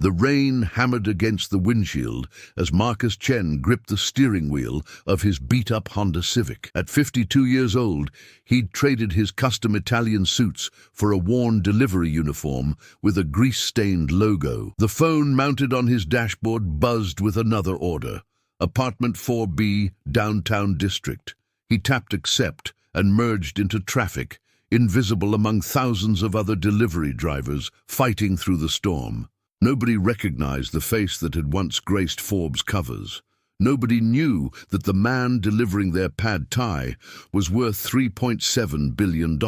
The rain hammered against the windshield as Marcus Chen gripped the steering wheel of his beat-up Honda Civic. At 52 years old, he'd traded his custom Italian suits for a worn delivery uniform with a grease-stained logo. The phone mounted on his dashboard buzzed with another order. Apartment 4B, Downtown District. He tapped accept and merged into traffic, invisible among thousands of other delivery drivers fighting through the storm. Nobody recognized the face that had once graced Forbes covers. Nobody knew that the man delivering their pad thai was worth $3.7 billion,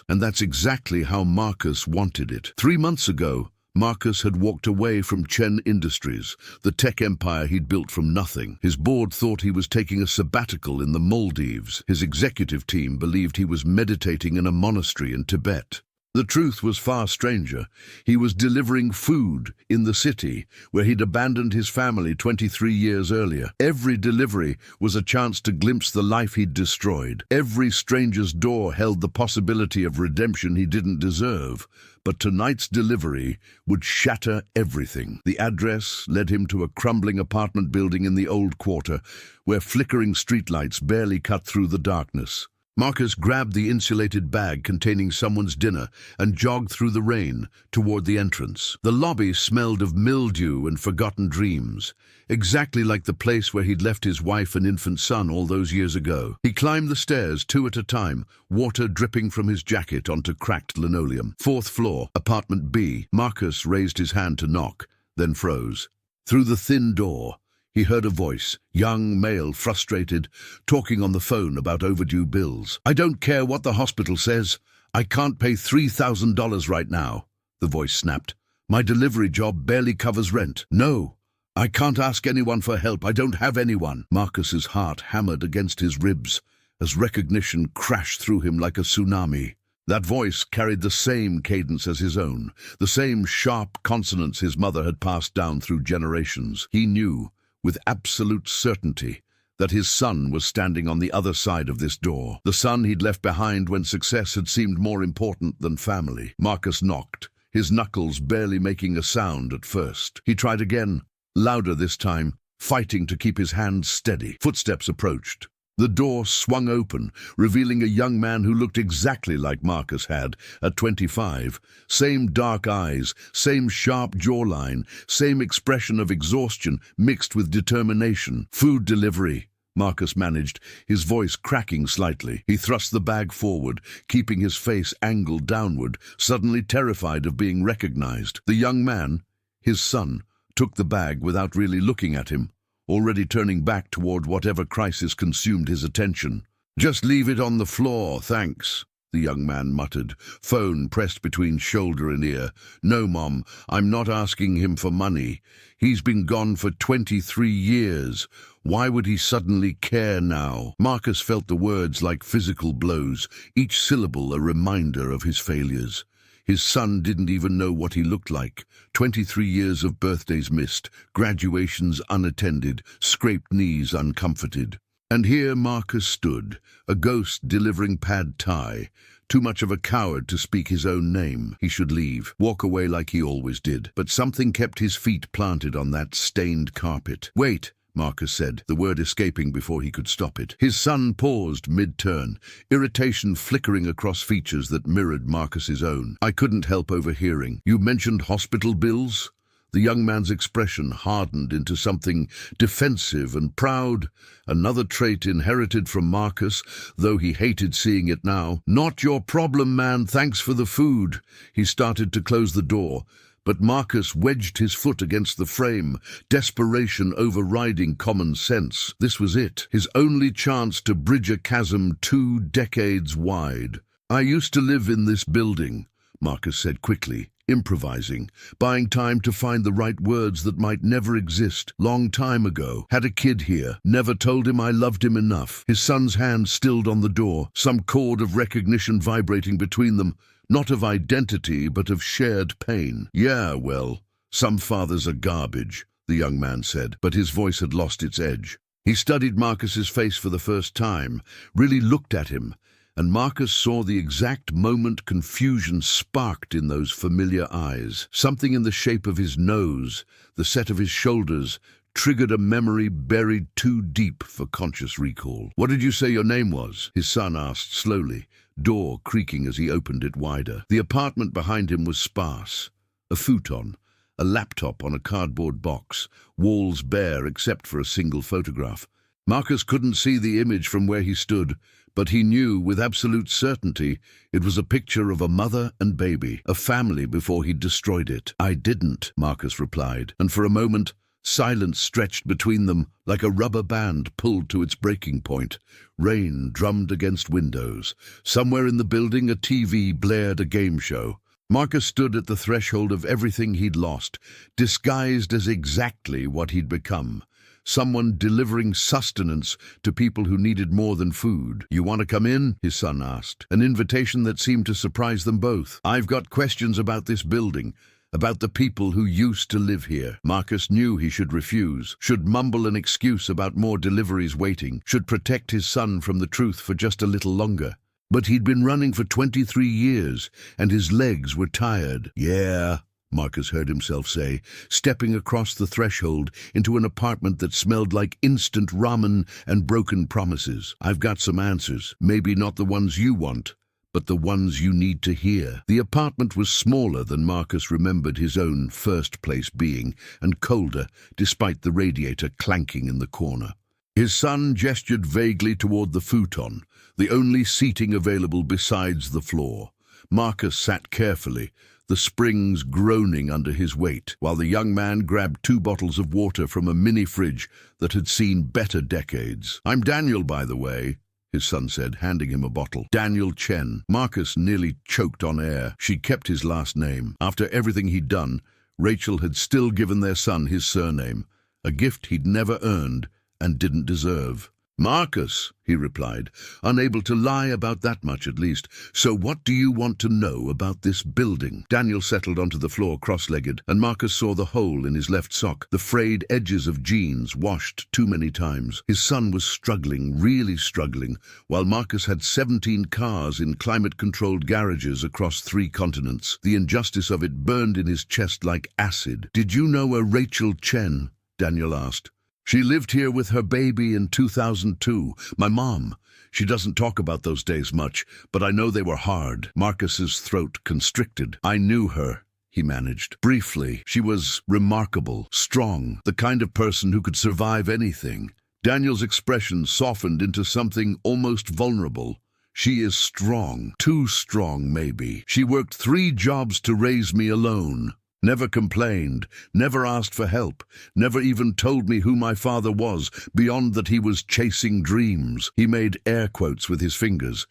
and that's exactly how Marcus wanted it. 3 months ago, Marcus had walked away from Chen Industries, the tech empire he'd built from nothing. His board thought he was taking a sabbatical in the Maldives. His executive team believed he was meditating in a monastery in Tibet. The truth was far stranger. He was delivering food in the city where he'd abandoned his family 23 years earlier. Every delivery was a chance to glimpse the life he'd destroyed. Every stranger's door held the possibility of redemption he didn't deserve. But tonight's delivery would shatter everything. The address led him to a crumbling apartment building in the old quarter, where flickering streetlights barely cut through the darkness. Marcus grabbed the insulated bag containing someone's dinner and jogged through the rain toward the entrance. The lobby smelled of mildew and forgotten dreams, exactly like the place where he'd left his wife and infant son all those years ago. He climbed the stairs 2 at a time, water dripping from his jacket onto cracked linoleum. 4th floor, apartment B. Marcus raised his hand to knock, then froze. Through the thin door, he heard a voice, young, male, frustrated, talking on the phone about overdue bills. "I don't care what the hospital says. I can't pay $3,000 right now," the voice snapped. "My delivery job barely covers rent. No, I can't ask anyone for help. I don't have anyone." Marcus's heart hammered against his ribs as recognition crashed through him like a tsunami. That voice carried the same cadence as his own, the same sharp consonants his mother had passed down through generations. He knew, with absolute certainty, that his son was standing on the other side of this door. The son he'd left behind when success had seemed more important than family. Marcus knocked, his knuckles barely making a sound at first. He tried again, louder this time, fighting to keep his hands steady. Footsteps approached. The door swung open, revealing a young man who looked exactly like Marcus had at 25. Same dark eyes, same sharp jawline, same expression of exhaustion mixed with determination. "Food delivery," Marcus managed, his voice cracking slightly. He thrust the bag forward, keeping his face angled downward, suddenly terrified of being recognized. The young man, his son, took the bag without really looking at him, already turning back toward whatever crisis consumed his attention. "Just leave it on the floor, thanks," the young man muttered, phone pressed between shoulder and ear. "No, Mom, I'm not asking him for money. He's been gone for 23 years. Why would he suddenly care now?" Marcus felt the words like physical blows, each syllable a reminder of his failures. His son didn't even know what he looked like. 23 years of birthdays missed, graduations unattended, scraped knees uncomforted. And here Marcus stood, a ghost delivering pad thai, too much of a coward to speak his own name. He should leave, walk away like he always did. But something kept his feet planted on that stained carpet. "Wait," Marcus said, the word escaping before he could stop it. His son paused mid-turn, irritation flickering across features that mirrored Marcus's own. "I couldn't help overhearing. You mentioned hospital bills?" The young man's expression hardened into something defensive and proud, another trait inherited from Marcus, though he hated seeing it now. "Not your problem, man. Thanks for the food." He started to close the door, but Marcus wedged his foot against the frame, desperation overriding common sense. This was it, his only chance to bridge a chasm 2 decades wide. "I used to live in this building," Marcus said quickly, improvising, buying time to find the right words that might never exist. "Long time ago. Had a kid here. Never told him I loved him enough." His son's hand stilled on the door, some chord of recognition vibrating between them. Not of identity, but of shared pain. "Yeah, well, some fathers are garbage," the young man said, but his voice had lost its edge. He studied Marcus's face for the first time, really looked at him, And Marcus saw the exact moment confusion sparked in those familiar eyes. Something in the shape of his nose, the set of his shoulders, triggered a memory buried too deep for conscious recall. "What did you say your name was?" his son asked slowly, door creaking as he opened it wider. The apartment behind him was sparse. A futon, a laptop on a cardboard box, walls bare except for a single photograph. Marcus couldn't see the image from where he stood, but he knew with absolute certainty it was a picture of a mother and baby, a family before he'd destroyed it. "I didn't," Marcus replied, and for a moment, silence stretched between them like a rubber band pulled to its breaking point. Rain drummed against windows. Somewhere in the building, a TV blared a game show. Marcus stood at the threshold of everything he'd lost, disguised as exactly what he'd become. Someone delivering sustenance to people who needed more than food. "You want to come in?" his son asked, an invitation that seemed to surprise them both. "I've got questions about this building, about the people who used to live here." Marcus knew he should refuse, should mumble an excuse about more deliveries waiting, should protect his son from the truth for just a little longer. But he'd been running for 23 years, and his legs were tired. "Yeah," Marcus heard himself say, stepping across the threshold into an apartment that smelled like instant ramen and broken promises. "I've got some answers, maybe not the ones you want, but the ones you need to hear." The apartment was smaller than Marcus remembered his own first place being, and colder, despite the radiator clanking in the corner. His son gestured vaguely toward the futon, the only seating available besides the floor. Marcus sat carefully, the springs groaning under his weight, while the young man grabbed 2 bottles of water from a mini-fridge that had seen better decades. "I'm Daniel, by the way," his son said, handing him a bottle. "Daniel Chen." Marcus nearly choked on air. She kept his last name. After everything he'd done, Rachel had still given their son his surname, a gift he'd never earned and didn't deserve. "Marcus," he replied, unable to lie about that much at least. "So what do you want to know about this building?" Daniel settled onto the floor cross-legged, and Marcus saw the hole in his left sock, the frayed edges of jeans washed too many times. His son was struggling, really struggling, while Marcus had 17 cars in climate-controlled garages across 3 continents. The injustice of it burned in his chest like acid. "Did you know a Rachel Chen?" Daniel asked. "She lived here with her baby in 2002. My mom. She doesn't talk about those days much, but I know they were hard." Marcus's throat constricted. "I knew her," he managed. "Briefly. She was remarkable, strong, the kind of person who could survive anything." Daniel's expression softened into something almost vulnerable. "She is strong. Too strong, maybe. She worked 3 jobs to raise me alone. Never complained, never asked for help, never even told me who my father was, beyond that he was chasing dreams." He made air quotes with his fingers,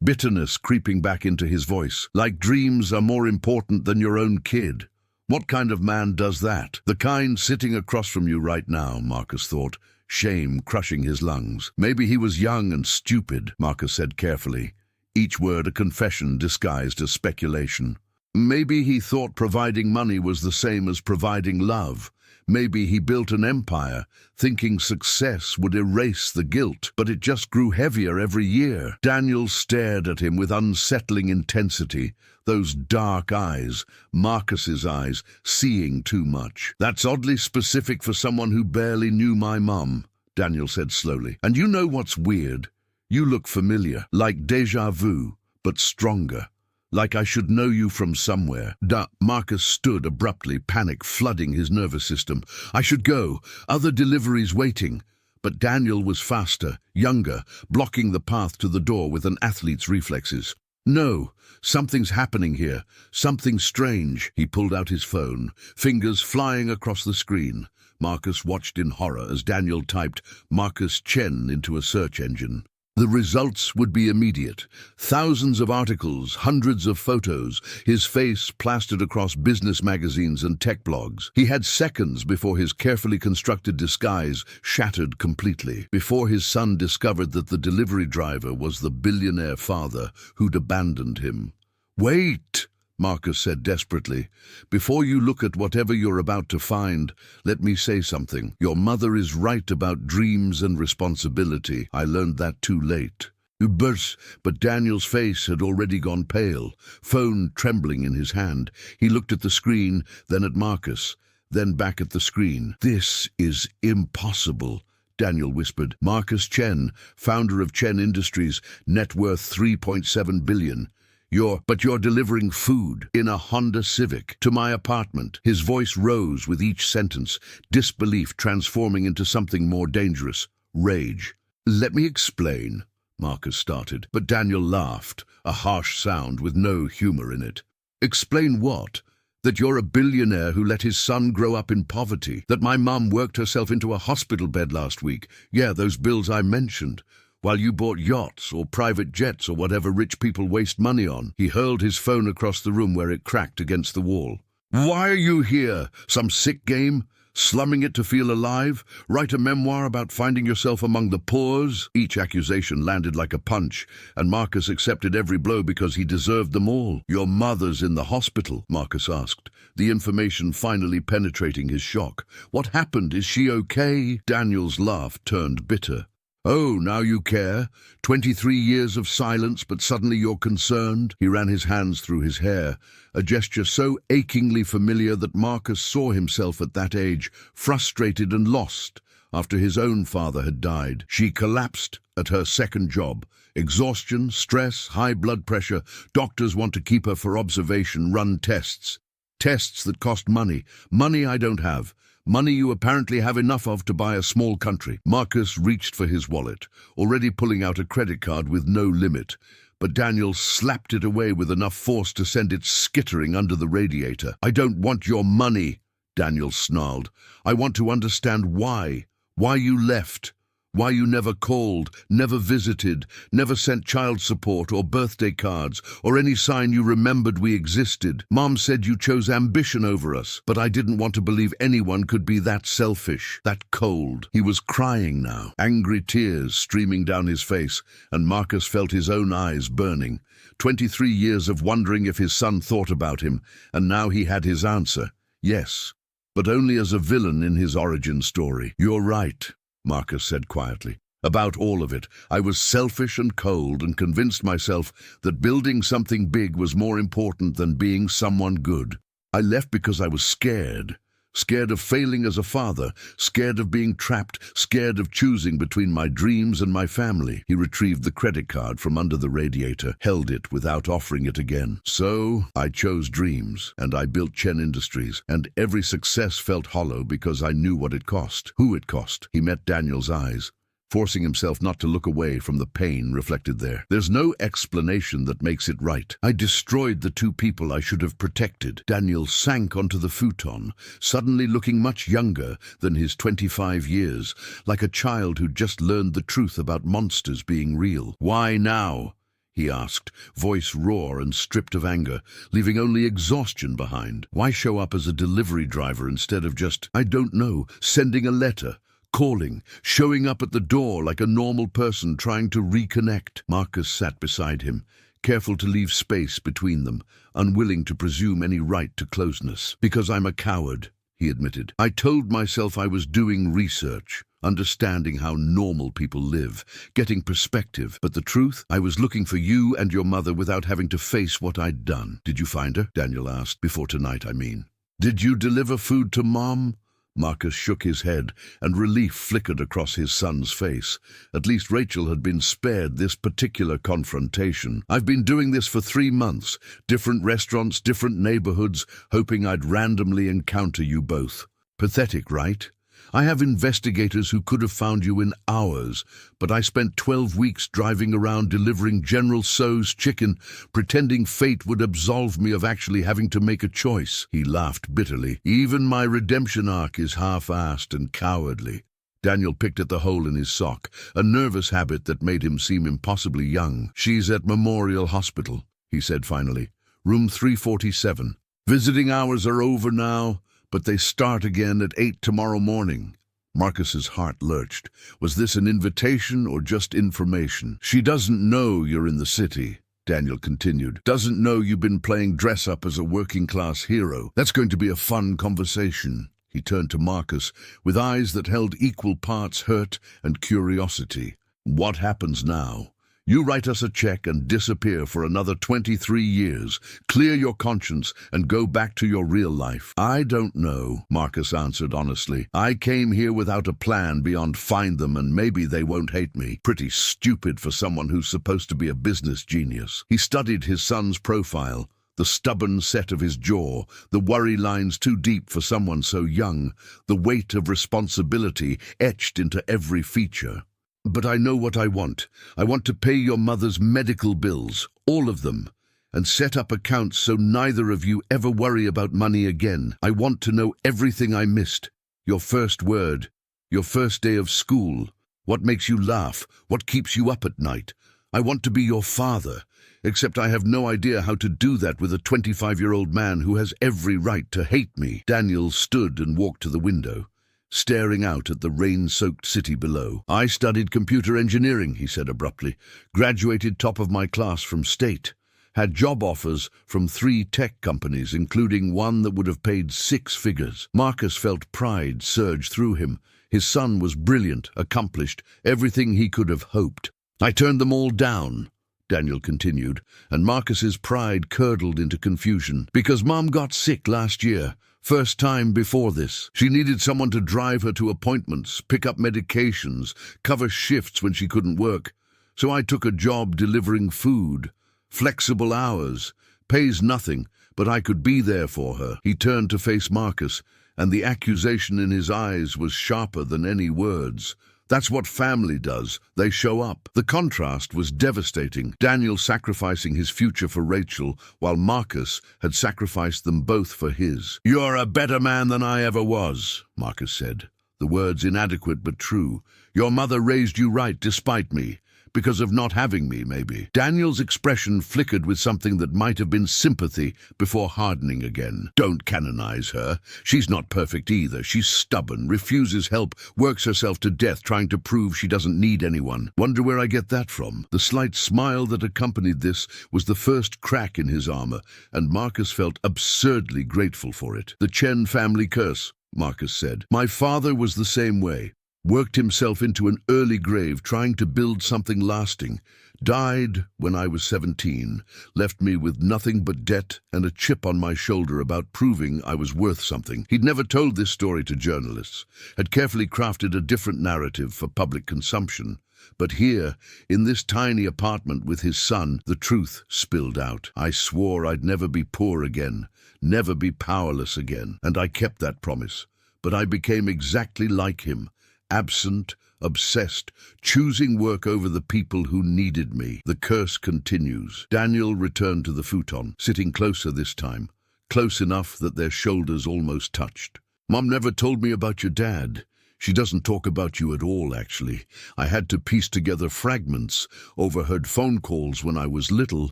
bitterness creeping back into his voice. "Like dreams are more important than your own kid. What kind of man does that?" "The kind sitting across from you right now," Marcus thought, shame crushing his lungs. "Maybe he was young and stupid," Marcus said carefully, each word a confession disguised as speculation. "Maybe he thought providing money was the same as providing love. Maybe he built an empire, thinking success would erase the guilt, but it just grew heavier every year." Daniel stared at him with unsettling intensity, those dark eyes, Marcus's eyes, seeing too much. "That's oddly specific for someone who barely knew my mum," Daniel said slowly. "And you know what's weird? You look familiar, like déjà vu, but stronger. Like I should know you from somewhere." Marcus stood abruptly, panic flooding his nervous system. "I should go. Other deliveries waiting." But Daniel was faster, younger, blocking the path to the door with an athlete's reflexes. "No, something's happening here. Something strange." He pulled out his phone, fingers flying across the screen. Marcus watched in horror as Daniel typed Marcus Chen into a search engine. The results would be immediate. Thousands of articles, hundreds of photos, his face plastered across business magazines and tech blogs. He had seconds before his carefully constructed disguise shattered completely, before his son discovered that the delivery driver was the billionaire father who'd abandoned him. "Wait!" Marcus said desperately. "Before you look at whatever you're about to find, let me say something. Your mother is right about dreams and responsibility. I learned that too late." But Daniel's face had already gone pale, phone trembling in his hand. He looked at the screen, then at Marcus, then back at the screen. "This is impossible," Daniel whispered. "Marcus Chen, founder of Chen Industries, net worth 3.7 billion. You're delivering food in a Honda Civic to my apartment." His voice rose with each sentence, disbelief transforming into something more dangerous, rage. "Let me explain," Marcus started, but Daniel laughed, a harsh sound with no humor in it. "Explain what? That you're a billionaire who let his son grow up in poverty, that my mum worked herself into a hospital bed last week, yeah, those bills I mentioned, while you bought yachts or private jets or whatever rich people waste money on." He hurled his phone across the room where it cracked against the wall. "Why are you here? Some sick game? Slumming it to feel alive? Write a memoir about finding yourself among the poors?" Each accusation landed like a punch, and Marcus accepted every blow because he deserved them all. "Your mother's in the hospital," Marcus asked, the information finally penetrating his shock. "What happened? Is she okay?" Daniel's laugh turned bitter. "Oh, now you care? 23 years of silence, but suddenly you're concerned?" He ran his hands through his hair, a gesture so achingly familiar that Marcus saw himself at that age, frustrated and lost, after his own father had died. "She collapsed at her second job. Exhaustion, stress, high blood pressure. Doctors want to keep her for observation, run tests. Tests that cost money. Money I don't have. Money you apparently have enough of to buy a small country." Marcus reached for his wallet, already pulling out a credit card with no limit, but Daniel slapped it away with enough force to send it skittering under the radiator. "I don't want your money," Daniel snarled. "I want to understand why you left. Why you never called, never visited, never sent child support or birthday cards, or any sign you remembered we existed. Mom said you chose ambition over us, but I didn't want to believe anyone could be that selfish, that cold." He was crying now, angry tears streaming down his face, and Marcus felt his own eyes burning. 23 years of wondering if his son thought about him, and now he had his answer. Yes, but only as a villain in his origin story. "You're right," Marcus said quietly. "About all of it. I was selfish and cold and convinced myself that building something big was more important than being someone good. I left because I was scared. Scared of failing as a father, scared of being trapped, scared of choosing between my dreams and my family." He retrieved the credit card from under the radiator, held it without offering it again. "So, I chose dreams, and I built Chen Industries, and every success felt hollow because I knew what it cost, who it cost." He met Daniel's eyes, forcing himself not to look away from the pain reflected there. "There's no explanation that makes it right. I destroyed the two people I should have protected." Daniel sank onto the futon, suddenly looking much younger than his 25 years, like a child who'd just learned the truth about monsters being real. "Why now?" he asked, voice raw and stripped of anger, leaving only exhaustion behind. "Why show up as a delivery driver instead of just, I don't know, sending a letter? Calling, showing up at the door like a normal person trying to reconnect?" Marcus sat beside him, careful to leave space between them, unwilling to presume any right to closeness. "Because I'm a coward," he admitted. "I told myself I was doing research, understanding how normal people live, getting perspective. But the truth, I was looking for you and your mother without having to face what I'd done." "Did you find her?" Daniel asked. "Before tonight, I mean." "Did you deliver food to Mom?" Marcus shook his head, and relief flickered across his son's face. At least Rachel had been spared this particular confrontation. "I've been doing this for 3 months, different restaurants, different neighborhoods, hoping I'd randomly encounter you both. Pathetic, right? I have investigators who could have found you in hours, but I spent 12 weeks driving around delivering General Tso's chicken, pretending fate would absolve me of actually having to make a choice." He laughed bitterly. "Even my redemption arc is half-assed and cowardly." Daniel picked at the hole in his sock, a nervous habit that made him seem impossibly young. "She's at Memorial Hospital," he said finally. "Room 347. Visiting hours are over now, but they start again at 8 tomorrow morning." Marcus's heart lurched. Was this an invitation or just information? "She doesn't know you're in the city," Daniel continued. "Doesn't know you've been playing dress-up as a working-class hero. That's going to be a fun conversation." He turned to Marcus, with eyes that held equal parts hurt and curiosity. "What happens now? You write us a check and disappear for another 23 years. Clear your conscience and go back to your real life." "I don't know," Marcus answered honestly. "I came here without a plan beyond find them and maybe they won't hate me." Pretty stupid for someone who's supposed to be a business genius. He studied his son's profile. The stubborn set of his jaw, the worry lines too deep for someone so young, the weight of responsibility etched into every feature. "But I know what I want. I want to pay your mother's medical bills, all of them, and set up accounts so neither of you ever worry about money again. I want to know everything I missed. Your first word, your first day of school, what makes you laugh, what keeps you up at night. I want to be your father, except I have no idea how to do that with a 25-year-old man who has every right to hate me." Daniel stood and walked to the window, staring out at the rain-soaked city below. "I studied computer engineering," he said abruptly. "Graduated top of my class from state. Had job offers from 3 tech companies, including one that would have paid 6 figures. Marcus felt pride surge through him. His son was brilliant, accomplished, everything he could have hoped. "I turned them all down," Daniel continued, and Marcus's pride curdled into confusion. "Because Mom got sick last year. First time before this. She needed someone to drive her to appointments, pick up medications, cover shifts when she couldn't work. So I took a job delivering food. Flexible hours. Pays nothing, but I could be there for her." He turned to face Marcus, and the accusation in his eyes was sharper than any words. "That's what family does. They show up." The contrast was devastating. Daniel sacrificing his future for Rachel, while Marcus had sacrificed them both for his. "You're a better man than I ever was," Marcus said. The words inadequate but true. "Your mother raised you right despite me. Because of not having me, maybe." Daniel's expression flickered with something that might have been sympathy before hardening again. "Don't canonize her. She's not perfect either. She's stubborn, refuses help, works herself to death trying to prove she doesn't need anyone. Wonder where I get that from?" The slight smile that accompanied this was the first crack in his armor, and Marcus felt absurdly grateful for it. "The Chen family curse," Marcus said. "My father was the same way. Worked himself into an early grave trying to build something lasting. Died when I was 17, left me with nothing but debt and a chip on my shoulder about proving I was worth something." He'd never told this story to journalists, had carefully crafted a different narrative for public consumption. But here, in this tiny apartment with his son, the truth spilled out. "I swore I'd never be poor again, never be powerless again, and I kept that promise. But I became exactly like him. Absent, obsessed, choosing work over the people who needed me. The curse continues." Daniel returned to the futon, sitting closer this time, close enough that their shoulders almost touched. "Mom never told me about your dad. She doesn't talk about you at all, actually. I had to piece together fragments, overheard phone calls when I was little,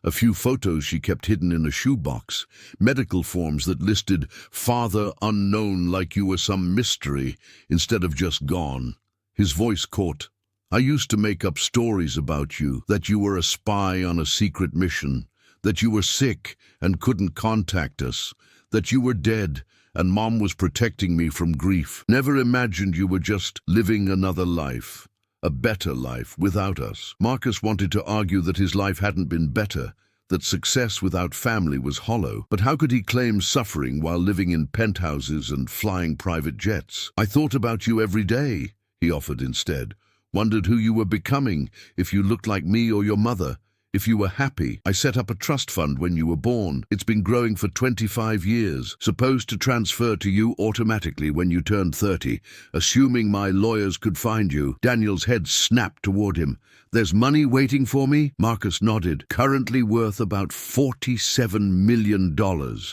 a few photos she kept hidden in a shoebox, medical forms that listed 'father unknown' like you were some mystery, instead of just gone." His voice caught. "I used to make up stories about you, that you were a spy on a secret mission, that you were sick and couldn't contact us, that you were dead, and Mom was protecting me from grief. Never imagined you were just living another life, a better life without us." Marcus wanted to argue that his life hadn't been better, that success without family was hollow. But how could he claim suffering while living in penthouses and flying private jets? "I thought about you every day," he offered instead. "Wondered who you were becoming, if you looked like me or your mother. If you were happy. I set up a trust fund when you were born. It's been growing for 25 years, supposed to transfer to you automatically when you turned 30, assuming my lawyers could find you." Daniel's head snapped toward him. "There's money waiting for me?" Marcus nodded. "Currently worth about $47 million.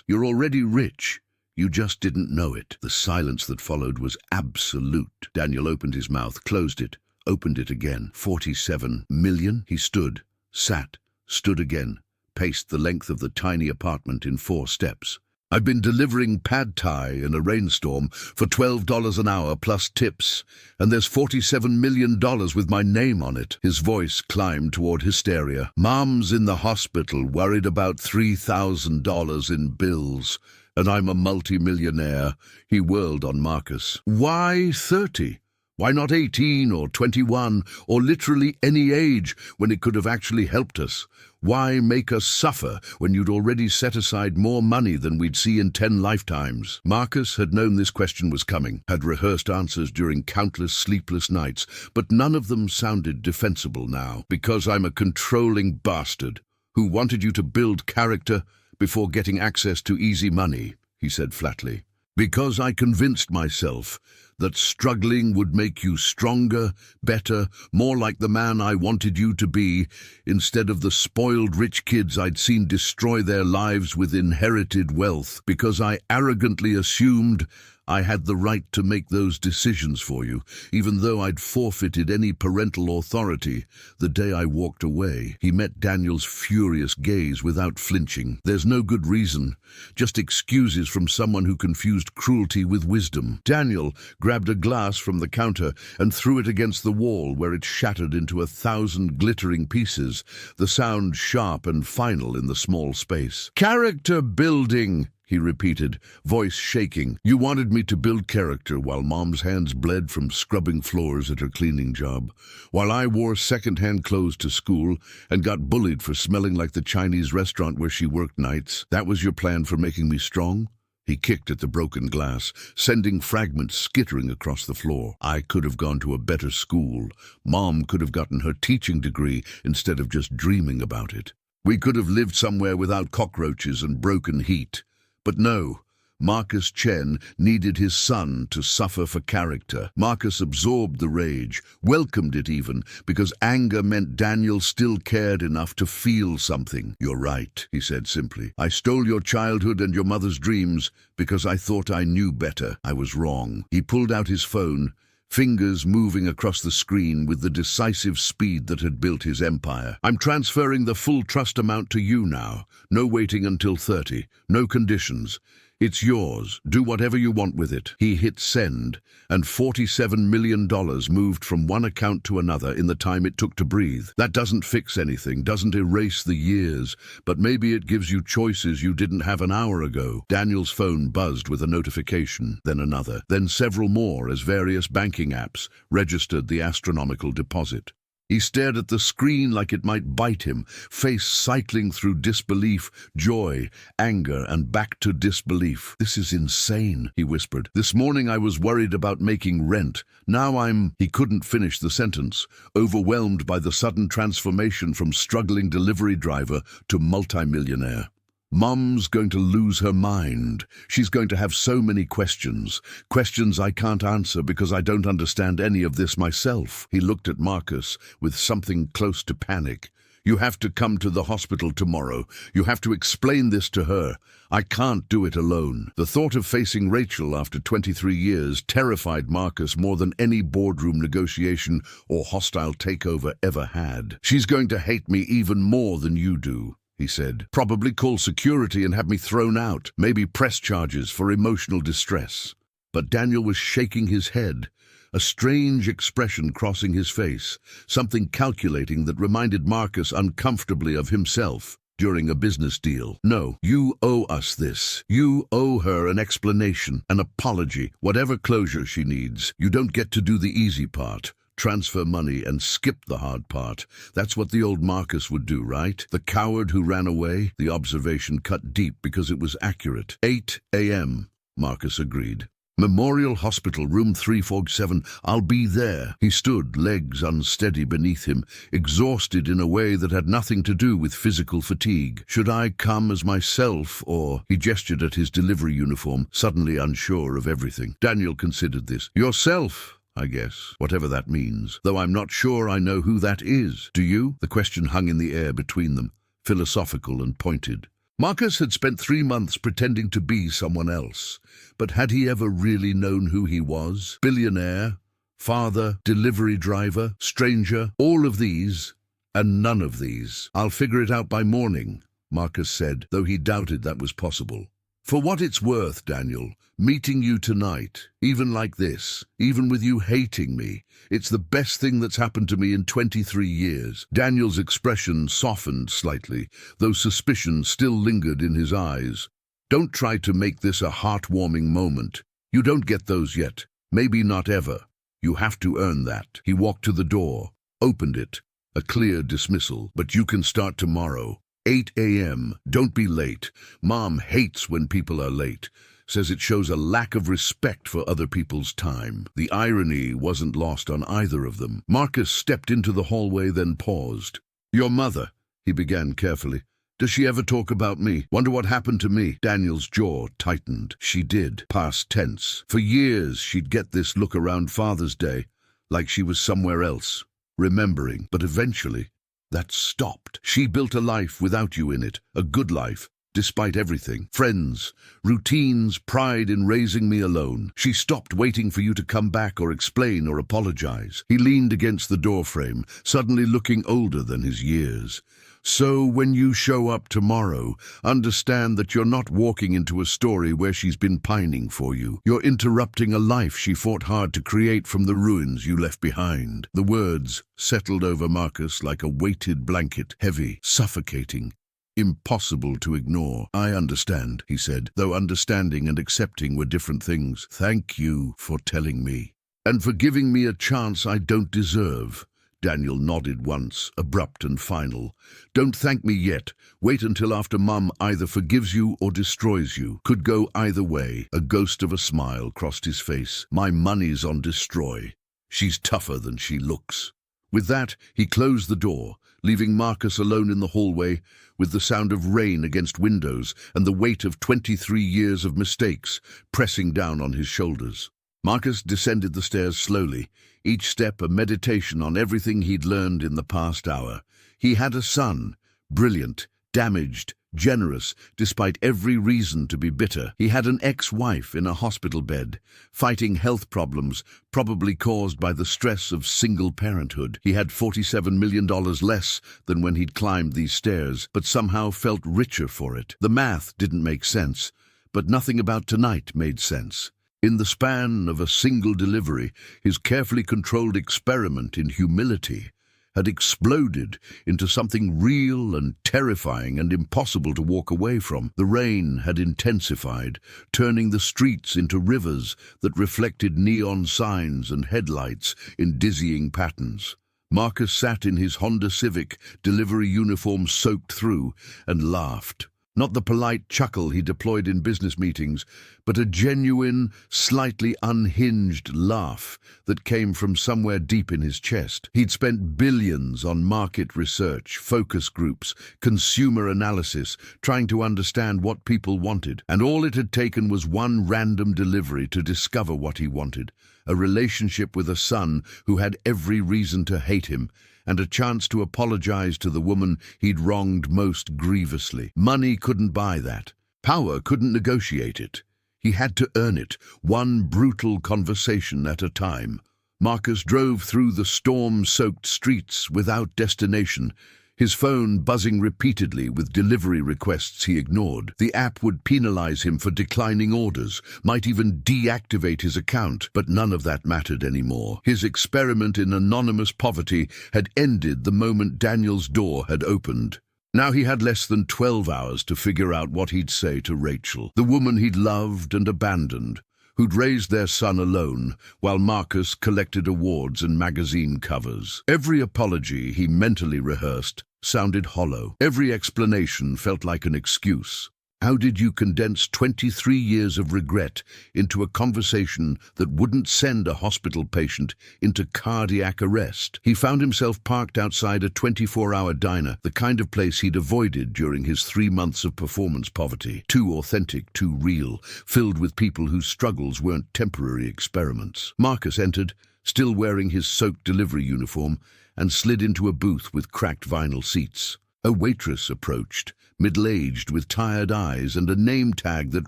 You're already rich. You just didn't know it." The silence that followed was absolute. Daniel opened his mouth, closed it, opened it again. 47 million? He stood. Sat, stood again, paced the length of the tiny apartment in 4 steps. "I've been delivering pad thai in a rainstorm for $12 an hour plus tips, and there's $47 million with my name on it." His voice climbed toward hysteria. "Mom's in the hospital, worried about $3,000 in bills, and I'm a multimillionaire." He whirled on Marcus. "Why 30? Why not 18 or 21 or literally any age when it could have actually helped us? Why make us suffer when you'd already set aside more money than we'd see in 10 lifetimes? Marcus had known this question was coming, had rehearsed answers during countless sleepless nights, but none of them sounded defensible now. Because I'm a controlling bastard who wanted you to build character before getting access to easy money, he said flatly. Because I convinced myself that struggling would make you stronger, better, more like the man I wanted you to be, instead of the spoiled rich kids I'd seen destroy their lives with inherited wealth. Because I arrogantly assumed I had the right to make those decisions for you, even though I'd forfeited any parental authority the day I walked away. He met Daniel's furious gaze without flinching. There's no good reason, just excuses from someone who confused cruelty with wisdom. Daniel grabbed a glass from the counter and threw it against the wall, where it shattered into 1,000 glittering pieces, the sound sharp and final in the small space. Character building, he repeated, voice shaking. You wanted me to build character while Mom's hands bled from scrubbing floors at her cleaning job, while I wore second-hand clothes to school and got bullied for smelling like the Chinese restaurant where she worked nights. That was your plan for making me strong? He kicked at the broken glass, sending fragments skittering across the floor. I could have gone to a better school. Mom could have gotten her teaching degree instead of just dreaming about it. We could have lived somewhere without cockroaches and broken heat. But no, Marcus Chen needed his son to suffer for character. Marcus absorbed the rage, welcomed it even, because anger meant Daniel still cared enough to feel something. You're right, he said simply. I stole your childhood and your mother's dreams because I thought I knew better. I was wrong. He pulled out his phone, fingers moving across the screen with the decisive speed that had built his empire. I'm transferring the full trust amount to you now. No waiting until 30. No conditions. It's yours. Do whatever you want with it. He hit send, and $47 million moved from one account to another in the time it took to breathe. That doesn't fix anything, doesn't erase the years, but maybe it gives you choices you didn't have an hour ago. Daniel's phone buzzed with a notification, then another, then several more as various banking apps registered the astronomical deposit. He stared at the screen like it might bite him, face cycling through disbelief, joy, anger, and back to disbelief. This is insane, he whispered. This morning I was worried about making rent. Now I'm... He couldn't finish the sentence, overwhelmed by the sudden transformation from struggling delivery driver to multimillionaire. Mom's going to lose her mind. She's going to have so many questions. Questions I can't answer because I don't understand any of this myself. He looked at Marcus with something close to panic. You have to come to the hospital tomorrow. You have to explain this to her. I can't do it alone. The thought of facing Rachel after 23 years terrified Marcus more than any boardroom negotiation or hostile takeover ever had. She's going to hate me even more than you do, he said. Probably call security and have me thrown out, maybe press charges for emotional distress. But Daniel was shaking his head, a strange expression crossing his face, something calculating that reminded Marcus uncomfortably of himself during a business deal. No, you owe us this. You owe her an explanation, an apology, whatever closure she needs. You don't get to do the easy part. Transfer money and skip the hard part. That's what the old Marcus would do, right? The coward who ran away? The observation cut deep because it was accurate. 8 a.m., Marcus agreed. Memorial Hospital, room 347. I'll be there. He stood, legs unsteady beneath him, exhausted in a way that had nothing to do with physical fatigue. Should I come as myself, or... He gestured at his delivery uniform, suddenly unsure of everything. Daniel considered this. Yourself, I guess, whatever that means, though I'm not sure I know who that is. Do you? The question hung in the air between them, philosophical and pointed. Marcus had spent 3 months pretending to be someone else, but had he ever really known who he was? Billionaire, father, delivery driver, stranger, all of these, and none of these. I'll figure it out by morning, Marcus said, though he doubted that was possible. For what it's worth, Daniel, meeting you tonight, even like this, even with you hating me, it's the best thing that's happened to me in 23 years. Daniel's expression softened slightly, though suspicion still lingered in his eyes. Don't try to make this a heartwarming moment. You don't get those yet. Maybe not ever. You have to earn that. He walked to the door, opened it, a clear dismissal. But you can start tomorrow. 8 a.m. Don't be late. Mom hates when people are late. Says it shows a lack of respect for other people's time. The irony wasn't lost on either of them. Marcus stepped into the hallway, then paused. Your mother, he began carefully. Does she ever talk about me? Wonder what happened to me? Daniel's jaw tightened. She did. Past tense. For years, she'd get this look around Father's Day, like she was somewhere else, remembering. But eventually, that stopped. She built a life without you in it, a good life, despite everything. Friends, routines, pride in raising me alone. She stopped waiting for you to come back or explain or apologize. He leaned against the doorframe, suddenly looking older than his years. So when you show up tomorrow, understand that you're not walking into a story where she's been pining for you. You're interrupting a life she fought hard to create from the ruins you left behind. The words settled over Marcus like a weighted blanket, heavy, suffocating, impossible to ignore. I understand, he said, though understanding and accepting were different things. Thank you for telling me. And for giving me a chance I don't deserve. Daniel nodded once, abrupt and final. Don't thank me yet. Wait until after Mum either forgives you or destroys you. Could go either way. A ghost of a smile crossed his face. My money's on destroy. She's tougher than she looks. With that, he closed the door, leaving Marcus alone in the hallway with the sound of rain against windows and the weight of 23 years of mistakes pressing down on his shoulders. Marcus descended the stairs slowly, each step a meditation on everything he'd learned in the past hour. He had a son, brilliant, damaged, generous, despite every reason to be bitter. He had an ex-wife in a hospital bed, fighting health problems probably caused by the stress of single parenthood. He had $47 million less than when he'd climbed these stairs, but somehow felt richer for it. The math didn't make sense, but nothing about tonight made sense. In the span of a single delivery, his carefully controlled experiment in humility had exploded into something real and terrifying and impossible to walk away from. The rain had intensified, turning the streets into rivers that reflected neon signs and headlights in dizzying patterns. Marcus sat in his Honda Civic, delivery uniform soaked through, and laughed. Not the polite chuckle he deployed in business meetings, but a genuine, slightly unhinged laugh that came from somewhere deep in his chest. He'd spent billions on market research, focus groups, consumer analysis, trying to understand what people wanted. And all it had taken was one random delivery to discover what he wanted. A relationship with a son who had every reason to hate him, and a chance to apologize to the woman he'd wronged most grievously. Money couldn't buy that. Power couldn't negotiate it. He had to earn it, one brutal conversation at a time. Marcus drove through the storm-soaked streets without destination, his phone buzzing repeatedly with delivery requests he ignored. The app would penalize him for declining orders, might even deactivate his account, but none of that mattered anymore. His experiment in anonymous poverty had ended the moment Daniel's door had opened. Now he had less than 12 hours to figure out what he'd say to Rachel, the woman he'd loved and abandoned, who'd raised their son alone while Marcus collected awards and magazine covers. Every apology he mentally rehearsed sounded hollow. Every explanation felt like an excuse. How did you condense 23 years of regret into a conversation that wouldn't send a hospital patient into cardiac arrest? He found himself parked outside a 24-hour diner, the kind of place he'd avoided during his 3 months of performance poverty. Too authentic, too real, filled with people whose struggles weren't temporary experiments. Marcus entered, still wearing his soaked delivery uniform, and slid into a booth with cracked vinyl seats. A waitress approached, middle-aged with tired eyes and a name tag that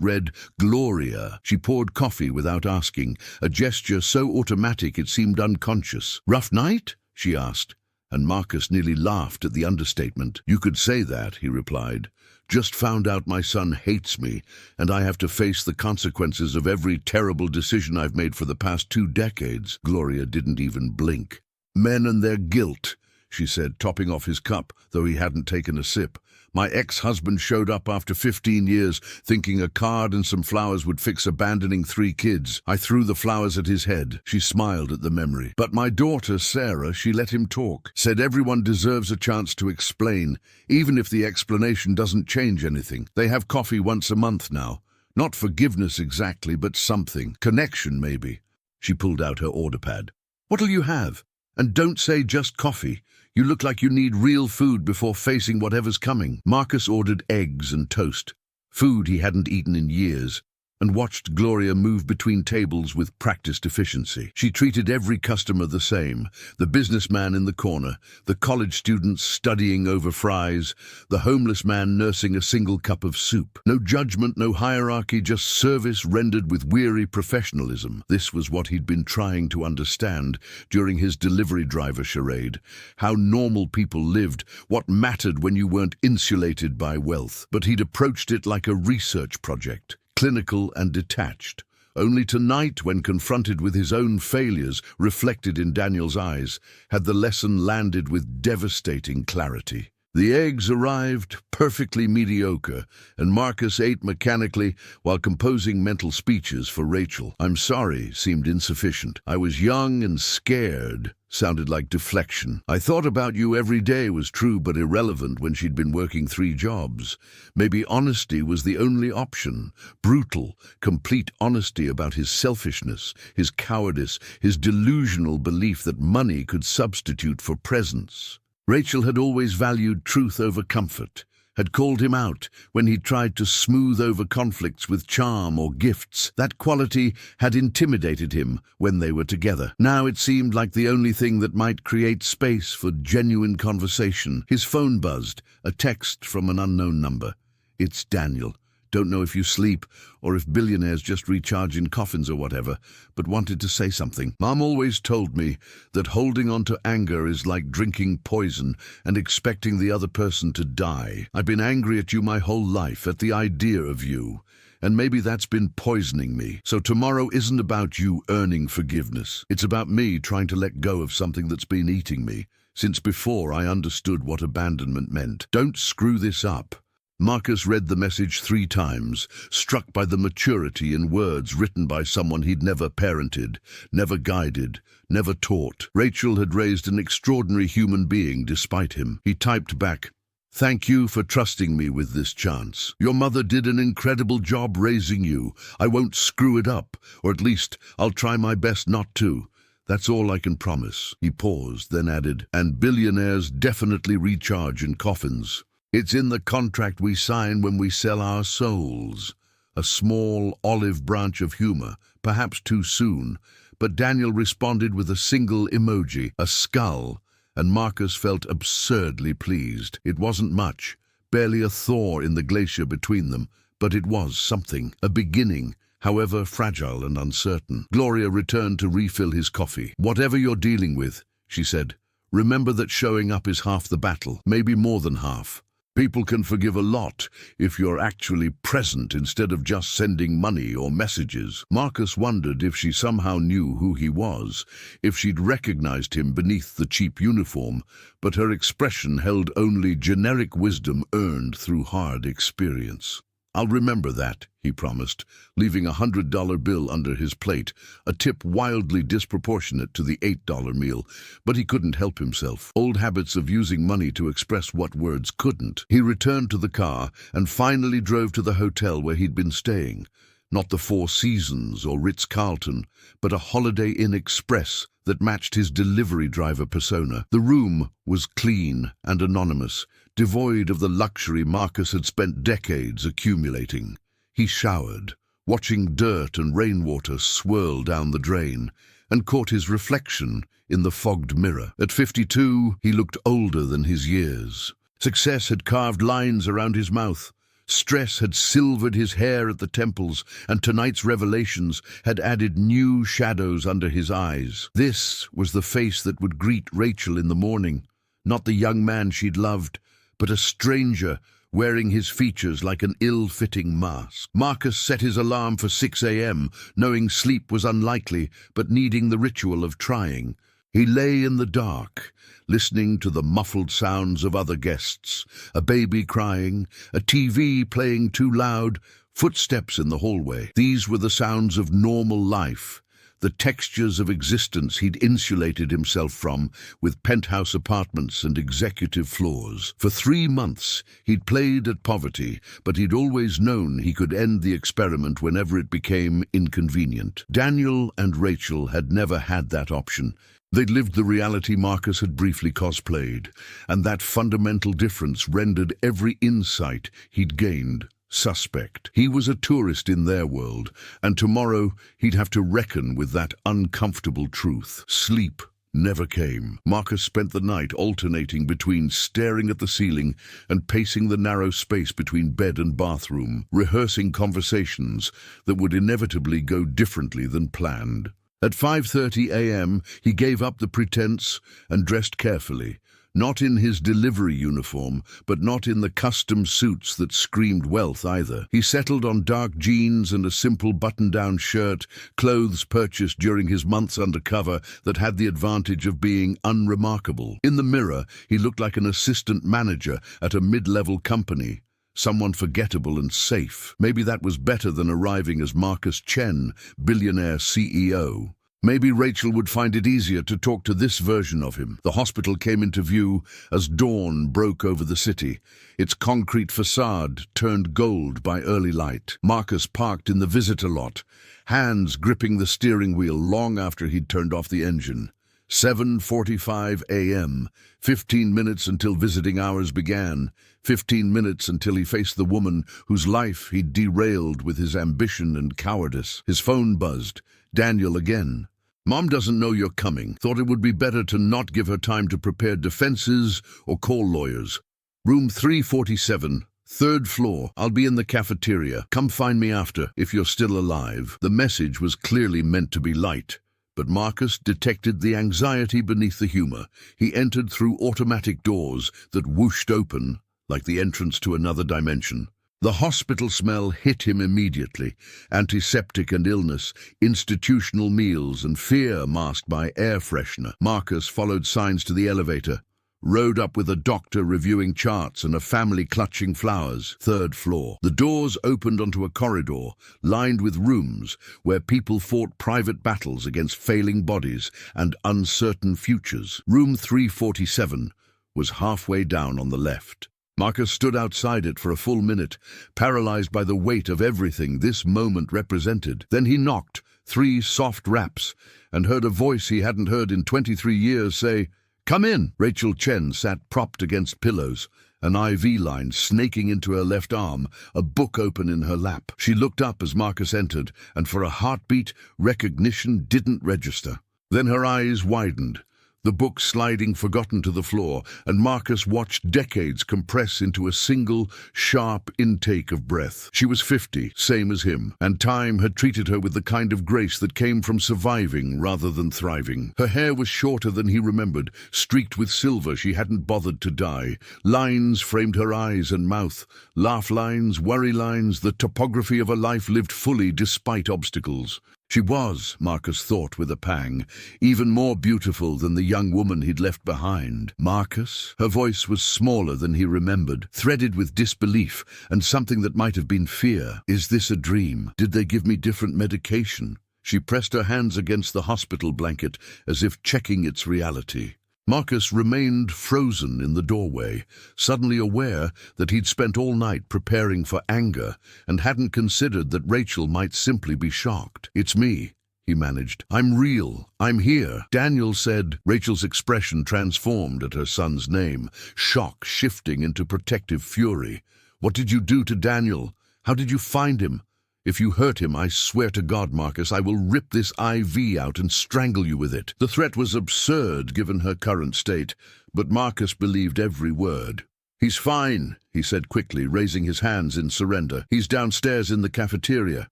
read Gloria. She poured coffee without asking, a gesture so automatic it seemed unconscious. "Rough night?" she asked, and Marcus nearly laughed at the understatement. "You could say that," he replied. "Just found out my son hates me, and I have to face the consequences of every terrible decision I've made for the past 2 decades." Gloria didn't even blink. "Men and their guilt," she said, topping off his cup, though he hadn't taken a sip. My ex-husband showed up after 15 years, thinking a card and some flowers would fix abandoning 3 kids. I threw the flowers at his head. She smiled at the memory. But my daughter, Sarah, she let him talk. Said everyone deserves a chance to explain, even if the explanation doesn't change anything. They have coffee once a month now. Not forgiveness exactly, but something. Connection, maybe. She pulled out her order pad. What'll you have? And don't say just coffee. You look like you need real food before facing whatever's coming. Marcus ordered eggs and toast, food he hadn't eaten in years, and watched Gloria move between tables with practiced efficiency. She treated every customer the same, the businessman in the corner, the college students studying over fries, the homeless man nursing a single cup of soup. No judgment, no hierarchy, just service rendered with weary professionalism. This was what he'd been trying to understand during his delivery driver charade, how normal people lived, what mattered when you weren't insulated by wealth. But he'd approached it like a research project, clinical and detached. Only tonight, when confronted with his own failures reflected in Daniel's eyes, had the lesson landed with devastating clarity. The eggs arrived, perfectly mediocre, and Marcus ate mechanically while composing mental speeches for Rachel. "I'm sorry" seemed insufficient. "I was young and scared" sounded like deflection. "I thought about you every day" was true but irrelevant when she'd been working 3 jobs. Maybe honesty was the only option. Brutal, complete honesty about his selfishness, his cowardice, his delusional belief that money could substitute for presence. Rachel had always valued truth over comfort, had called him out when he tried to smooth over conflicts with charm or gifts. That quality had intimidated him when they were together. Now it seemed like the only thing that might create space for genuine conversation. His phone buzzed, a text from an unknown number. "It's Daniel. Don't know if you sleep or if billionaires just recharge in coffins or whatever, but wanted to say something. Mom always told me that holding on to anger is like drinking poison and expecting the other person to die. I've been angry at you my whole life, at the idea of you, and maybe that's been poisoning me. So tomorrow isn't about you earning forgiveness. It's about me trying to let go of something that's been eating me since before I understood what abandonment meant. Don't screw this up." Marcus read the message 3 times, struck by the maturity in words written by someone he'd never parented, never guided, never taught. Rachel had raised an extraordinary human being despite him. He typed back, "Thank you for trusting me with this chance. Your mother did an incredible job raising you. I won't screw it up, or at least I'll try my best not to. That's all I can promise." He paused, then added, "And billionaires definitely recharge in coffins. It's in the contract we sign when we sell our souls." A small olive branch of humor, perhaps too soon, but Daniel responded with a single emoji, a skull, and Marcus felt absurdly pleased. It wasn't much, barely a thaw in the glacier between them, but it was something, a beginning, however fragile and uncertain. Gloria returned to refill his coffee. "Whatever you're dealing with," she said, "remember that showing up is half the battle, maybe more than half. People can forgive a lot if you're actually present instead of just sending money or messages." Marcus wondered if she somehow knew who he was, if she'd recognized him beneath the cheap uniform, but her expression held only generic wisdom earned through hard experience. "I'll remember that," he promised, leaving a $100 bill under his plate, a tip wildly disproportionate to the $8 meal, but he couldn't help himself. Old habits of using money to express what words couldn't. He returned to the car and finally drove to the hotel where he'd been staying. Not the Four Seasons or Ritz-Carlton, but a Holiday Inn Express that matched his delivery driver persona. The room was clean and anonymous, devoid of the luxury Marcus had spent decades accumulating. He showered, watching dirt and rainwater swirl down the drain, and caught his reflection in the fogged mirror. At 52, he looked older than his years. Success had carved lines around his mouth. Stress had silvered his hair at the temples, and tonight's revelations had added new shadows under his eyes. This was the face that would greet Rachel in the morning, not the young man she'd loved, but a stranger wearing his features like an ill-fitting mask. Marcus set his alarm for 6 a.m., knowing sleep was unlikely, but needing the ritual of trying. He lay in the dark, listening to the muffled sounds of other guests, a baby crying, a TV playing too loud, footsteps in the hallway. These were the sounds of normal life, the textures of existence he'd insulated himself from with penthouse apartments and executive floors. For 3 months, he'd played at poverty, but he'd always known he could end the experiment whenever it became inconvenient. Daniel and Rachel had never had that option. They'd lived the reality Marcus had briefly cosplayed, and that fundamental difference rendered every insight he'd gained suspect. He was a tourist in their world, and tomorrow he'd have to reckon with that uncomfortable truth. Sleep never came. Marcus spent the night alternating between staring at the ceiling and pacing the narrow space between bed and bathroom, rehearsing conversations that would inevitably go differently than planned. At 5:30 a.m., he gave up the pretense and dressed carefully. Not in his delivery uniform, but not in the custom suits that screamed wealth either. He settled on dark jeans and a simple button-down shirt, clothes purchased during his months undercover that had the advantage of being unremarkable. In the mirror, he looked like an assistant manager at a mid-level company. Someone forgettable and safe. Maybe that was better than arriving as Marcus Chen, billionaire CEO. Maybe Rachel would find it easier to talk to this version of him. The hospital came into view as dawn broke over the city, its concrete facade turned gold by early light. Marcus parked in the visitor lot, hands gripping the steering wheel long after he'd turned off the engine. 7:45 a.m., 15 minutes until visiting hours began, 15 minutes until he faced the woman whose life he'd derailed with his ambition and cowardice. His phone buzzed. Daniel again. "Mom doesn't know you're coming. Thought it would be better to not give her time to prepare defenses or call lawyers. Room 347, 3rd floor. I'll be in the cafeteria. Come find me after, if you're still alive." The message was clearly meant to be light, but Marcus detected the anxiety beneath the humor. He entered through automatic doors that whooshed open like the entrance to another dimension. The hospital smell hit him immediately. Antiseptic and illness, institutional meals, and fear masked by air freshener. Marcus followed signs to the elevator, rode up with a doctor reviewing charts and a family clutching flowers. 3rd floor. The doors opened onto a corridor, lined with rooms where people fought private battles against failing bodies and uncertain futures. Room 347 was halfway down on the left. Marcus stood outside it for a full minute, paralyzed by the weight of everything this moment represented. Then he knocked 3 soft raps and heard a voice he hadn't heard in 23 years say, "Come in." Rachel Chen sat propped against pillows, an IV line snaking into her left arm, a book open in her lap. She looked up as Marcus entered, and for a heartbeat, recognition didn't register. Then her eyes widened, the book sliding forgotten to the floor, and Marcus watched decades compress into a single, sharp intake of breath. She was 50, same as him, and time had treated her with the kind of grace that came from surviving rather than thriving. Her hair was shorter than he remembered, streaked with silver she hadn't bothered to dye. Lines framed her eyes and mouth, laugh lines, worry lines, the topography of a life lived fully despite obstacles. She was, Marcus thought with a pang, even more beautiful than the young woman he'd left behind. Marcus? Her voice was smaller than he remembered, threaded with disbelief and something that might have been fear. Is this a dream? Did they give me different medication? She pressed her hands against the hospital blanket as if checking its reality. Marcus remained frozen in the doorway, suddenly aware that he'd spent all night preparing for anger and hadn't considered that Rachel might simply be shocked. "It's me," he managed. "I'm real. I'm here." Daniel said. Rachel's expression transformed at her son's name, shock shifting into protective fury. "What did you do to Daniel? How did you find him? If you hurt him, I swear to God, Marcus, I will rip this IV out and strangle you with it." The threat was absurd given her current state, but Marcus believed every word. "He's fine," he said quickly, raising his hands in surrender. "He's downstairs in the cafeteria.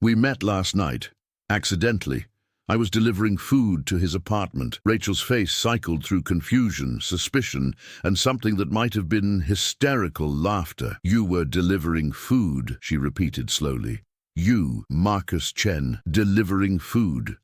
We met last night. Accidentally. I was delivering food to his apartment." Rachel's face cycled through confusion, suspicion, and something that might have been hysterical laughter. "You were delivering food," she repeated slowly. "You, Marcus Chen, delivering food."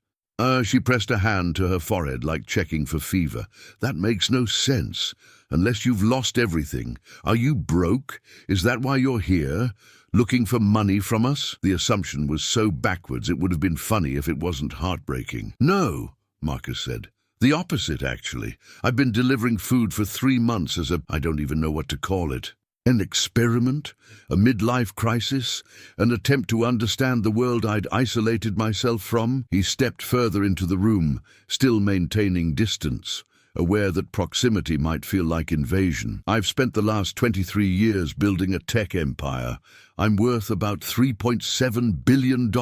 She pressed a hand to her forehead like checking for fever. That makes no sense. Unless you've lost everything. Are you broke? Is that why you're here? Looking for money from us? The assumption was so backwards it would have been funny if it wasn't heartbreaking. No, Marcus said. The opposite, actually. I've been delivering food for 3 months as I don't even know what to call it. An experiment? A midlife crisis? An attempt to understand the world I'd isolated myself from? He stepped further into the room, still maintaining distance, aware that proximity might feel like invasion. I've spent the last 23 years building a tech empire. I'm worth about $3.7 billion,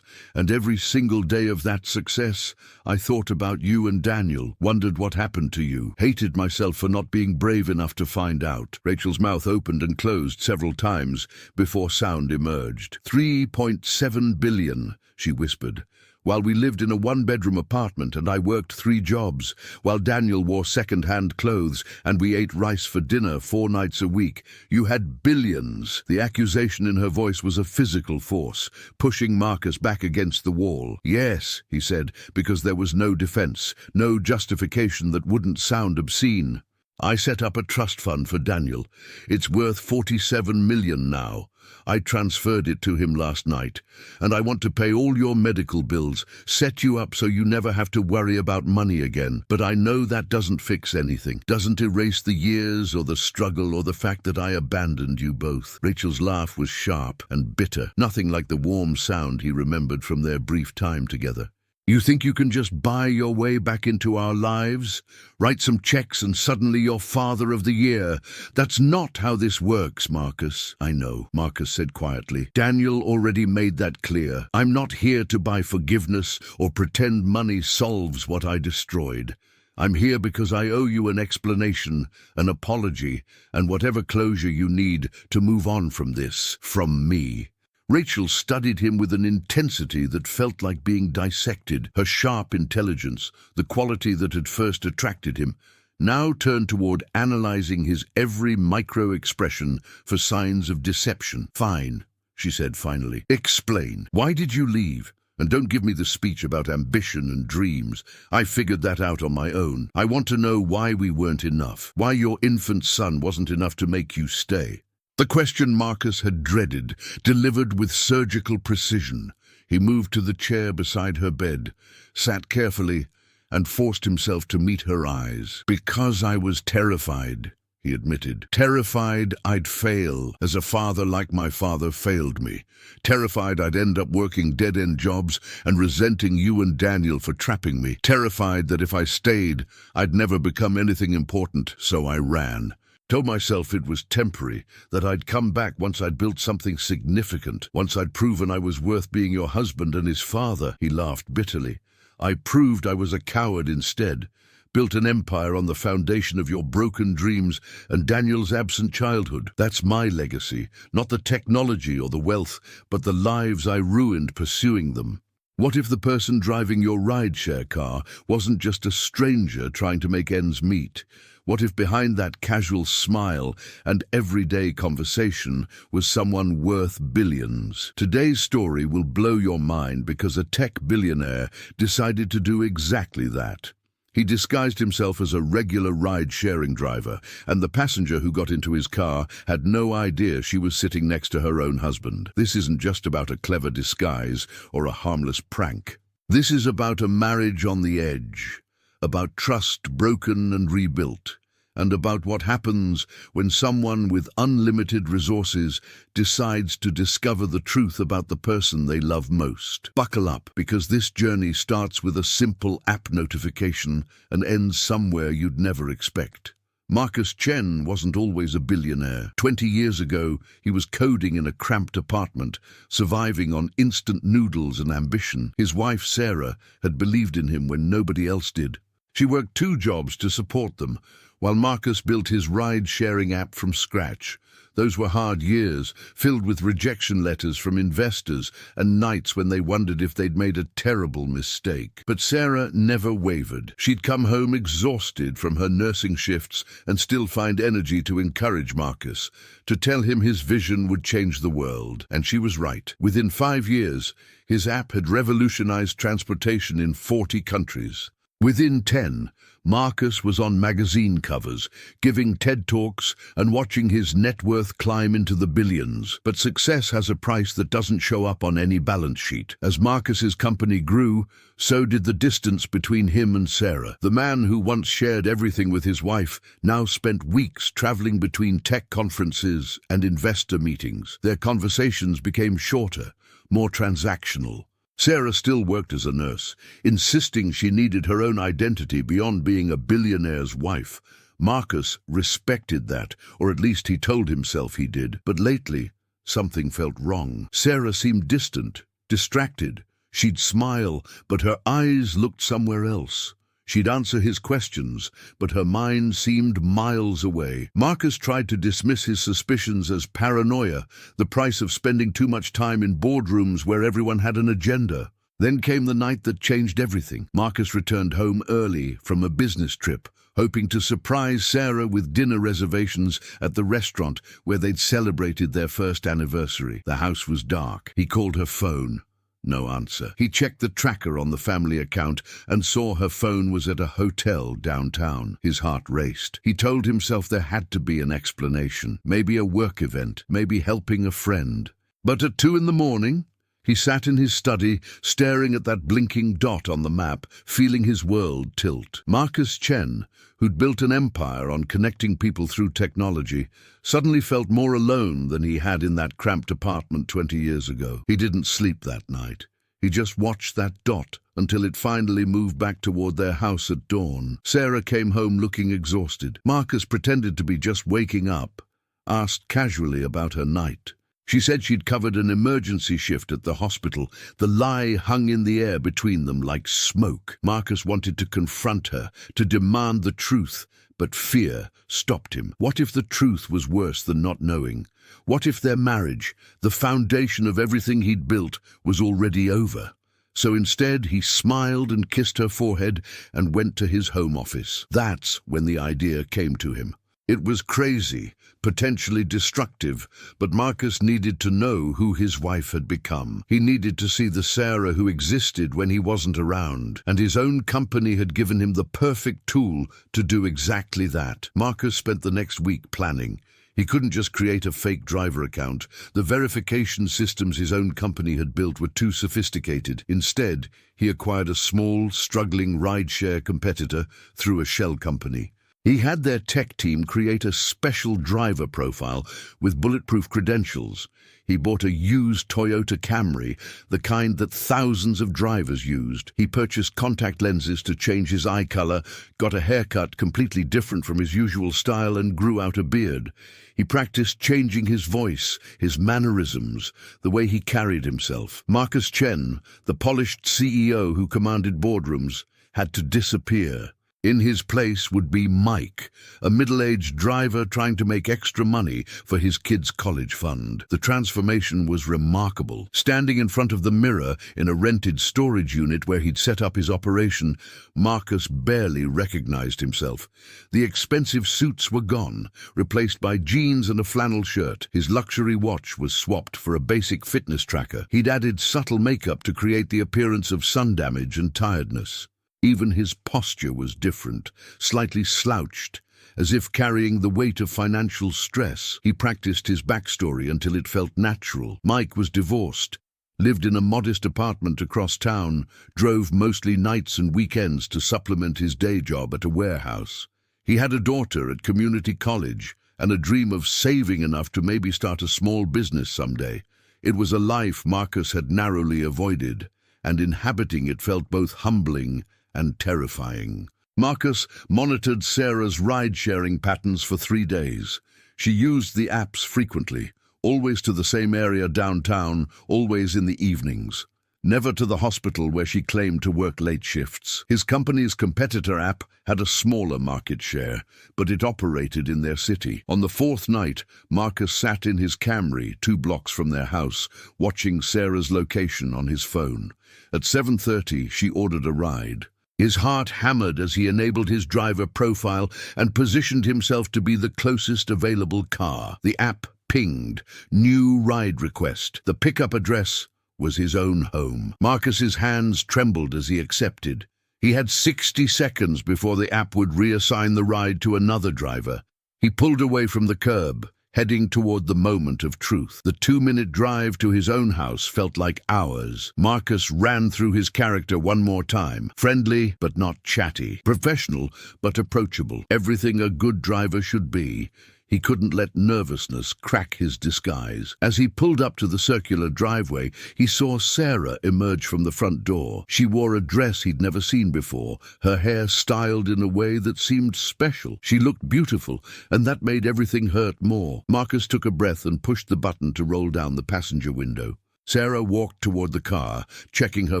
and every single day of that success, I thought about you and Daniel, wondered what happened to you, hated myself for not being brave enough to find out. Rachel's mouth opened and closed several times before sound emerged. $3.7 billion, she whispered. While we lived in a 1-bedroom apartment and I worked 3 jobs, while Daniel wore second-hand clothes and we ate rice for dinner 4 nights a week, you had billions. The accusation in her voice was a physical force, pushing Marcus back against the wall. Yes, he said, because there was no defense, no justification that wouldn't sound obscene. I set up a trust fund for Daniel. It's worth $47 million now. I transferred it to him last night, and I want to pay all your medical bills, set you up so you never have to worry about money again. But I know that doesn't fix anything, doesn't erase the years or the struggle or the fact that I abandoned you both. Rachel's laugh was sharp and bitter, nothing like the warm sound he remembered from their brief time together. You think you can just buy your way back into our lives? Write some checks and suddenly you're Father of the Year. That's not how this works, Marcus. I know, Marcus said quietly. Daniel already made that clear. I'm not here to buy forgiveness or pretend money solves what I destroyed. I'm here because I owe you an explanation, an apology, and whatever closure you need to move on from this, from me. Rachel studied him with an intensity that felt like being dissected. Her sharp intelligence, the quality that had first attracted him, now turned toward analyzing his every micro-expression for signs of deception. Fine, she said finally. Explain. Why did you leave? And don't give me the speech about ambition and dreams. I figured that out on my own. I want to know why we weren't enough, why your infant son wasn't enough to make you stay. The question Marcus had dreaded, delivered with surgical precision. He moved to the chair beside her bed, sat carefully, and forced himself to meet her eyes. Because I was terrified, he admitted. Terrified I'd fail, as a father like my father failed me. Terrified I'd end up working dead-end jobs and resenting you and Daniel for trapping me. Terrified that if I stayed, I'd never become anything important, so I ran. Told myself it was temporary, that I'd come back once I'd built something significant, once I'd proven I was worth being your husband and his father. He laughed bitterly. I proved I was a coward instead, built an empire on the foundation of your broken dreams and Daniel's absent childhood. That's my legacy, not the technology or the wealth, but the lives I ruined pursuing them. What if the person driving your rideshare car wasn't just a stranger trying to make ends meet? What if behind that casual smile and everyday conversation was someone worth billions? Today's story will blow your mind because a tech billionaire decided to do exactly that. He disguised himself as a regular ride-sharing driver, and the passenger who got into his car had no idea she was sitting next to her own husband. This isn't just about a clever disguise or a harmless prank. This is about a marriage on the edge, about trust broken and rebuilt, and about what happens when someone with unlimited resources decides to discover the truth about the person they love most. Buckle up, because this journey starts with a simple app notification and ends somewhere you'd never expect. Marcus Chen wasn't always a billionaire. 20 years ago, he was coding in a cramped apartment, surviving on instant noodles and ambition. His wife, Sarah, had believed in him when nobody else did. She worked 2 jobs to support them, while Marcus built his ride-sharing app from scratch. Those were hard years, filled with rejection letters from investors and nights when they wondered if they'd made a terrible mistake. But Sarah never wavered. She'd come home exhausted from her nursing shifts and still find energy to encourage Marcus, to tell him his vision would change the world. And she was right. Within 5 years, his app had revolutionized transportation in 40 countries. Within 10, Marcus was on magazine covers, giving TED Talks and watching his net worth climb into the billions. But success has a price that doesn't show up on any balance sheet. As Marcus's company grew, so did the distance between him and Sarah. The man who once shared everything with his wife now spent weeks traveling between tech conferences and investor meetings. Their conversations became shorter, more transactional. Sarah still worked as a nurse, insisting she needed her own identity beyond being a billionaire's wife. Marcus respected that, or at least he told himself he did. But lately, something felt wrong. Sarah seemed distant, distracted. She'd smile, but her eyes looked somewhere else. She'd answer his questions, but her mind seemed miles away. Marcus tried to dismiss his suspicions as paranoia, the price of spending too much time in boardrooms where everyone had an agenda. Then came the night that changed everything. Marcus returned home early from a business trip, hoping to surprise Sarah with dinner reservations at the restaurant where they'd celebrated their first anniversary. The house was dark. He called her phone. No answer. He checked the tracker on the family account and saw her phone was at a hotel downtown. His heart raced. He told himself there had to be an explanation. Maybe a work event, maybe helping a friend. But at 2 in the morning, he sat in his study, staring at that blinking dot on the map, feeling his world tilt. Marcus Chen, who'd built an empire on connecting people through technology, suddenly felt more alone than he had in that cramped apartment 20 years ago. He didn't sleep that night. He just watched that dot until it finally moved back toward their house at dawn. Sarah came home looking exhausted. Marcus pretended to be just waking up, asked casually about her night. She said she'd covered an emergency shift at the hospital. The lie hung in the air between them like smoke. Marcus wanted to confront her, to demand the truth, but fear stopped him. What if the truth was worse than not knowing? What if their marriage, the foundation of everything he'd built, was already over? So instead, he smiled and kissed her forehead and went to his home office. That's when the idea came to him. It was crazy, potentially destructive, but Marcus needed to know who his wife had become. He needed to see the Sarah who existed when he wasn't around, and his own company had given him the perfect tool to do exactly that. Marcus spent the next week planning. He couldn't just create a fake driver account. The verification systems his own company had built were too sophisticated. Instead, he acquired a small, struggling rideshare competitor through a shell company. He had their tech team create a special driver profile with bulletproof credentials. He bought a used Toyota Camry, the kind that thousands of drivers used. He purchased contact lenses to change his eye color, got a haircut completely different from his usual style, and grew out a beard. He practiced changing his voice, his mannerisms, the way he carried himself. Marcus Chen, the polished CEO who commanded boardrooms, had to disappear. In his place would be Mike, a middle-aged driver trying to make extra money for his kids' college fund. The transformation was remarkable. Standing in front of the mirror in a rented storage unit where he'd set up his operation, Marcus barely recognized himself. The expensive suits were gone, replaced by jeans and a flannel shirt. His luxury watch was swapped for a basic fitness tracker. He'd added subtle makeup to create the appearance of sun damage and tiredness. Even his posture was different, slightly slouched, as if carrying the weight of financial stress. He practiced his backstory until it felt natural. Mike was divorced, lived in a modest apartment across town, drove mostly nights and weekends to supplement his day job at a warehouse. He had a daughter at community college and a dream of saving enough to maybe start a small business someday. It was a life Marcus had narrowly avoided, and inhabiting it felt both humbling and terrifying. Marcus monitored Sarah's ride-sharing patterns for 3 days. She used the apps frequently, always to the same area downtown, always in the evenings. never to the hospital where she claimed to work late shifts. His company's competitor app had a smaller market share, but it operated in their city. On the fourth night, Marcus sat in his Camry 2 blocks from their house, watching Sarah's location on his phone. At 7:30, she ordered a ride. His heart hammered as he enabled his driver profile and positioned himself to be the closest available car. The app pinged, new ride request. The pickup address was his own home. Marcus's hands trembled as he accepted. He had 60 seconds before the app would reassign the ride to another driver. He pulled away from the curb, heading toward the moment of truth. The 2-minute drive to his own house felt like hours. Marcus ran through his character one more time. Friendly, but not chatty. Professional, but approachable. Everything a good driver should be. He couldn't let nervousness crack his disguise. As he pulled up to the circular driveway, he saw Sarah emerge from the front door. She wore a dress he'd never seen before, her hair styled in a way that seemed special. She looked beautiful, and that made everything hurt more. Marcus took a breath and pushed the button to roll down the passenger window. Sarah walked toward the car, checking her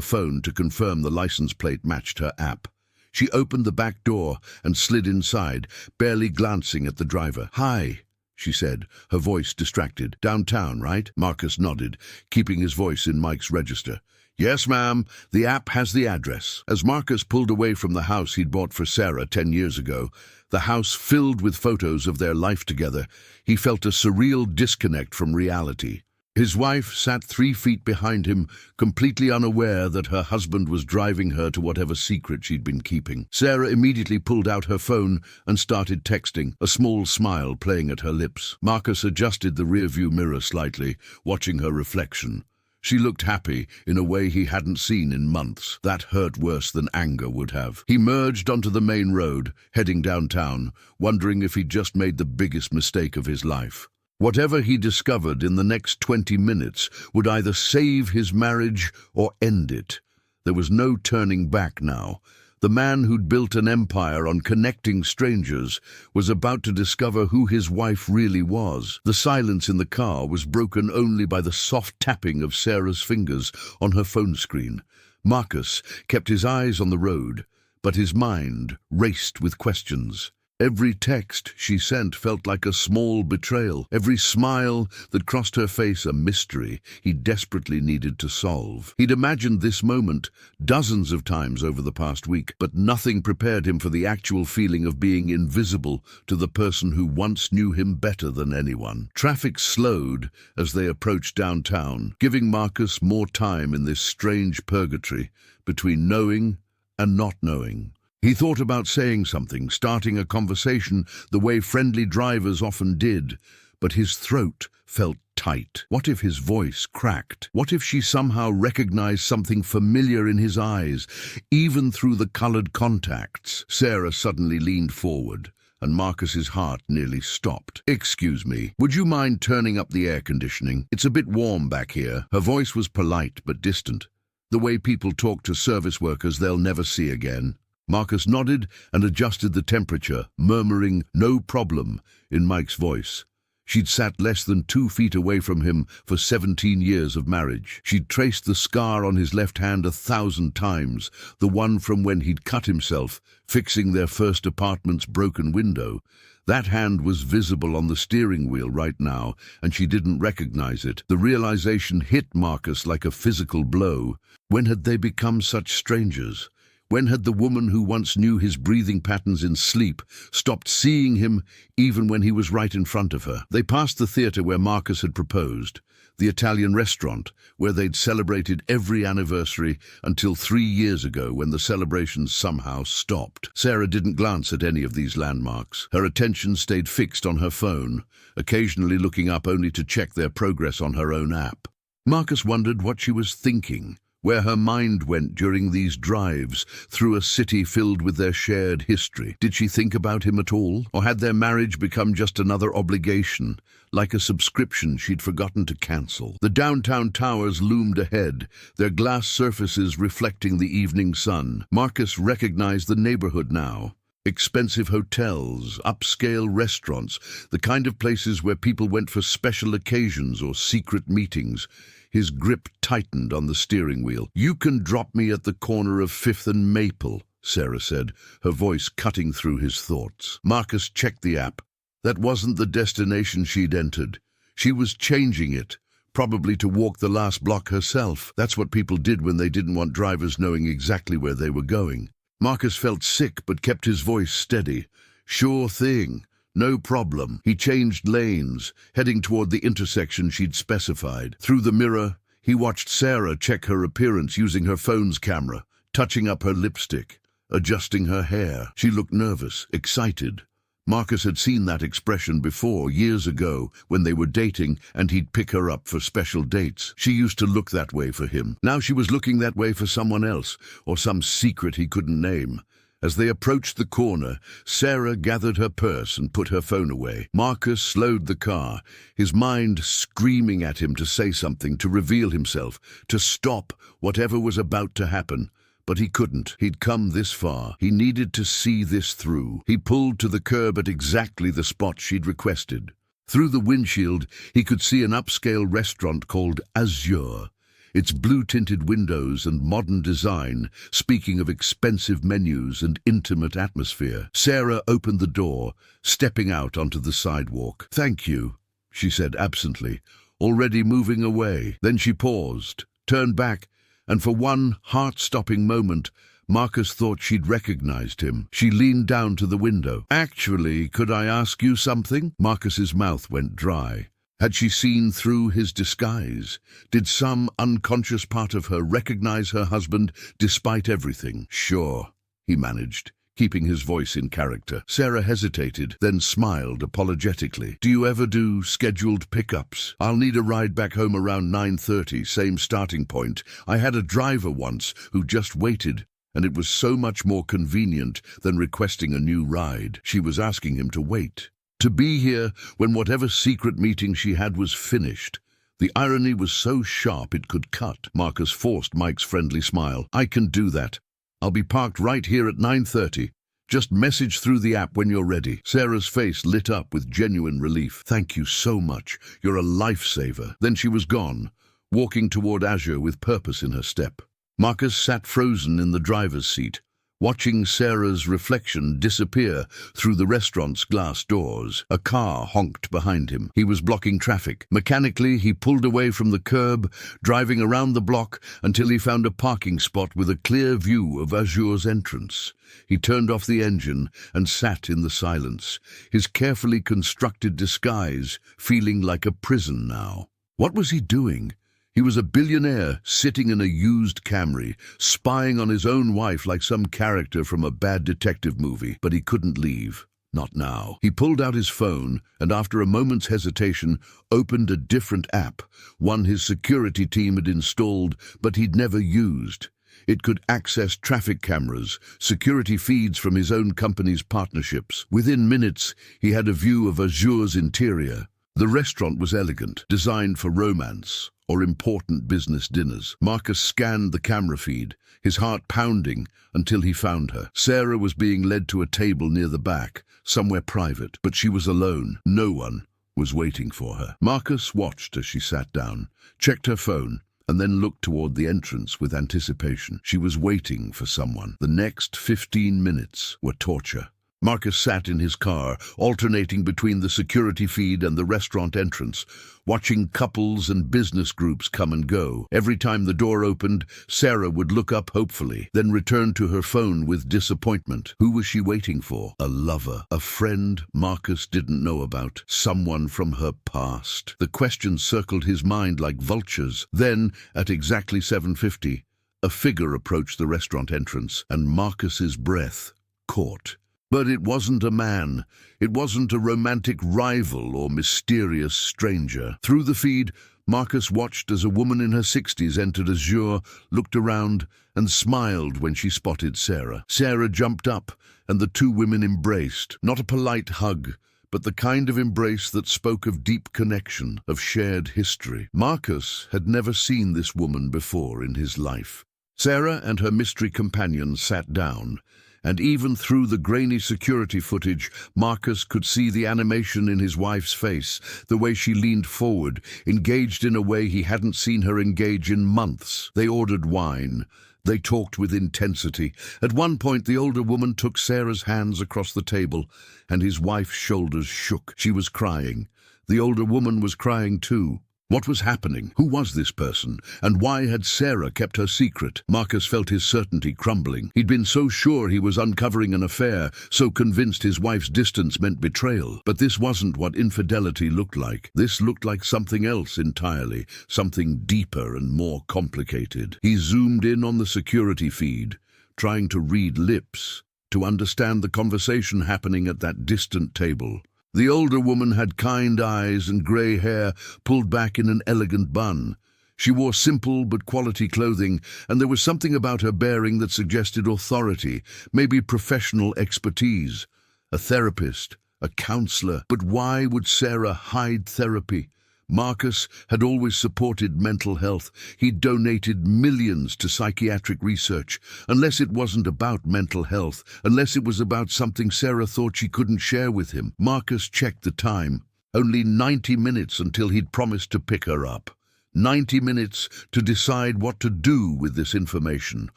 phone to confirm the license plate matched her app. She opened the back door and slid inside, barely glancing at the driver. "Hi," she said, her voice distracted. "Downtown, right?" Marcus nodded, keeping his voice in Mike's register. "Yes, ma'am. The app has the address." As Marcus pulled away from the house he'd bought for Sarah 10 years ago, the house filled with photos of their life together, he felt a surreal disconnect from reality. His wife sat 3 feet behind him, completely unaware that her husband was driving her to whatever secret she'd been keeping. Sarah immediately pulled out her phone and started texting, a small smile playing at her lips. Marcus adjusted the rearview mirror slightly, watching her reflection. She looked happy in a way he hadn't seen in months. That hurt worse than anger would have. He merged onto the main road, heading downtown, wondering if he'd just made the biggest mistake of his life. Whatever he discovered in the next 20 minutes would either save his marriage or end it. There was no turning back now. The man who'd built an empire on connecting strangers was about to discover who his wife really was. The silence in the car was broken only by the soft tapping of Sarah's fingers on her phone screen. Marcus kept his eyes on the road, but his mind raced with questions. Every text she sent felt like a small betrayal. Every smile that crossed her face a mystery he desperately needed to solve. He'd imagined this moment dozens of times over the past week, but nothing prepared him for the actual feeling of being invisible to the person who once knew him better than anyone. Traffic slowed as they approached downtown, giving Marcus more time in this strange purgatory between knowing and not knowing. He thought about saying something, starting a conversation the way friendly drivers often did, but his throat felt tight. What if his voice cracked? What if she somehow recognized something familiar in his eyes, even through the colored contacts? Sarah suddenly leaned forward, and Marcus's heart nearly stopped. "Excuse me, would you mind turning up the air conditioning? It's a bit warm back here." Her voice was polite but distant, the way people talk to service workers they'll never see again. Marcus nodded and adjusted the temperature, murmuring, "No problem," in Mike's voice. She'd sat less than 2 feet away from him for 17 years of marriage. She'd traced the scar on his left hand 1,000 times, the one from when he'd cut himself, fixing their first apartment's broken window. That hand was visible on the steering wheel right now, and she didn't recognize it. The realization hit Marcus like a physical blow. When had they become such strangers? When had the woman who once knew his breathing patterns in sleep stopped seeing him even when he was right in front of her? They passed the theater where Marcus had proposed, the Italian restaurant where they'd celebrated every anniversary until 3 years ago when the celebrations somehow stopped. Sarah didn't glance at any of these landmarks. Her attention stayed fixed on her phone, occasionally looking up only to check their progress on her own app. Marcus wondered what she was thinking, where her mind went during these drives through a city filled with their shared history. Did she think about him at all? Or had their marriage become just another obligation, like a subscription she'd forgotten to cancel? The downtown towers loomed ahead, their glass surfaces reflecting the evening sun. Marcus recognized the neighborhood now. Expensive hotels, upscale restaurants, the kind of places where people went for special occasions or secret meetings. His grip tightened on the steering wheel. "You can drop me at the corner of 5th and Maple," Sarah said, her voice cutting through his thoughts. Marcus checked the app. That wasn't the destination she'd entered. She was changing it, probably to walk the last block herself. That's what people did when they didn't want drivers knowing exactly where they were going. Marcus felt sick but kept his voice steady. "Sure thing. No problem." He changed lanes, heading toward the intersection she'd specified. Through the mirror, he watched Sarah check her appearance using her phone's camera, touching up her lipstick, adjusting her hair. She looked nervous, excited. Marcus had seen that expression before, years ago, when they were dating and he'd pick her up for special dates. She used to look that way for him. Now she was looking that way for someone else, or some secret he couldn't name. As they approached the corner, Sarah gathered her purse and put her phone away. Marcus slowed the car, his mind screaming at him to say something, to reveal himself, to stop whatever was about to happen. But he couldn't. He'd come this far. He needed to see this through. He pulled to the curb at exactly the spot she'd requested. Through the windshield, he could see an upscale restaurant called Azure. Its blue-tinted windows and modern design, speaking of expensive menus and intimate atmosphere. Sarah opened the door, stepping out onto the sidewalk. "Thank you," she said absently, already moving away. Then she paused, turned back, and for one heart-stopping moment, Marcus thought she'd recognized him. She leaned down to the window. "Actually, could I ask you something?" Marcus's mouth went dry. Had she seen through his disguise? Did some unconscious part of her recognize her husband despite everything? "Sure," he managed, keeping his voice in character. Sarah hesitated, then smiled apologetically. "Do you ever do scheduled pickups? I'll need a ride back home around 9:30, same starting point. I had a driver once who just waited, and it was so much more convenient than requesting a new ride. She was asking him to wait. To be here when whatever secret meeting she had was finished. The irony was so sharp it could cut. Marcus forced Mike's friendly smile. "I can do that. I'll be parked right here at 9:30. Just message through the app when you're ready." Sarah's face lit up with genuine relief. "Thank you so much. You're a lifesaver." Then she was gone, walking toward Azure with purpose in her step. Marcus sat frozen in the driver's seat, watching Sarah's reflection disappear through the restaurant's glass doors. A car honked behind him. He was blocking traffic. Mechanically, he pulled away from the curb, driving around the block until he found a parking spot with a clear view of Azure's entrance. He turned off the engine and sat in the silence, his carefully constructed disguise feeling like a prison now. What was he doing? He was a billionaire sitting in a used Camry, spying on his own wife like some character from a bad detective movie. But he couldn't leave. Not now. He pulled out his phone and, after a moment's hesitation, opened a different app, one his security team had installed but he'd never used. It could access traffic cameras, security feeds from his own company's partnerships. Within minutes, he had a view of Azure's interior. The restaurant was elegant, designed for romance or important business dinners. Marcus scanned the camera feed, his heart pounding, until he found her. Sarah was being led to a table near the back, somewhere private, but she was alone. No one was waiting for her. Marcus watched as she sat down, checked her phone, and then looked toward the entrance with anticipation. She was waiting for someone. The next 15 minutes were torture. Marcus sat in his car, alternating between the security feed and the restaurant entrance, watching couples and business groups come and go. Every time the door opened, Sarah would look up hopefully, then return to her phone with disappointment. Who was she waiting for? A lover, a friend Marcus didn't know about, someone from her past. The questions circled his mind like vultures. Then, at exactly 7:50, a figure approached the restaurant entrance, and Marcus's breath caught. But it wasn't a man. It wasn't a romantic rival or mysterious stranger. Through the feed, Marcus watched as a woman in her 60s entered Azure, looked around, and smiled when she spotted Sarah. Sarah jumped up, and the two women embraced. Not a polite hug, but the kind of embrace that spoke of deep connection, of shared history. Marcus had never seen this woman before in his life. Sarah and her mystery companion sat down, And even through the grainy security footage, Marcus could see the animation in his wife's face, the way she leaned forward, engaged in a way he hadn't seen her engage in months. They ordered wine. They talked with intensity. At one point, the older woman took Sarah's hands across the table, and his wife's shoulders shook. She was crying. The older woman was crying too. What was happening? Who was this person? And why had Sarah kept her secret? Marcus felt his certainty crumbling. He'd been so sure he was uncovering an affair, so convinced his wife's distance meant betrayal. But this wasn't what infidelity looked like. This looked like something else entirely, something deeper and more complicated. He zoomed in on the security feed, trying to read lips, to understand the conversation happening at that distant table. The older woman had kind eyes and grey hair pulled back in an elegant bun. She wore simple but quality clothing, and there was something about her bearing that suggested authority, maybe professional expertise. A therapist, a counselor. But why would Sarah hide therapy? Marcus had always supported mental health. He'd donated millions to psychiatric research. Unless it wasn't about mental health, unless it was about something Sarah thought she couldn't share with him. Marcus checked the time. Only 90 minutes until he'd promised to pick her up. 90 minutes to decide what to do with this information,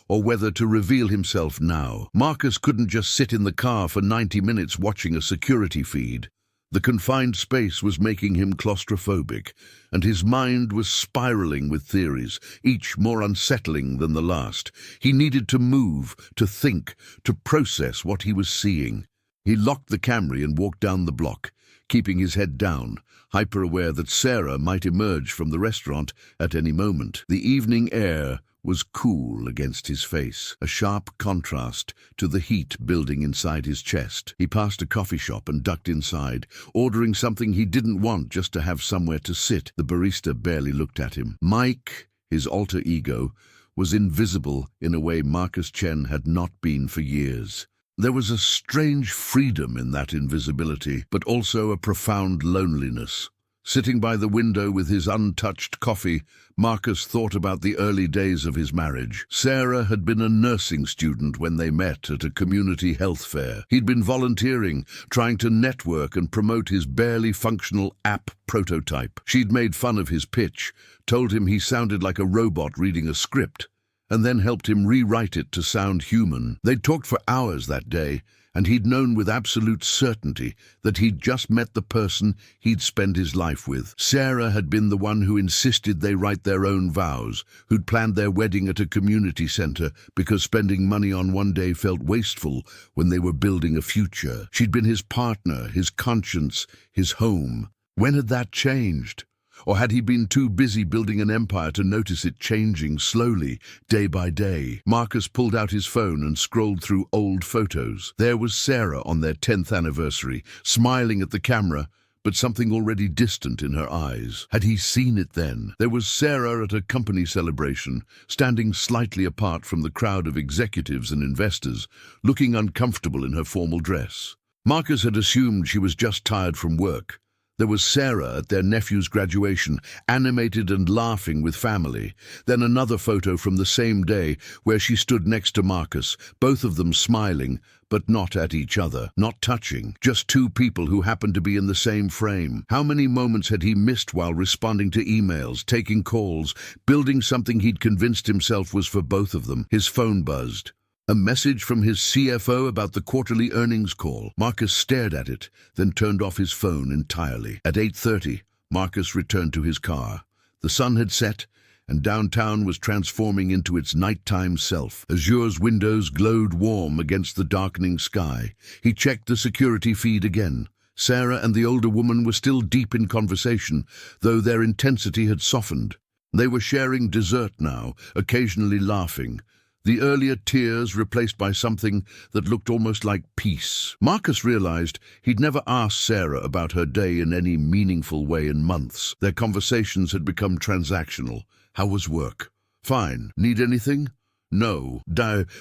or whether to reveal himself now. Marcus couldn't just sit in the car for 90 minutes watching a security feed. The confined space was making him claustrophobic, and his mind was spiraling with theories, each more unsettling than the last. He needed to move, to think, to process what he was seeing. He locked the Camry and walked down the block, keeping his head down, hyper-aware that Sarah might emerge from the restaurant at any moment. The evening air was cool against his face, a sharp contrast to the heat building inside his chest. He passed a coffee shop and ducked inside, ordering something he didn't want just to have somewhere to sit. The barista barely looked at him. Mike, his alter ego, was invisible in a way Marcus Chen had not been for years. There was a strange freedom in that invisibility, but also a profound loneliness. Sitting by the window with his untouched coffee, Marcus thought about the early days of his marriage. Sarah had been a nursing student when they met at a community health fair. He'd been volunteering, trying to network and promote his barely functional app prototype. She'd made fun of his pitch, told him he sounded like a robot reading a script, and then helped him rewrite it to sound human. They'd talked for hours that day, and he'd known with absolute certainty that he'd just met the person he'd spend his life with. Sarah had been the one who insisted they write their own vows, who'd planned their wedding at a community center because spending money on one day felt wasteful when they were building a future. She'd been his partner, his conscience, his home. When had that changed? Or had he been too busy building an empire to notice it changing slowly, day by day? Marcus pulled out his phone and scrolled through old photos. There was Sarah on their 10th anniversary, smiling at the camera, but something already distant in her eyes. Had he seen it then? There was Sarah at a company celebration, standing slightly apart from the crowd of executives and investors, looking uncomfortable in her formal dress. Marcus had assumed she was just tired from work. There was Sarah at their nephew's graduation, animated and laughing with family. Then another photo from the same day where she stood next to Marcus, both of them smiling, but not at each other, not touching, just two people who happened to be in the same frame. How many moments had he missed while responding to emails, taking calls, building something he'd convinced himself was for both of them? His phone buzzed. A message from his CFO about the quarterly earnings call. Marcus stared at it, then turned off his phone entirely. At 8:30, Marcus returned to his car. The sun had set, and downtown was transforming into its nighttime self. Azure's windows glowed warm against the darkening sky. He checked the security feed again. Sarah and the older woman were still deep in conversation, though their intensity had softened. They were sharing dessert now, occasionally laughing. The earlier tears replaced by something that looked almost like peace. Marcus realized he'd never asked Sarah about her day in any meaningful way in months. Their conversations had become transactional. How was work? Fine. Need anything? No.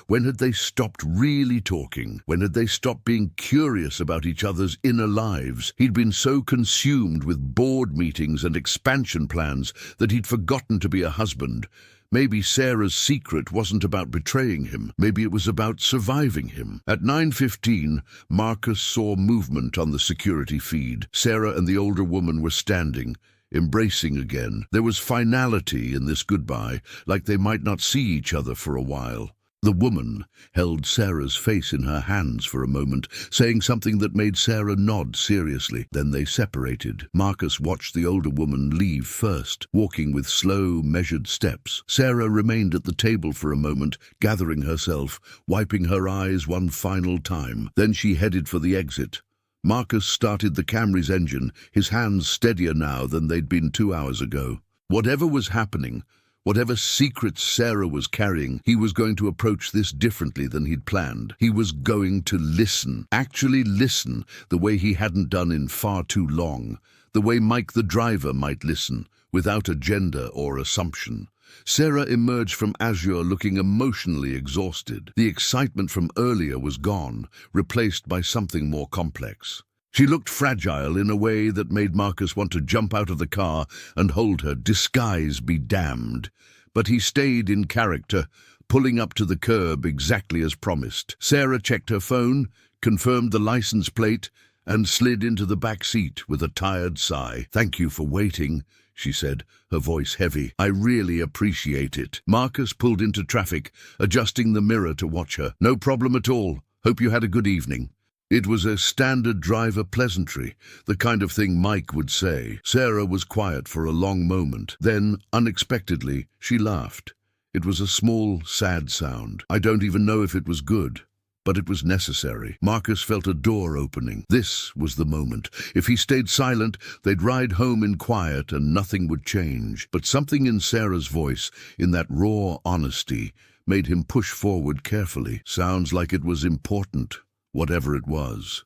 When had they stopped really talking? When had they stopped being curious about each other's inner lives? He'd been so consumed with board meetings and expansion plans that he'd forgotten to be a husband. Maybe Sarah's secret wasn't about betraying him. Maybe it was about surviving him. At 9:15, Marcus saw movement on the security feed. Sarah and the older woman were standing, embracing again. There was finality in this goodbye, like they might not see each other for a while. The woman held Sarah's face in her hands for a moment, saying something that made Sarah nod seriously. Then they separated. Marcus watched the older woman leave first, walking with slow, measured steps. Sarah remained at the table for a moment, gathering herself, wiping her eyes one final time. Then she headed for the exit. Marcus started the Camry's engine, his hands steadier now than they'd been 2 hours ago. Whatever was happening, whatever secrets Sarah was carrying, he was going to approach this differently than he'd planned. He was going to listen, actually listen, the way he hadn't done in far too long, the way Mike the driver might listen, without agenda or assumption. Sarah emerged from Azure looking emotionally exhausted. The excitement from earlier was gone, replaced by something more complex. She looked fragile in a way that made Marcus want to jump out of the car and hold her, disguise be damned. But he stayed in character, pulling up to the curb exactly as promised. Sarah checked her phone, confirmed the license plate, and slid into the back seat with a tired sigh. "Thank you for waiting," she said, her voice heavy. "I really appreciate it." Marcus pulled into traffic, adjusting the mirror to watch her. "No problem at all. Hope you had a good evening." It was a standard driver pleasantry, the kind of thing Mike would say. Sarah was quiet for a long moment. Then, unexpectedly, she laughed. It was a small, sad sound. I don't even know if it was good, but it was necessary. Marcus felt a door opening. This was the moment. If he stayed silent, they'd ride home in quiet and nothing would change. But something in Sarah's voice, in that raw honesty, made him push forward carefully. Sounds like it was important. Whatever it was.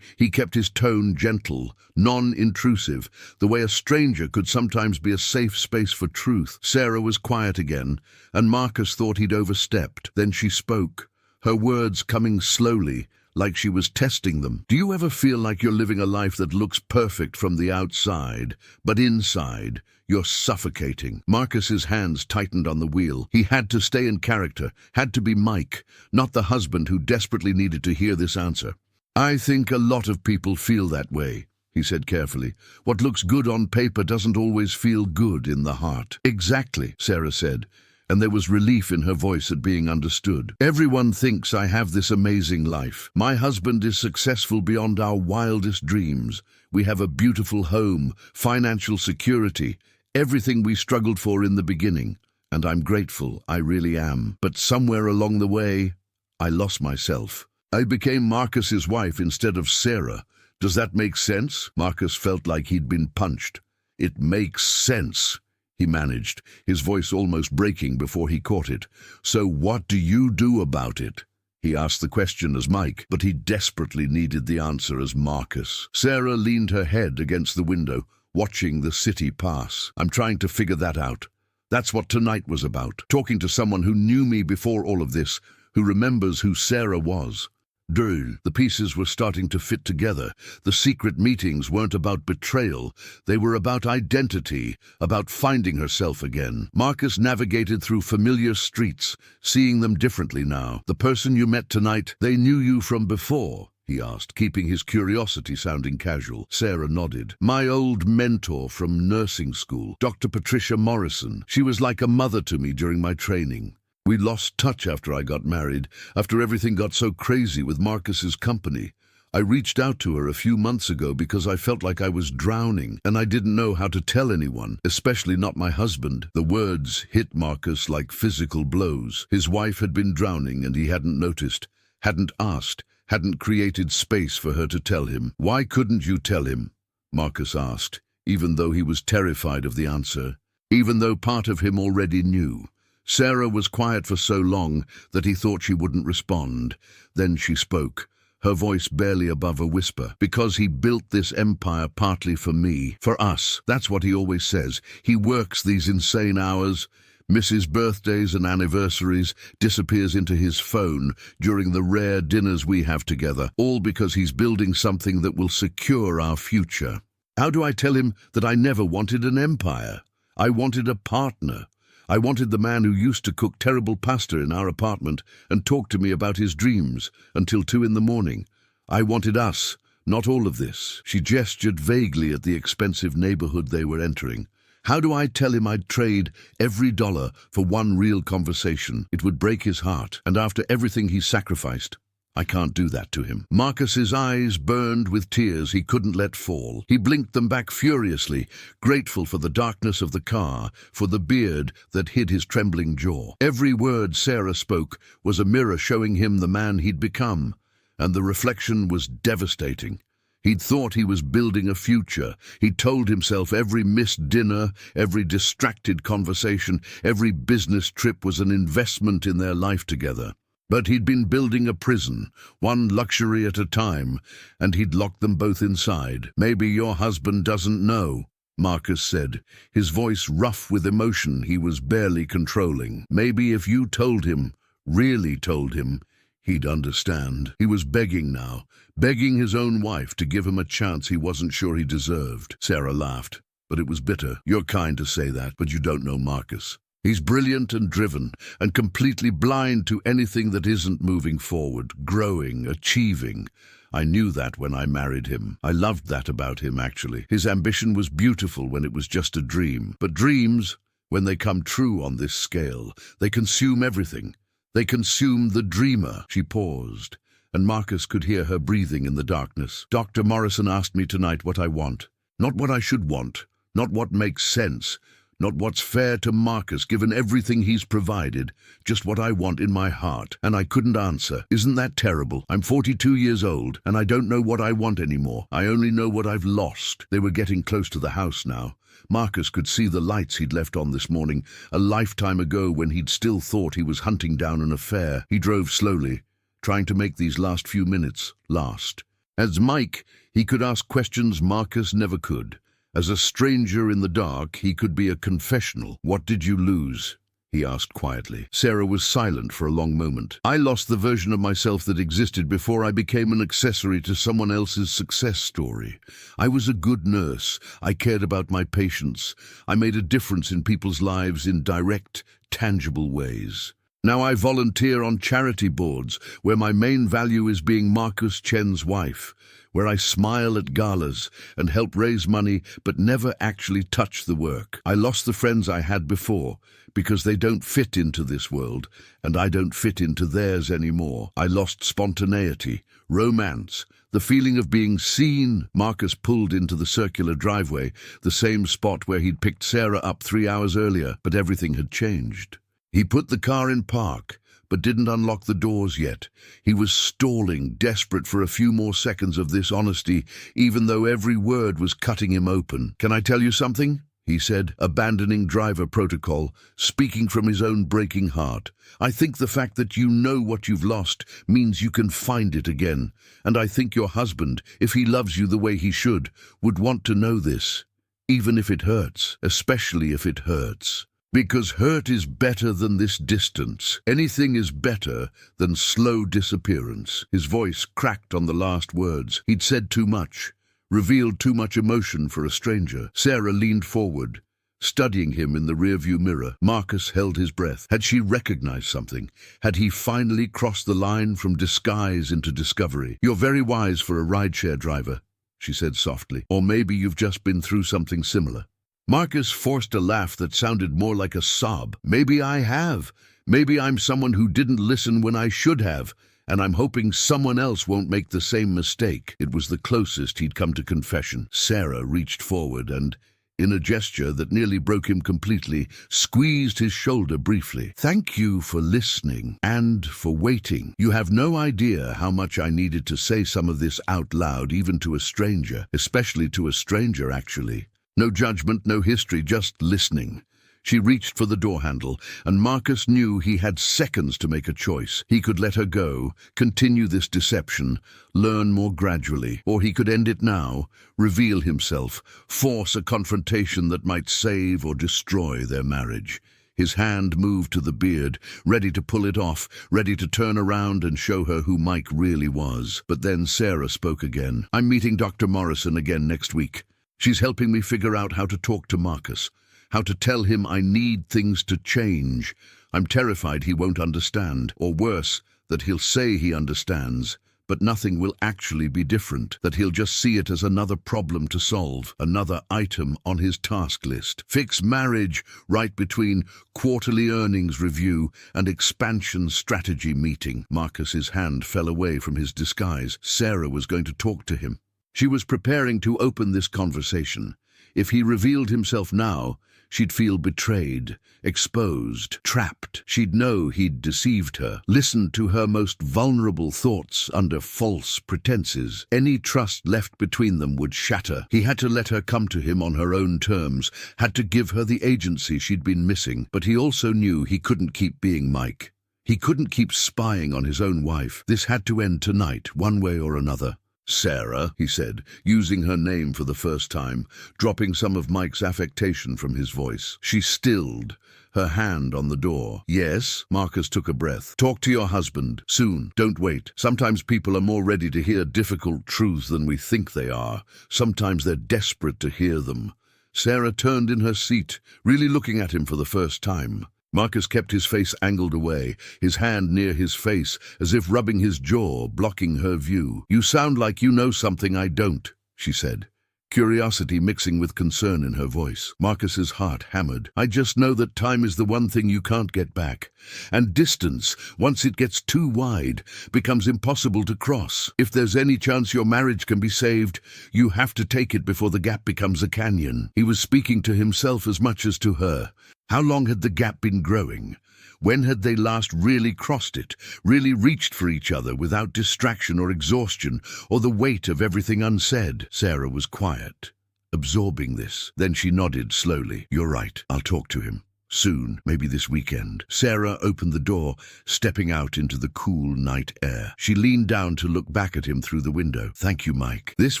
He kept his tone gentle, non-intrusive, the way a stranger could sometimes be a safe space for truth. Sarah was quiet again, and Marcus thought he'd overstepped. Then she spoke, her words coming slowly, like she was testing them. "Do you ever feel like you're living a life that looks perfect from the outside, but inside, you're suffocating?" Marcus's hands tightened on the wheel. He had to stay in character, had to be Mike, not the husband who desperately needed to hear this answer. "I think a lot of people feel that way," he said carefully. "What looks good on paper doesn't always feel good in the heart." "Exactly," Sarah said, and there was relief in her voice at being understood. "Everyone thinks I have this amazing life. My husband is successful beyond our wildest dreams. We have a beautiful home, financial security, everything we struggled for in the beginning. And I'm grateful, I really am. But somewhere along the way, I lost myself. I became Marcus's wife instead of Sarah. Does that make sense?" Marcus felt like he'd been punched. "It makes sense," he managed, his voice almost breaking before he caught it. "So what do you do about it?" He asked the question as Mike, but he desperately needed the answer as Marcus. Sarah leaned her head against the window, watching the city pass. "I'm trying to figure that out. That's what tonight was about. Talking to someone who knew me before all of this, who remembers who Sarah was." The pieces were starting to fit together. The secret meetings weren't about betrayal. They were about identity, about finding herself again. Marcus navigated through familiar streets, seeing them differently now. "The person you met tonight, they knew you from before?" he asked, keeping his curiosity sounding casual. Sarah nodded. "My old mentor from nursing school, Dr. Patricia Morrison. She was like a mother to me during my training. We lost touch after I got married, after everything got so crazy with Marcus's company. I reached out to her a few months ago because I felt like I was drowning, and I didn't know how to tell anyone, especially not my husband." The words hit Marcus like physical blows. His wife had been drowning and he hadn't noticed, hadn't asked, hadn't created space for her to tell him. "Why couldn't you tell him?" Marcus asked, even though he was terrified of the answer, even though part of him already knew. Sarah was quiet for so long that he thought she wouldn't respond. Then she spoke, her voice barely above a whisper. "Because he built this empire partly for me, for us. That's what he always says. He works these insane hours, misses birthdays and anniversaries, disappears into his phone during the rare dinners we have together, all because he's building something that will secure our future. How do I tell him that I never wanted an empire? I wanted a partner. I wanted the man who used to cook terrible pasta in our apartment and talk to me about his dreams until 2 in the morning. I wanted us, not all of this. She gestured vaguely at the expensive neighborhood they were entering. How do I tell him I'd trade every dollar for one real conversation? It would break his heart. And after everything he sacrificed, I can't do that to him. Marcus's eyes burned with tears he couldn't let fall. He blinked them back furiously, grateful for the darkness of the car, for the beard that hid his trembling jaw. Every word Sarah spoke was a mirror showing him the man he'd become, and the reflection was devastating. He'd thought he was building a future. He'd told himself every missed dinner, every distracted conversation, every business trip was an investment in their life together. But he'd been building a prison, one luxury at a time, and he'd locked them both inside. Maybe your husband doesn't know, Marcus said, his voice rough with emotion he was barely controlling. Maybe if you told him, really told him, he'd understand. He was begging now, begging his own wife to give him a chance he wasn't sure he deserved. Sarah laughed, but it was bitter. You're kind to say that, but you don't know Marcus. He's brilliant and driven, and completely blind to anything that isn't moving forward, growing, achieving. I knew that when I married him. I loved that about him, actually. His ambition was beautiful when it was just a dream. But dreams, when they come true on this scale, they consume everything. They consume the dreamer. She paused, and Marcus could hear her breathing in the darkness. Dr. Morrison asked me tonight what I want. Not what I should want, not what makes sense, not what's fair to Marcus given everything he's provided, just what I want in my heart. And I couldn't answer. Isn't that terrible? I'm 42 years old, and I don't know what I want anymore. I only know what I've lost. They were getting close to the house now. Marcus could see the lights he'd left on this morning, a lifetime ago when he'd still thought he was hunting down an affair. He drove slowly, trying to make these last few minutes last. As Mike, he could ask questions Marcus never could. As a stranger in the dark, he could be a confessional. What did you lose? He asked quietly. Sarah was silent for a long moment. I lost the version of myself that existed before I became an accessory to someone else's success story. I was a good nurse. I cared about my patients. I made a difference in people's lives in direct, tangible ways. Now I volunteer on charity boards, where my main value is being Marcus Chen's wife, where I smile at galas and help raise money but never actually touch the work. I lost the friends I had before because they don't fit into this world, and I don't fit into theirs anymore. I lost spontaneity, romance, the feeling of being seen. Marcus pulled into the circular driveway, the same spot where he'd picked Sarah up 3 hours earlier, but everything had changed. He put the car in park, but didn't unlock the doors yet. He was stalling, desperate for a few more seconds of this honesty, even though every word was cutting him open. Can I tell you something? He said, abandoning driver protocol, speaking from his own breaking heart. I think the fact that you know what you've lost means you can find it again. And I think your husband, if he loves you the way he should, would want to know this, even if it hurts, especially if it hurts. Because hurt is better than this distance. Anything is better than slow disappearance. His voice cracked on the last words. He'd said too much, revealed too much emotion for a stranger. Sarah leaned forward, studying him in the rearview mirror. Marcus held his breath. Had she recognized something? Had he finally crossed the line from disguise into discovery? You're very wise for a rideshare driver, she said softly. Or maybe you've just been through something similar. Marcus forced a laugh that sounded more like a sob. Maybe I have. Maybe I'm someone who didn't listen when I should have, and I'm hoping someone else won't make the same mistake. It was the closest he'd come to confession. Sarah reached forward and, in a gesture that nearly broke him completely, squeezed his shoulder briefly. Thank you for listening and for waiting. You have no idea how much I needed to say some of this out loud, even to a stranger, especially to a stranger, actually. No judgment, no history, just listening. She reached for the door handle, and Marcus knew he had seconds to make a choice. He could let her go, continue this deception, learn more gradually, or he could end it now, reveal himself, force a confrontation that might save or destroy their marriage. His hand moved to the beard, ready to pull it off, ready to turn around and show her who Mike really was. But then Sarah spoke again. I'm meeting Dr. Morrison again next week. She's helping me figure out how to talk to Marcus, how to tell him I need things to change. I'm terrified he won't understand, or worse, that he'll say he understands, but nothing will actually be different, that he'll just see it as another problem to solve, another item on his task list. Fix marriage right between quarterly earnings review and expansion strategy meeting. Marcus's hand fell away from his disguise. Sarah was going to talk to him. She was preparing to open this conversation. If he revealed himself now, she'd feel betrayed, exposed, trapped. She'd know he'd deceived her, listened to her most vulnerable thoughts under false pretenses. Any trust left between them would shatter. He had to let her come to him on her own terms, had to give her the agency she'd been missing. But he also knew he couldn't keep being Mike. He couldn't keep spying on his own wife. This had to end tonight, one way or another. "Sarah," he said, using her name for the first time, dropping some of Mike's affectation from his voice. She stilled, her hand on the door. "Yes?" Marcus took a breath. "Talk to your husband. Soon. Don't wait. Sometimes people are more ready to hear difficult truths than we think they are. Sometimes they're desperate to hear them." Sarah turned in her seat, really looking at him for the first time. Marcus kept his face angled away, his hand near his face, as if rubbing his jaw, blocking her view. "You sound like you know something I don't," she said, curiosity mixing with concern in her voice. Marcus's heart hammered. "I just know that time is the one thing you can't get back. And distance, once it gets too wide, becomes impossible to cross. If there's any chance your marriage can be saved, you have to take it before the gap becomes a canyon." He was speaking to himself as much as to her. How long had the gap been growing? When had they last really crossed it, really reached for each other without distraction or exhaustion or the weight of everything unsaid? Sarah was quiet, absorbing this. Then she nodded slowly. "You're right. I'll talk to him. Soon, maybe this weekend." Sarah opened the door, stepping out into the cool night air. She leaned down to look back at him through the window. "Thank you, Mike. This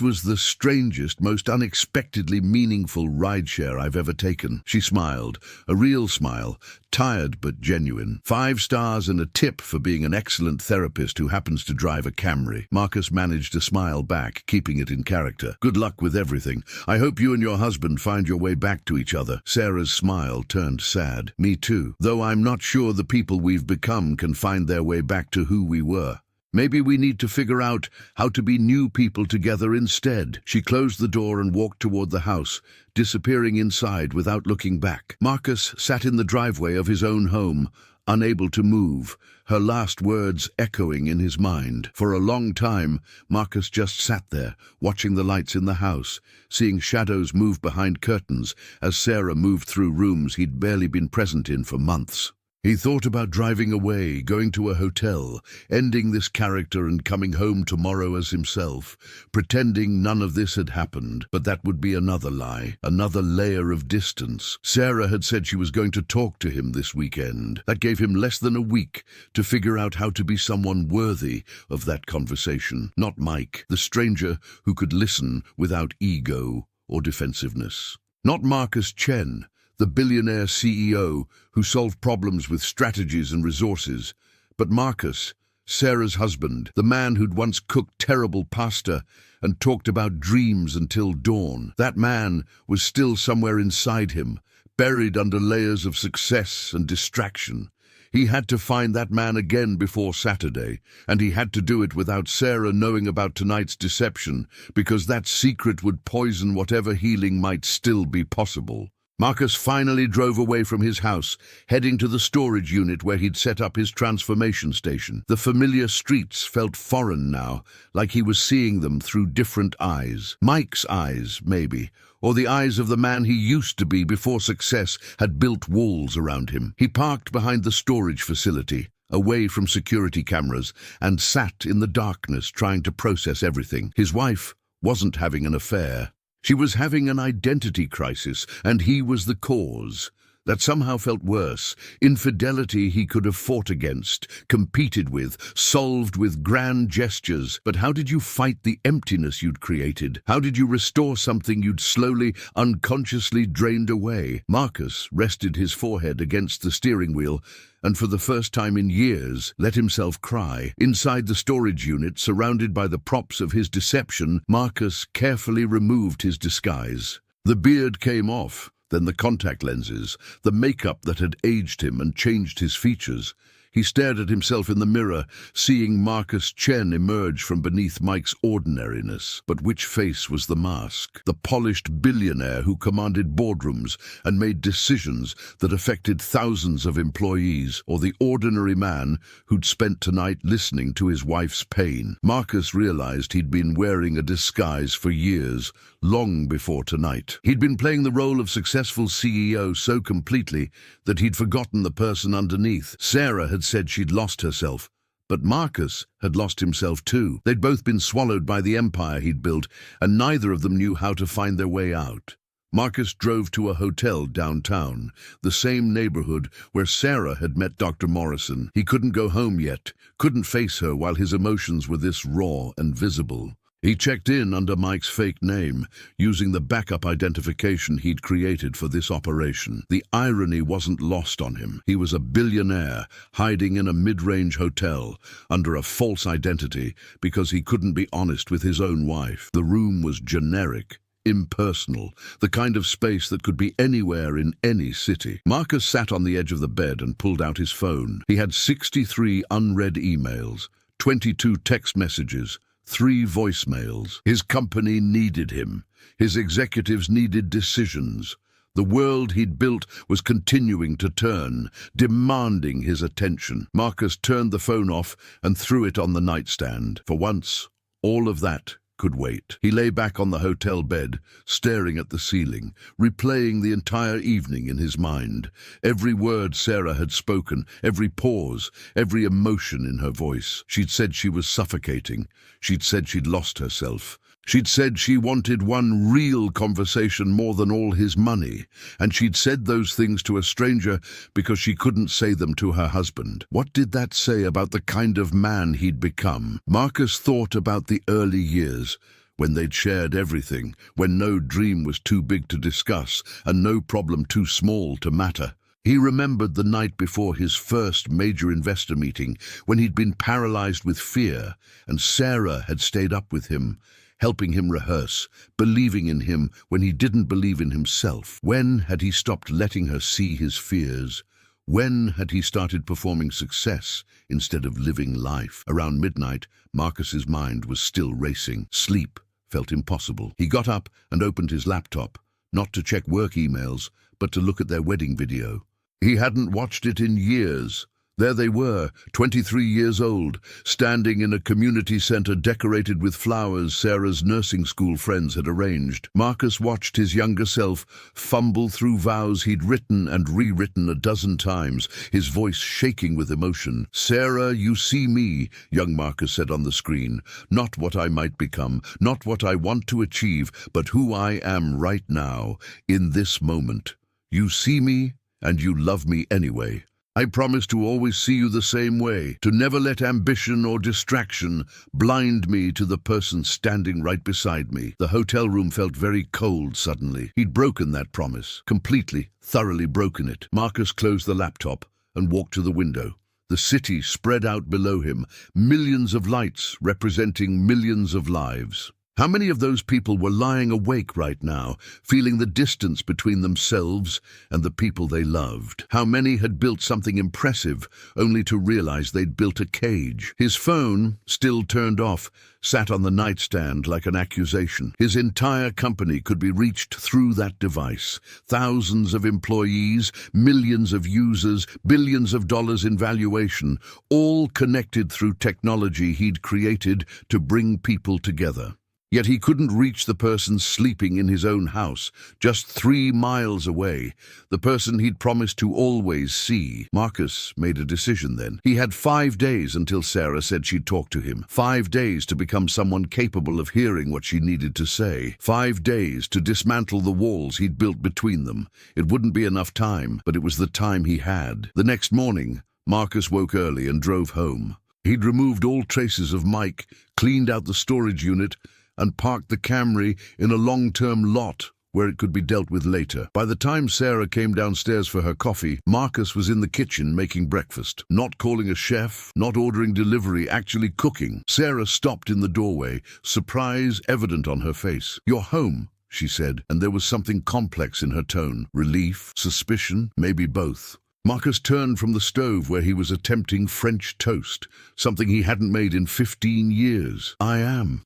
was the strangest, most unexpectedly meaningful rideshare I've ever taken." She smiled, a real smile, tired but genuine. 5 stars and a tip for being an excellent therapist who happens to drive a Camry. Marcus managed to smile back, keeping it in character. "Good luck with everything. I hope you and your husband find your way back to each other." Sarah's smile turned sad. "Me too, though I'm not sure the people we've become can find their way back to who we were. Maybe we need to figure out how to be new people together instead." She closed the door and walked toward the house, disappearing inside without looking back. Marcus sat in the driveway of his own home, unable to move, her last words echoing in his mind. For a long time, Marcus just sat there, watching the lights in the house, seeing shadows move behind curtains as Sarah moved through rooms he'd barely been present in for months. He thought about driving away, going to a hotel, ending this character and coming home tomorrow as himself, pretending none of this had happened. But that would be another lie, another layer of distance. Sarah had said she was going to talk to him this weekend. That gave him less than a week to figure out how to be someone worthy of that conversation. Not Mike, the stranger who could listen without ego or defensiveness. Not Marcus Chen, the billionaire CEO who solved problems with strategies and resources, but Marcus, Sarah's husband, the man who'd once cooked terrible pasta and talked about dreams until dawn. That man was still somewhere inside him, buried under layers of success and distraction. He had to find that man again before Saturday, and he had to do it without Sarah knowing about tonight's deception, because that secret would poison whatever healing might still be possible. Marcus finally drove away from his house, heading to the storage unit where he'd set up his transformation station. The familiar streets felt foreign now, like he was seeing them through different eyes. Mike's eyes, maybe, or the eyes of the man he used to be before success had built walls around him. He parked behind the storage facility, away from security cameras, and sat in the darkness trying to process everything. His wife wasn't having an affair. She was having an identity crisis, and he was the cause. That somehow felt worse. Infidelity he could have fought against, competed with, solved with grand gestures. But how did you fight the emptiness you'd created? How did you restore something you'd slowly, unconsciously drained away? Marcus rested his forehead against the steering wheel and for the first time in years let himself cry. Inside the storage unit, surrounded by the props of his deception, Marcus carefully removed his disguise. The beard came off, Then the contact lenses, the makeup that had aged him and changed his features. He stared at himself in the mirror, seeing Marcus Chen emerge from beneath Mike's ordinariness. But which face was the mask? The polished billionaire who commanded boardrooms and made decisions that affected thousands of employees, or the ordinary man who'd spent tonight listening to his wife's pain? Marcus realized he'd been wearing a disguise for years, long before tonight. He'd been playing the role of successful CEO so completely that he'd forgotten the person underneath. Sarah had said she'd lost herself, but Marcus had lost himself too. They'd both been swallowed by the empire he'd built, and neither of them knew how to find their way out. Marcus drove to a hotel downtown, the same neighborhood where Sarah had met Dr. Morrison. He couldn't go home yet, couldn't face her while his emotions were this raw and visible. He checked in under Mike's fake name, using the backup identification he'd created for this operation. The irony wasn't lost on him. He was a billionaire, hiding in a mid-range hotel, under a false identity, because he couldn't be honest with his own wife. The room was generic, impersonal, the kind of space that could be anywhere in any city. Marcus sat on the edge of the bed and pulled out his phone. He had 63 unread emails, 22 text messages, 3 voicemails. His company needed him. His executives needed decisions. The world he'd built was continuing to turn, demanding his attention. Marcus turned the phone off and threw it on the nightstand. For once, all of that could wait. He lay back on the hotel bed, staring at the ceiling, replaying the entire evening in his mind. Every word Sarah had spoken, every pause, every emotion in her voice. She'd said she was suffocating. She'd said she'd lost herself. She'd said she wanted one real conversation more than all his money, and she'd said those things to a stranger because she couldn't say them to her husband. What did that say about the kind of man he'd become? Marcus thought about the early years, when they'd shared everything, when no dream was too big to discuss and no problem too small to matter. He remembered the night before his first major investor meeting, when he'd been paralyzed with fear, and Sarah had stayed up with him, helping him rehearse, believing in him when he didn't believe in himself. When had he stopped letting her see his fears? When had he started performing success instead of living life? Around midnight, Marcus's mind was still racing. Sleep felt impossible. He got up and opened his laptop, not to check work emails, but to look at their wedding video. He hadn't watched it in years. There they were, 23 years old, standing in a community center decorated with flowers Sarah's nursing school friends had arranged. Marcus watched his younger self fumble through vows he'd written and rewritten a dozen times, his voice shaking with emotion. "Sarah, you see me," young Marcus said on the screen. "Not what I might become, not what I want to achieve, but who I am right now, in this moment. You see me, and you love me anyway. I promise to always see you the same way, to never let ambition or distraction blind me to the person standing right beside me." The hotel room felt very cold suddenly. He'd broken that promise, completely, thoroughly broken it. Marcus closed the laptop and walked to the window. The city spread out below him, millions of lights representing millions of lives. How many of those people were lying awake right now, feeling the distance between themselves and the people they loved? How many had built something impressive, only to realize they'd built a cage? His phone, still turned off, sat on the nightstand like an accusation. His entire company could be reached through that device. Thousands of employees, millions of users, billions of dollars in valuation, all connected through technology he'd created to bring people together. Yet he couldn't reach the person sleeping in his own house, just 3 miles away, the person he'd promised to always see. Marcus made a decision then. He had 5 days until Sarah said she'd talk to him. 5 days to become someone capable of hearing what she needed to say. 5 days to dismantle the walls he'd built between them. It wouldn't be enough time, but it was the time he had. The next morning, Marcus woke early and drove home. He'd removed all traces of Mike, cleaned out the storage unit, and parked the Camry in a long-term lot where it could be dealt with later. By the time Sarah came downstairs for her coffee, Marcus was in the kitchen making breakfast. Not calling a chef, not ordering delivery, actually cooking. Sarah stopped in the doorway, surprise evident on her face. "You're home," she said, and there was something complex in her tone. Relief, suspicion, maybe both. Marcus turned from the stove where he was attempting French toast, something he hadn't made in 15 years.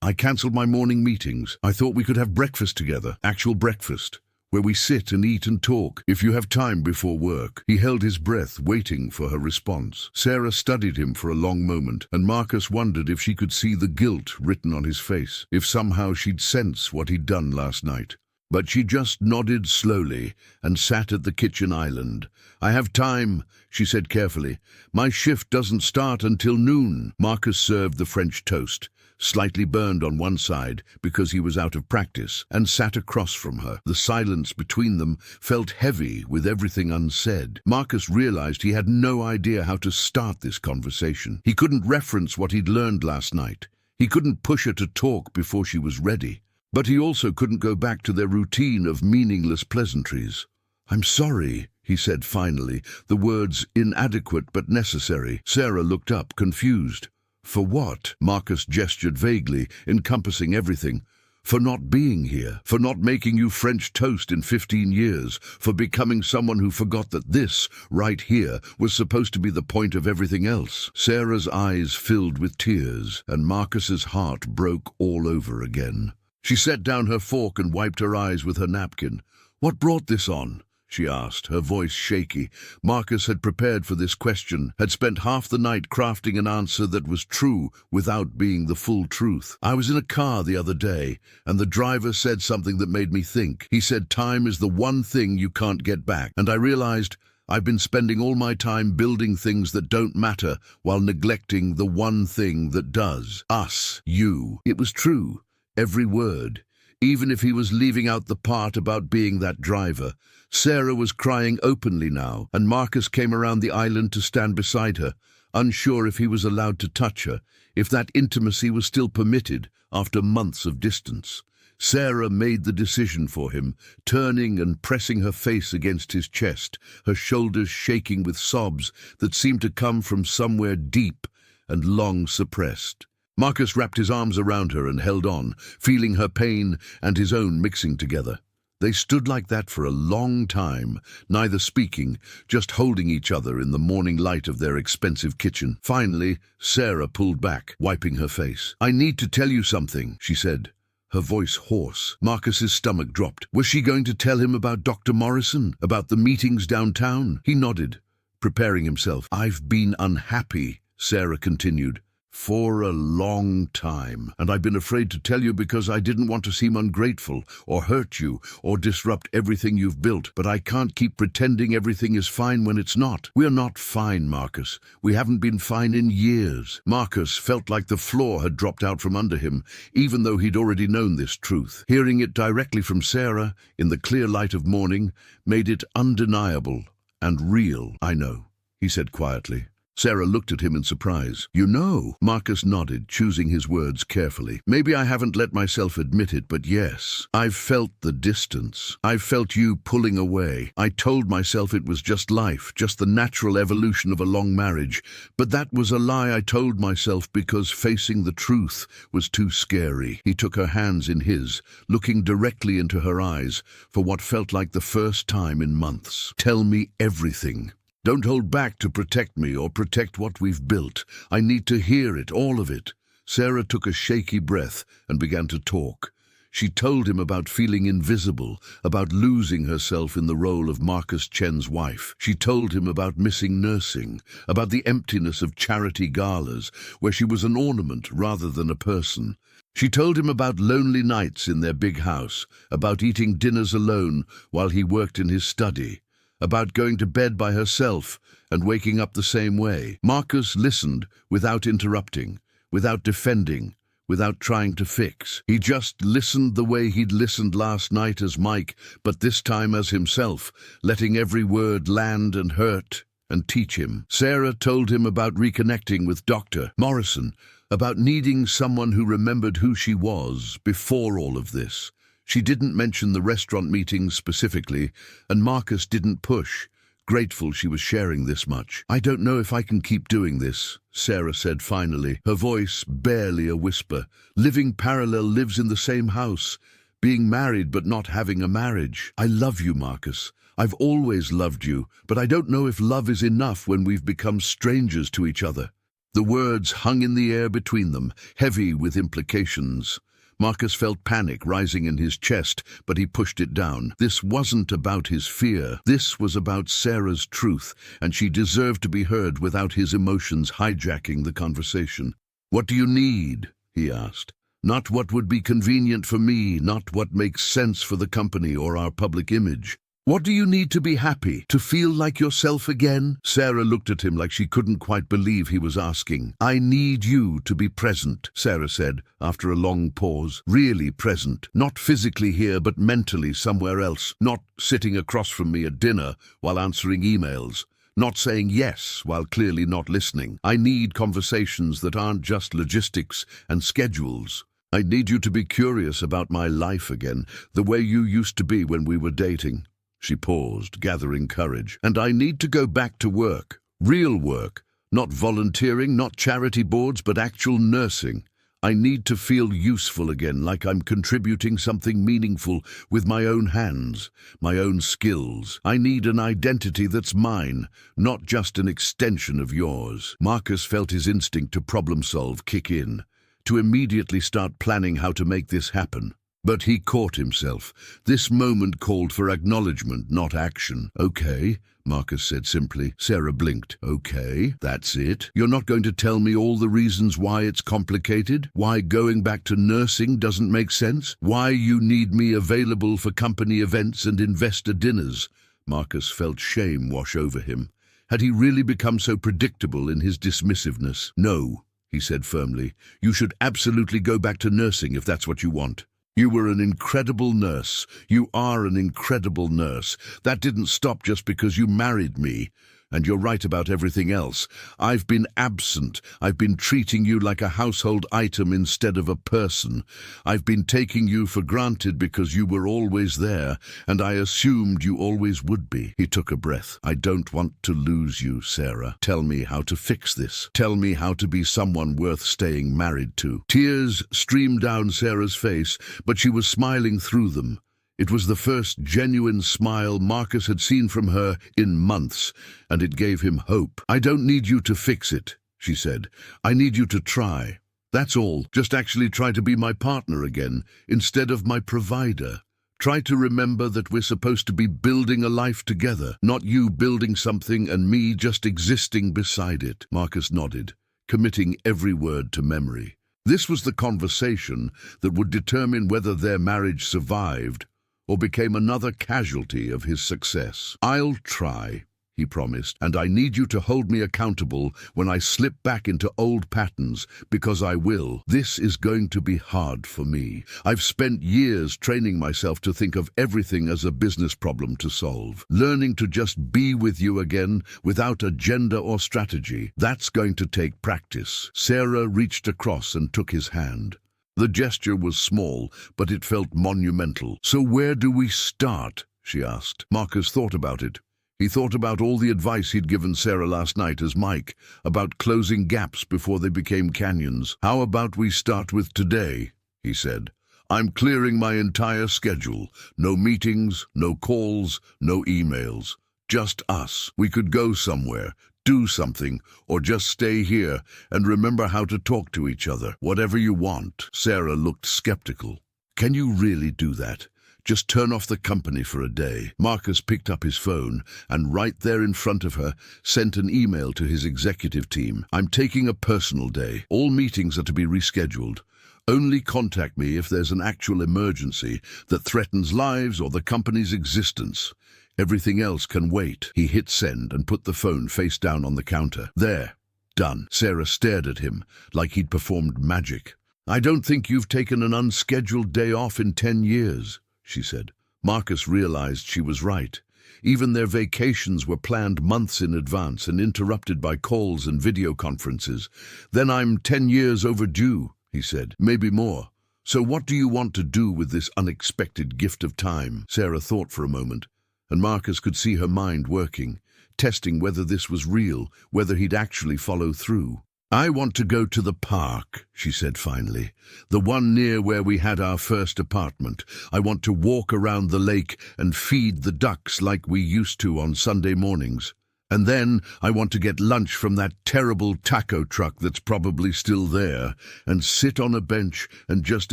I cancelled my morning meetings. I thought we could have breakfast together, actual breakfast, where we sit and eat and talk, if you have time before work. He held his breath, waiting for her response. Sarah studied him for a long moment, and Marcus wondered if she could see the guilt written on his face, if somehow she'd sense what he'd done last night. But she just nodded slowly and sat at the kitchen island. I have time, she said carefully. My shift doesn't start until noon. Marcus served the French toast, slightly burned on one side because he was out of practice, and sat across from her. The silence between them felt heavy with everything unsaid. Marcus realized he had no idea how to start this conversation. He couldn't reference what he'd learned last night. He couldn't push her to talk before she was ready. But he also couldn't go back to their routine of meaningless pleasantries. I'm sorry, he said finally, the words inadequate but necessary. Sarah looked up, confused. For what? Marcus gestured vaguely, encompassing everything. For not being here, for not making you French toast in 15 years, for becoming someone who forgot that this, right here, was supposed to be the point of everything else. Sarah's eyes filled with tears, and Marcus's heart broke all over again. She set down her fork and wiped her eyes with her napkin. What brought this on? She asked, her voice shaky. Marcus had prepared for this question, had spent half the night crafting an answer that was true without being the full truth. I was in a car the other day, and the driver said something that made me think. He said time is the one thing you can't get back, and I realized I've been spending all my time building things that don't matter while neglecting the one thing that does. Us, you. It was true. Every word, even if he was leaving out the part about being that driver. Sarah was crying openly now, and Marcus came around the island to stand beside her, unsure if he was allowed to touch her, if that intimacy was still permitted after months of distance. Sarah made the decision for him, turning and pressing her face against his chest, her shoulders shaking with sobs that seemed to come from somewhere deep and long suppressed. Marcus wrapped his arms around her and held on, feeling her pain and his own mixing together. They stood like that for a long time, neither speaking, just holding each other in the morning light of their expensive kitchen. Finally, Sarah pulled back, wiping her face. I need to tell you something, she said, her voice hoarse. Marcus's stomach dropped. Was she going to tell him about Dr. Morrison, about the meetings downtown? He nodded, preparing himself. I've been unhappy, Sarah continued, for a long time, and I've been afraid to tell you because I didn't want to seem ungrateful or hurt you or disrupt everything you've built, but I can't keep pretending everything is fine when it's not. We're not fine, Marcus. We haven't been fine in years. Marcus felt like the floor had dropped out from under him, even though he'd already known this truth. Hearing it directly from Sarah, in the clear light of morning, made it undeniable and real. I know, he said quietly. Sarah looked at him in surprise. You know? Marcus nodded, choosing his words carefully. Maybe I haven't let myself admit it, but yes, I've felt the distance. I've felt you pulling away. I told myself it was just life, just the natural evolution of a long marriage, but that was a lie I told myself because facing the truth was too scary. He took her hands in his, looking directly into her eyes for what felt like the first time in months. Tell me everything. Don't hold back to protect me or protect what we've built. I need to hear it, all of it. Sarah took a shaky breath and began to talk. She told him about feeling invisible, about losing herself in the role of Marcus Chen's wife. She told him about missing nursing, about the emptiness of charity galas, where she was an ornament rather than a person. She told him about lonely nights in their big house, about eating dinners alone while he worked in his study, about going to bed by herself and waking up the same way. Marcus listened without interrupting, without defending, without trying to fix. He just listened the way he'd listened last night as Mike, but this time as himself, letting every word land and hurt and teach him. Sarah told him about reconnecting with Dr. Morrison, about needing someone who remembered who she was before all of this. She didn't mention the restaurant meetings specifically, and Marcus didn't push, grateful she was sharing this much. I don't know if I can keep doing this, Sarah said finally, her voice barely a whisper. Living parallel, lives in the same house, Being married but not having a marriage. I love you, Marcus. I've always loved you, but I don't know if love is enough when we've become strangers to each other. The words hung in the air between them, heavy with implications. Marcus felt panic rising in his chest, but he pushed it down. This wasn't about his fear. This was about Sarah's truth, and she deserved to be heard without his emotions hijacking the conversation. "What do you need?" he asked. "Not what would be convenient for me, not what makes sense for the company or our public image. What do you need to be happy, to feel like yourself again?" Sarah looked at him like she couldn't quite believe he was asking. "I need you to be present," Sarah said, after a long pause. "Really present. Not physically here, but mentally somewhere else. Not sitting across from me at dinner while answering emails. Not saying yes while clearly not listening. I need conversations that aren't just logistics and schedules. I need you to be curious about my life again, the way you used to be when we were dating." She paused, gathering courage. "And I need to go back to work. Real work. Not volunteering, not charity boards, but actual nursing. I need to feel useful again, like I'm contributing something meaningful with my own hands, my own skills. I need an identity that's mine, not just an extension of yours." Marcus felt his instinct to problem solve kick in, to immediately start planning how to make this happen. But he caught himself. This moment called for acknowledgement, not action. "Okay," Marcus said simply. Sarah blinked. "Okay, that's it? You're not going to tell me all the reasons why it's complicated? Why going back to nursing doesn't make sense? Why you need me available for company events and investor dinners?" Marcus felt shame wash over him. Had he really become so predictable in his dismissiveness? "No," he said firmly. "You should absolutely go back to nursing if that's what you want. You were an incredible nurse. You are an incredible nurse. That didn't stop just because you married me. And you're right about everything else. I've been absent. I've been treating you like a household item instead of a person. I've been taking you for granted because you were always there, and I assumed you always would be." He took a breath. "I don't want to lose you, Sarah. Tell me how to fix this. Tell me how to be someone worth staying married to." Tears streamed down Sarah's face, but she was smiling through them. It was the first genuine smile Marcus had seen from her in months, and it gave him hope. "I don't need you to fix it," she said. "I need you to try. That's all. Just actually try to be my partner again, instead of my provider. Try to remember that we're supposed to be building a life together, not you building something and me just existing beside it." Marcus nodded, committing every word to memory. This was the conversation that would determine whether their marriage survived or became another casualty of his success. "I'll try," he promised, "and I need you to hold me accountable when I slip back into old patterns, because I will. This is going to be hard for me. I've spent years training myself to think of everything as a business problem to solve. Learning to just be with you again without agenda or strategy, that's going to take practice." Sarah reached across and took his hand. The gesture was small, but it felt monumental. "So where do we start?" she asked. Marcus thought about it. He thought about all the advice he'd given Sarah last night as Mike, about closing gaps before they became canyons. "How about we start with today?" he said. "I'm clearing my entire schedule. No meetings, no calls, no emails. Just us. We could go somewhere, do something, or just stay here and remember how to talk to each other. Whatever you want." Sarah looked skeptical. "Can you really do that? Just turn off the company for a day?" Marcus picked up his phone and right there in front of her sent an email to his executive team. "I'm taking a personal day. All meetings are to be rescheduled. Only contact me if there's an actual emergency that threatens lives or the company's existence. Everything else can wait." He hit send and put the phone face down on the counter. "There. Done." Sarah stared at him like he'd performed magic. "I don't think you've taken an unscheduled day off in 10 years, she said. Marcus realized she was right. Even their vacations were planned months in advance and interrupted by calls and video conferences. "Then I'm 10 years overdue," he said. "Maybe more. So what do you want to do with this unexpected gift of time?" Sarah thought for a moment, and Marcus could see her mind working, testing whether this was real, whether he'd actually follow through. "I want to go to the park," she said finally. "The one near where we had our first apartment. I want to walk around the lake and feed the ducks like we used to on Sunday mornings. And then I want to get lunch from that terrible taco truck that's probably still there, and sit on a bench and just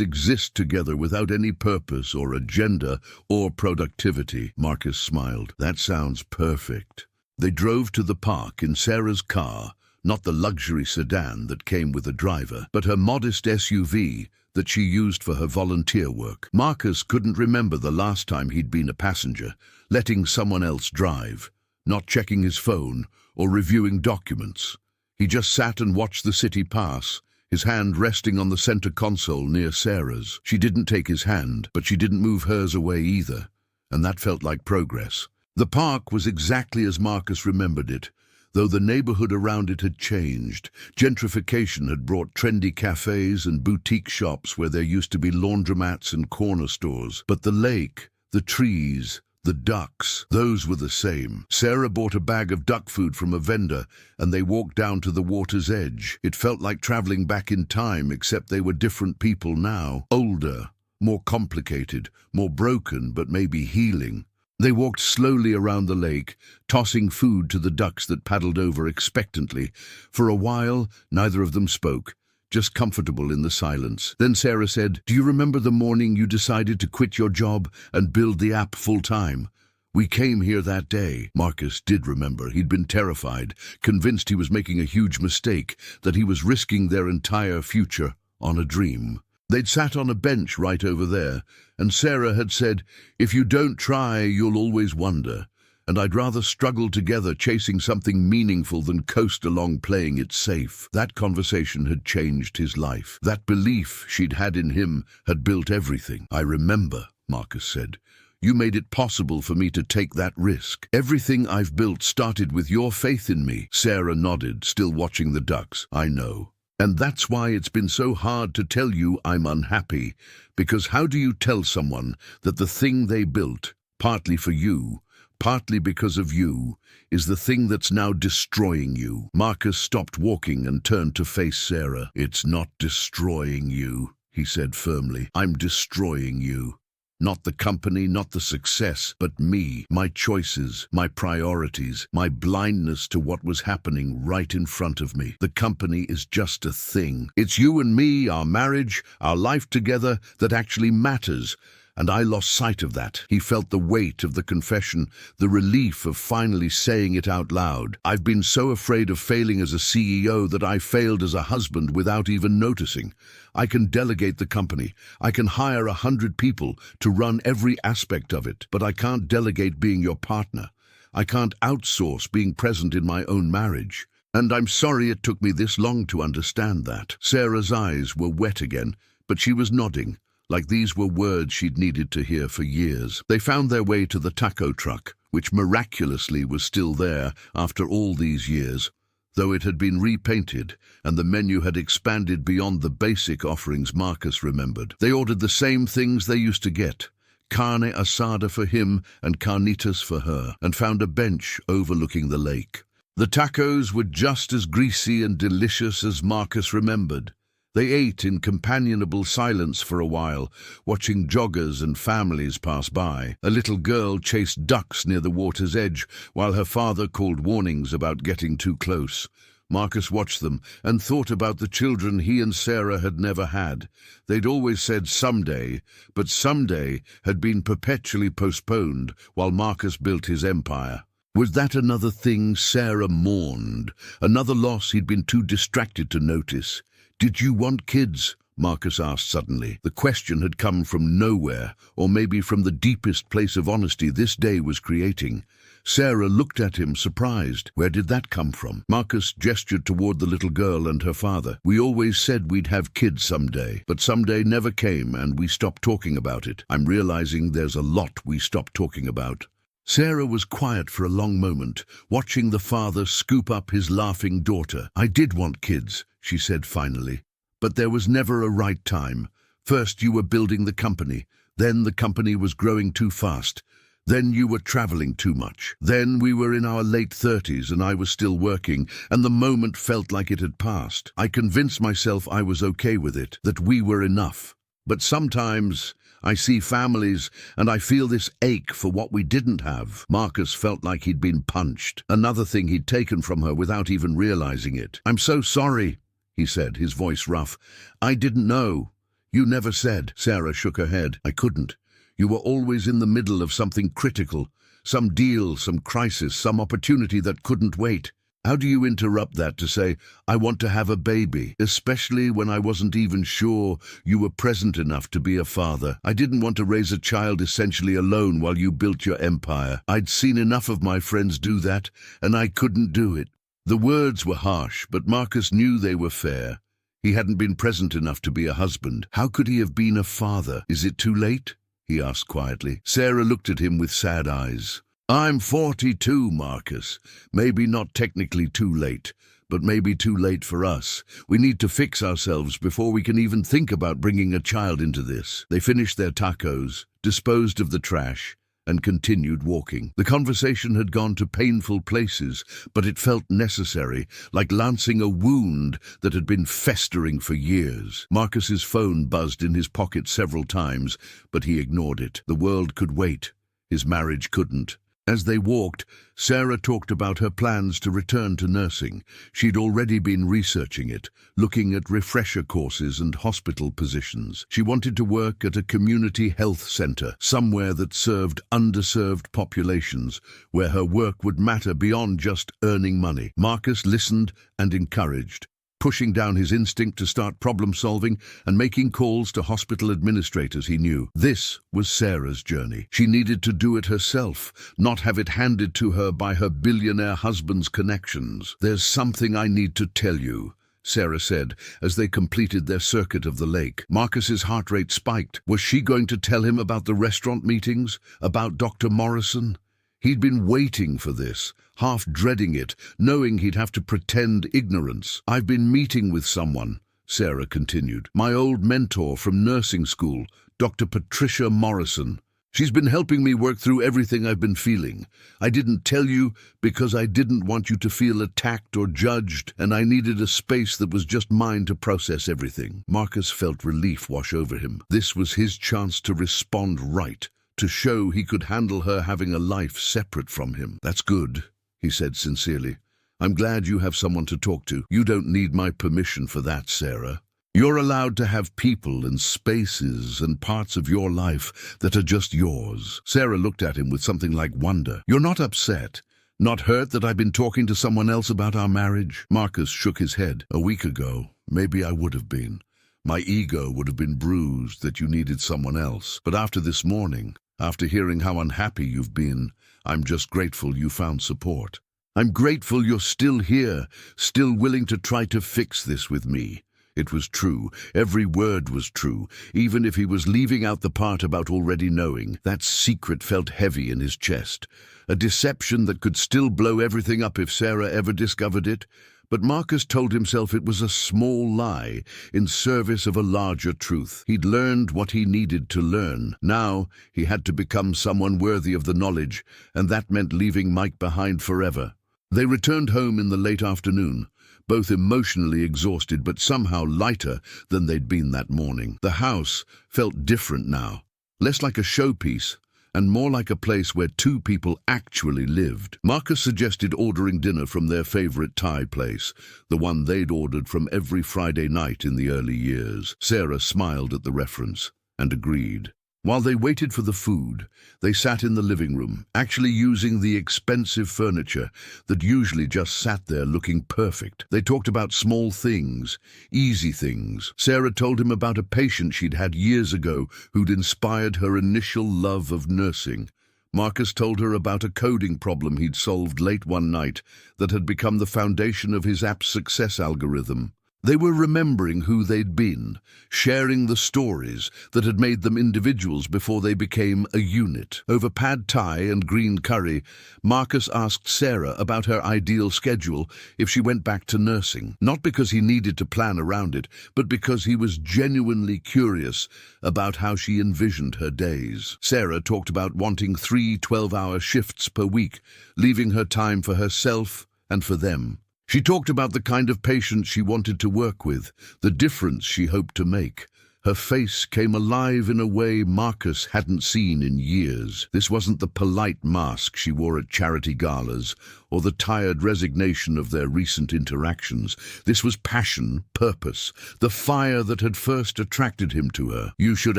exist together without any purpose or agenda or productivity." Marcus smiled. "That sounds perfect." They drove to the park in Sarah's car, not the luxury sedan that came with a driver, but her modest SUV that she used for her volunteer work. Marcus couldn't remember the last time he'd been a passenger, letting someone else drive, not checking his phone or reviewing documents. He just sat and watched the city pass, his hand resting on the center console near Sarah's. She didn't take his hand, but she didn't move hers away either, and that felt like progress. The park was exactly as Marcus remembered it, though the neighborhood around it had changed. Gentrification had brought trendy cafes and boutique shops where there used to be laundromats and corner stores. But the lake, the trees, the ducks, those were the same. Sarah bought a bag of duck food from a vendor, and they walked down to the water's edge. It felt like traveling back in time, except they were different people now. Older, more complicated, more broken, but maybe healing. They walked slowly around the lake, tossing food to the ducks that paddled over expectantly. For a while, neither of them spoke, just comfortable in the silence. Then Sarah said, "Do you remember the morning you decided to quit your job and build the app full-time? We came here that day." Marcus did remember. He'd been terrified, convinced he was making a huge mistake, that he was risking their entire future on a dream. They'd sat on a bench right over there, and Sarah had said, "If you don't try, you'll always wonder. And I'd rather struggle together chasing something meaningful than coast along playing it safe." That conversation had changed his life. That belief she'd had in him had built everything. "I remember," Marcus said. "You made it possible for me to take that risk. Everything I've built started with your faith in me." Sarah nodded, still watching the ducks. "I know. And that's why it's been so hard to tell you I'm unhappy. Because how do you tell someone that the thing they built, partly for you, partly because of you, is the thing that's now destroying you?" Marcus stopped walking and turned to face Sarah. "It's not destroying you," he said firmly. "I'm destroying you. Not the company, not the success, but me, my choices, my priorities, my blindness to what was happening right in front of me. The company is just a thing. It's you and me, our marriage, our life together, that actually matters. And I lost sight of that." He felt the weight of the confession, the relief of finally saying it out loud. "I've been so afraid of failing as a CEO that I failed as a husband without even noticing. I can delegate the company. I can hire 100 people to run every aspect of it, but I can't delegate being your partner. I can't outsource being present in my own marriage. And I'm sorry it took me this long to understand that." Sarah's eyes were wet again, but she was nodding, like these were words she'd needed to hear for years. They found their way to the taco truck, which miraculously was still there after all these years, though it had been repainted and the menu had expanded beyond the basic offerings Marcus remembered. They ordered the same things they used to get, carne asada for him and carnitas for her, and found a bench overlooking the lake. The tacos were just as greasy and delicious as Marcus remembered. They ate in companionable silence for a while, watching joggers and families pass by. A little girl chased ducks near the water's edge, while her father called warnings about getting too close. Marcus watched them and thought about the children he and Sarah had never had. They'd always said someday, but someday had been perpetually postponed while Marcus built his empire. Was that another thing Sarah mourned, another loss he'd been too distracted to notice? "Did you want kids?" Marcus asked suddenly. The question had come from nowhere, or maybe from the deepest place of honesty this day was creating. Sarah looked at him, surprised. Where did that come from? Marcus gestured toward the little girl and her father. "We always said we'd have kids someday, but someday never came and we stopped talking about it. I'm realizing there's a lot we stopped talking about." Sarah was quiet for a long moment, watching the father scoop up his laughing daughter. "I did want kids," she said finally, "but there was never a right time. First you were building the company, then the company was growing too fast. Then you were traveling too much. Then we were in our late 30s and I was still working, and the moment felt like it had passed. I convinced myself I was okay with it, that we were enough. But sometimes I see families and I feel this ache for what we didn't have. Marcus felt like he'd been punched. Another thing he'd taken from her without even realizing it. "I'm so sorry," he said, his voice rough. "I didn't know. You never said." Sarah shook her head. "I couldn't. You were always in the middle of something critical. Some deal, some crisis, some opportunity that couldn't wait. How do you interrupt that to say, 'I want to have a baby,' especially when I wasn't even sure you were present enough to be a father? I didn't want to raise a child essentially alone while you built your empire. I'd seen enough of my friends do that, and I couldn't do it." The words were harsh, but Marcus knew they were fair. He hadn't been present enough to be a husband. How could he have been a father? "Is it too late?" he asked quietly. Sarah looked at him with sad eyes. "I'm 42, Marcus. Maybe not technically too late, but maybe too late for us. We need to fix ourselves before we can even think about bringing a child into this." They finished their tacos, disposed of the trash, and continued walking. The conversation had gone to painful places, but it felt necessary, like lancing a wound that had been festering for years. Marcus's phone buzzed in his pocket several times, but he ignored it. The world could wait. His marriage couldn't. As they walked, Sarah talked about her plans to return to nursing. She'd already been researching it, looking at refresher courses and hospital positions. She wanted to work at a community health center, somewhere that served underserved populations, where her work would matter beyond just earning money. Marcus listened and encouraged, pushing down his instinct to start problem-solving and making calls to hospital administrators he knew. This was Sarah's journey. She needed to do it herself, not have it handed to her by her billionaire husband's connections. "There's something I need to tell you," Sarah said, as they completed their circuit of the lake. Marcus's heart rate spiked. Was she going to tell him about the restaurant meetings? About Dr. Morrison? He'd been waiting for this, half dreading it, knowing he'd have to pretend ignorance. "I've been meeting with someone," Sarah continued. "My old mentor from nursing school, Dr. Patricia Morrison. She's been helping me work through everything I've been feeling. I didn't tell you because I didn't want you to feel attacked or judged, and I needed a space that was just mine to process everything." Marcus felt relief wash over him. This was his chance to respond right, to show he could handle her having a life separate from him. "That's good," he said sincerely. "I'm glad you have someone to talk to. You don't need my permission for that, Sarah. You're allowed to have people and spaces and parts of your life that are just yours." Sarah looked at him with something like wonder. "You're not upset? Not hurt that I've been talking to someone else about our marriage?" Marcus shook his head. "A week ago, maybe I would have been. My ego would have been bruised that you needed someone else. But after this morning, after hearing how unhappy you've been, I'm just grateful you found support. I'm grateful you're still here, still willing to try to fix this with me." It was true. Every word was true, even if he was leaving out the part about already knowing. That secret felt heavy in his chest. A deception that could still blow everything up if Sarah ever discovered it. But Marcus told himself it was a small lie in service of a larger truth. He'd learned what he needed to learn. Now he had to become someone worthy of the knowledge, and that meant leaving Mike behind forever. They returned home in the late afternoon, both emotionally exhausted but somehow lighter than they'd been that morning. The house felt different now, less like a showpiece and more like a place where two people actually lived. Marcus suggested ordering dinner from their favorite Thai place, the one they'd ordered from every Friday night in the early years. Sarah smiled at the reference and agreed. While they waited for the food, they sat in the living room, actually using the expensive furniture that usually just sat there looking perfect. They talked about small things, easy things. Sarah told him about a patient she'd had years ago who'd inspired her initial love of nursing. Marcus told her about a coding problem he'd solved late one night that had become the foundation of his app's success algorithm. They were remembering who they'd been, sharing the stories that had made them individuals before they became a unit. Over pad thai and green curry, Marcus asked Sarah about her ideal schedule if she went back to nursing. Not because he needed to plan around it, but because he was genuinely curious about how she envisioned her days. Sarah talked about wanting 3 12-hour shifts per week, leaving her time for herself and for them. She talked about the kind of patient she wanted to work with, the difference she hoped to make. Her face came alive in a way Marcus hadn't seen in years. This wasn't the polite mask she wore at charity galas, or the tired resignation of their recent interactions. This was passion, purpose, the fire that had first attracted him to her. "You should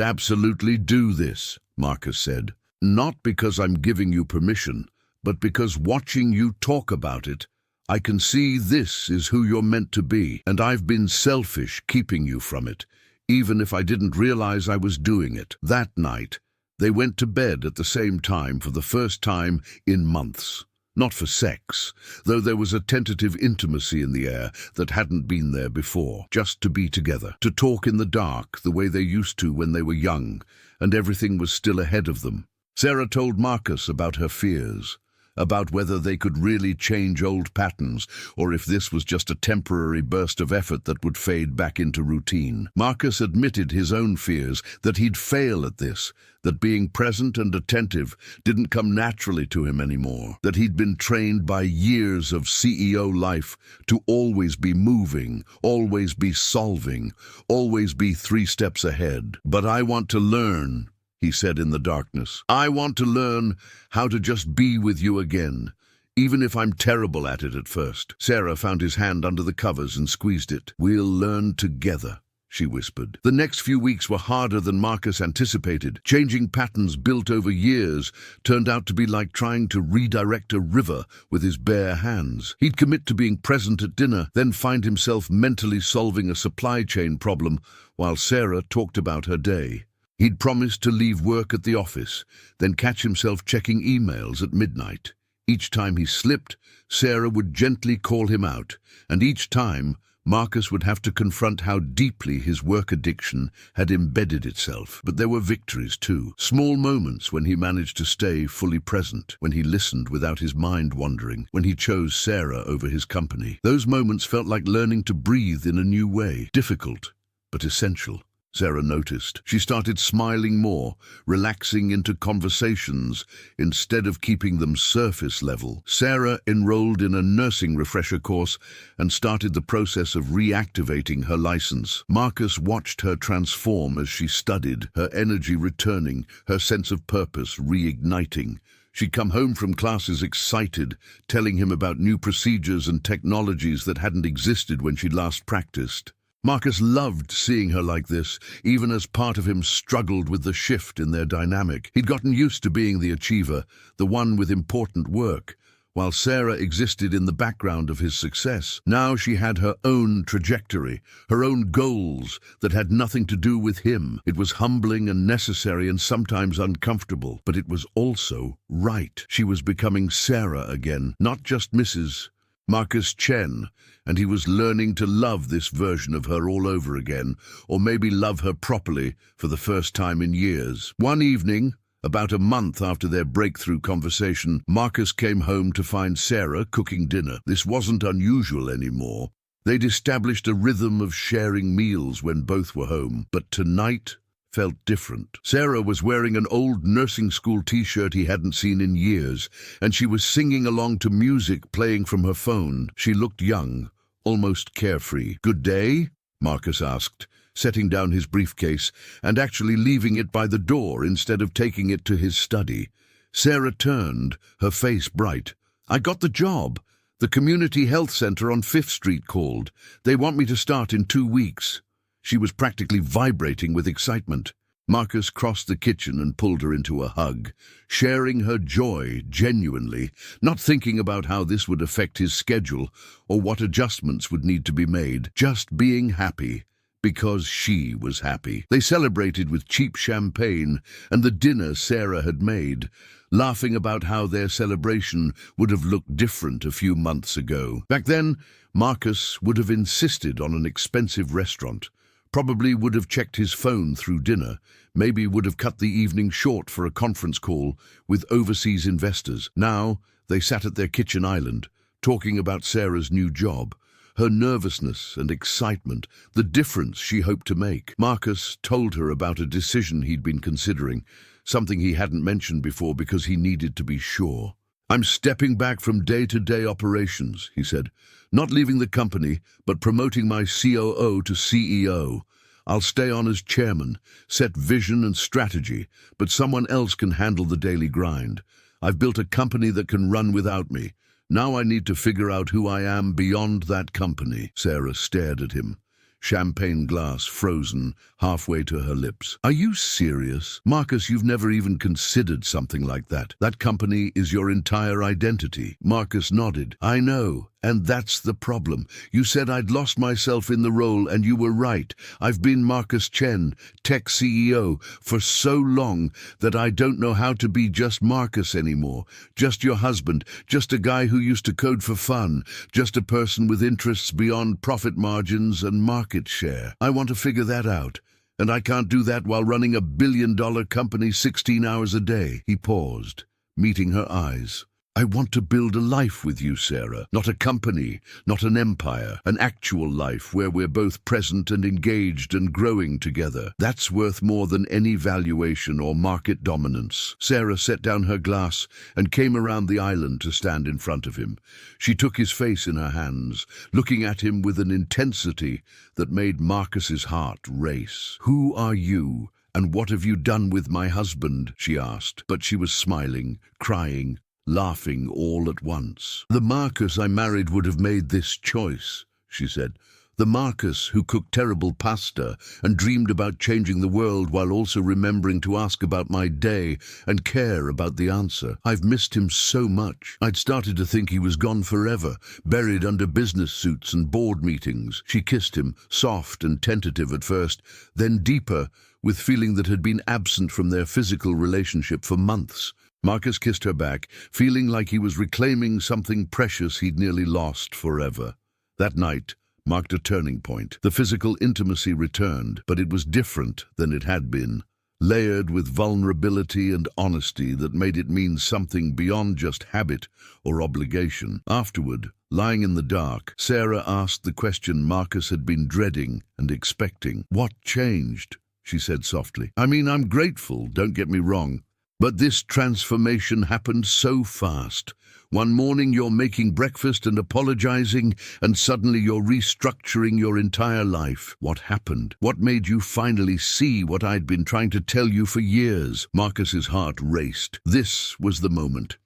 absolutely do this," Marcus said. "Not because I'm giving you permission, but because watching you talk about it, I can see this is who you're meant to be, and I've been selfish keeping you from it, even if I didn't realize I was doing it." That night, they went to bed at the same time for the first time in months. Not for sex, though there was a tentative intimacy in the air that hadn't been there before. Just to be together, to talk in the dark the way they used to when they were young, and everything was still ahead of them. Sarah told Marcus about her fears, about whether they could really change old patterns, or if this was just a temporary burst of effort that would fade back into routine. Marcus admitted his own fears, that he'd fail at this, that being present and attentive didn't come naturally to him anymore, that he'd been trained by years of CEO life to always be moving, always be solving, always be 3 steps ahead. "But I want to learn," he said in the darkness. "I want to learn how to just be with you again, even if I'm terrible at it at first." Sarah found his hand under the covers and squeezed it. "We'll learn together," she whispered. The next few weeks were harder than Marcus anticipated. Changing patterns built over years turned out to be like trying to redirect a river with his bare hands. He'd commit to being present at dinner, then find himself mentally solving a supply chain problem while Sarah talked about her day. He'd promised to leave work at the office, then catch himself checking emails at midnight. Each time he slipped, Sarah would gently call him out, and each time, Marcus would have to confront how deeply his work addiction had embedded itself. But there were victories too. Small moments when he managed to stay fully present, when he listened without his mind wandering, when he chose Sarah over his company. Those moments felt like learning to breathe in a new way. Difficult, but essential. Sarah noticed. She started smiling more, relaxing into conversations instead of keeping them surface level. Sarah enrolled in a nursing refresher course and started the process of reactivating her license. Marcus watched her transform as she studied, her energy returning, her sense of purpose reigniting. She'd come home from classes excited, telling him about new procedures and technologies that hadn't existed when she'd last practiced. Marcus loved seeing her like this, even as part of him struggled with the shift in their dynamic. He'd gotten used to being the achiever, the one with important work, while Sarah existed in the background of his success. Now she had her own trajectory, her own goals that had nothing to do with him. It was humbling and necessary and sometimes uncomfortable, but it was also right. She was becoming Sarah again, not just Mrs. Marcus Chen, and he was learning to love this version of her all over again, or maybe love her properly for the first time in years. One evening, about a month after their breakthrough conversation, Marcus came home to find Sarah cooking dinner. This wasn't unusual anymore. They'd established a rhythm of sharing meals when both were home, but tonight felt different. Sarah was wearing an old nursing school t-shirt he hadn't seen in years, and she was singing along to music playing from her phone. She looked young, almost carefree. "Good day?" Marcus asked, setting down his briefcase and actually leaving it by the door instead of taking it to his study. Sarah turned, her face bright. "I got the job. The community health center on 5th Street called. They want me to start in 2 weeks. She was practically vibrating with excitement. Marcus crossed the kitchen and pulled her into a hug, sharing her joy genuinely, not thinking about how this would affect his schedule or what adjustments would need to be made, just being happy, because she was happy. They celebrated with cheap champagne and the dinner Sarah had made, laughing about how their celebration would have looked different a few months ago. Back then, Marcus would have insisted on an expensive restaurant, probably would have checked his phone through dinner, maybe would have cut the evening short for a conference call with overseas investors. Now, they sat at their kitchen island, talking about Sarah's new job, her nervousness and excitement, the difference she hoped to make. Marcus told her about a decision he'd been considering, something he hadn't mentioned before because he needed to be sure. "I'm stepping back from day-to-day operations," he said. "Not leaving the company, but promoting my COO to CEO. I'll stay on as chairman, set vision and strategy, but someone else can handle the daily grind. I've built a company that can run without me. Now I need to figure out who I am beyond that company." Sarah stared at him, champagne glass frozen halfway to her lips. "Are you serious? Marcus, you've never even considered something like that. That company is your entire identity." Marcus nodded. "I know, and that's the problem. You said I'd lost myself in the role, and you were right. I've been Marcus Chen, tech CEO, for so long that I don't know how to be just Marcus anymore. Just your husband, just a guy who used to code for fun, just a person with interests beyond profit margins and market share. I want to figure that out. And I can't do that while running a billion-dollar company 16 hours a day." He paused, meeting her eyes. "I want to build a life with you, Sarah. Not a company, not an empire. An actual life where we're both present and engaged and growing together. That's worth more than any valuation or market dominance." Sarah set down her glass and came around the island to stand in front of him. She took his face in her hands, looking at him with an intensity that made Marcus's heart race. "Who are you, and what have you done with my husband?" she asked, but she was smiling, crying, laughing all at once. "The Marcus I married would have made this choice," she said. "The Marcus who cooked terrible pasta and dreamed about changing the world while also remembering to ask about my day and care about the answer. I've missed him so much. I'd started to think he was gone forever, buried under business suits and board meetings." She kissed him, soft and tentative at first, then deeper, with feeling that had been absent from their physical relationship for months. Marcus kissed her back, feeling like he was reclaiming something precious he'd nearly lost forever. That night marked a turning point. The physical intimacy returned, but it was different than it had been, layered with vulnerability and honesty that made it mean something beyond just habit or obligation. Afterward, lying in the dark, Sarah asked the question Marcus had been dreading and expecting. "What changed?" she said softly. "I mean, I'm grateful, don't get me wrong. But this transformation happened so fast. One morning you're making breakfast and apologizing, and suddenly you're restructuring your entire life. What happened? What made you finally see what I'd been trying to tell you for years?" Marcus's heart raced. This was the moment.